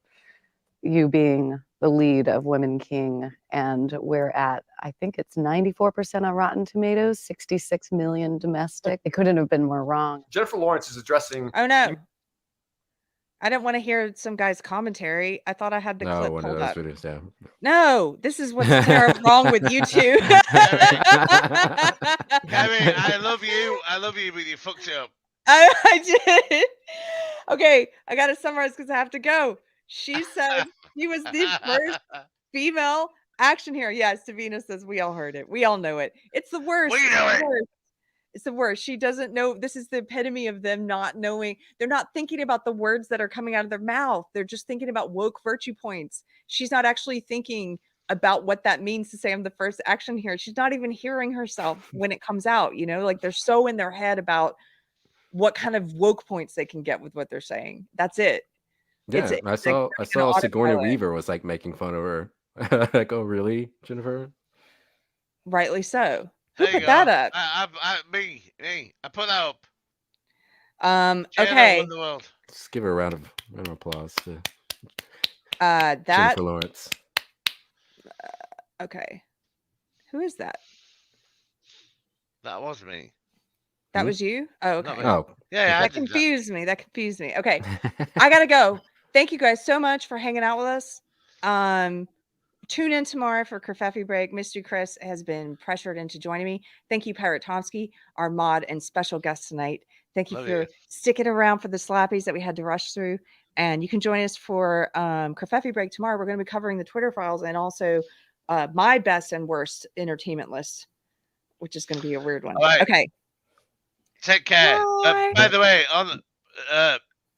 you being the lead of Women King, and we're at, I think it's 94% on Rotten Tomatoes, 66 million domestic. It couldn't have been more wrong. Jennifer Lawrence is addressing. Oh no. I didn't want to hear some guy's commentary. I thought I had the No, clip one of pulled those up. videos, yeah. No, this is what's wrong with you two. Kevin, I love you, but you fucked it up. I did. Okay, I got to summarize because I have to go. She said she was the first female action hero. Yes, Davina says we all heard it. We all know it. It's the worst. We know it. It's the worst. She doesn't know. This is the epitome of them not knowing. They're not thinking about the words that are coming out of their mouth. They're just thinking about woke virtue points. She's not actually thinking about what that means to say I'm the first action hero. She's not even hearing herself when it comes out, like they're so in their head about what kind of woke points they can get with what they're saying. That's it. Yeah, I saw Sigourney Weaver was like making fun of her. Like, oh really, Jennifer? Rightly so. Who There you put that go. up? Me. I put that up. Okay. Won the world. Let's give her a round of applause to that Jennifer Lawrence. Okay. Who is that? That was me. That was you? Oh, okay. Oh, yeah. That confused me. Okay. I gotta go. Thank you guys so much for hanging out with us. Tune in tomorrow for Kerfefe Break. Mr. Chris has been pressured into joining me. Thank you, Pirate Tomsky, our mod and special guest tonight. Thank you for sticking around for the slappies that we had to rush through. And you can join us for Kerfefe Break tomorrow. We're going to be covering the Twitter files and also my best and worst entertainment list, which is going to be a weird one. Right. Okay. Take care. Bye. By the way, on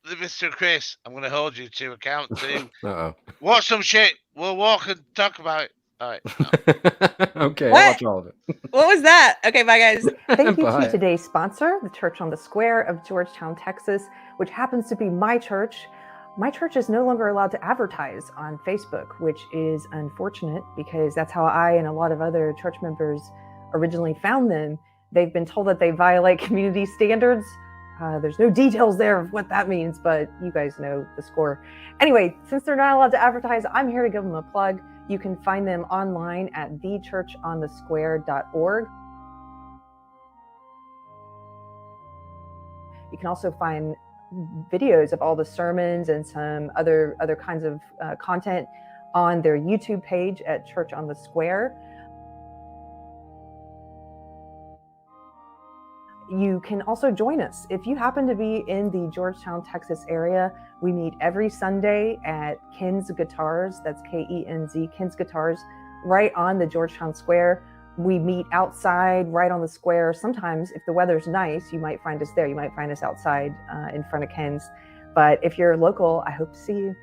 Mr. Chris, I'm going to hold you to account to watch some shit. We'll walk and talk about it. All right. No. Okay, I'll watch all of it. What was that? Okay, bye, guys. Thank you to today's sponsor, the Church on the Square of Georgetown, Texas, which happens to be my church. My church is no longer allowed to advertise on Facebook, which is unfortunate because that's how I and a lot of other church members originally found them. They've been told that they violate community standards, There's no details there of what that means, but you guys know the score. Anyway, since they're not allowed to advertise, I'm here to give them a plug. You can find them online at thechurchonthesquare.org. You can also find videos of all the sermons and some other kinds of content on their YouTube page at Church on the Square. You can also join us. If you happen to be in the Georgetown, Texas area, we meet every Sunday at Ken's Guitars, that's Kenz, Ken's Guitars, right on the Georgetown Square. We meet outside, right on the square. Sometimes, if the weather's nice, you might find us there. You might find us outside in front of Ken's. But if you're local, I hope to see you.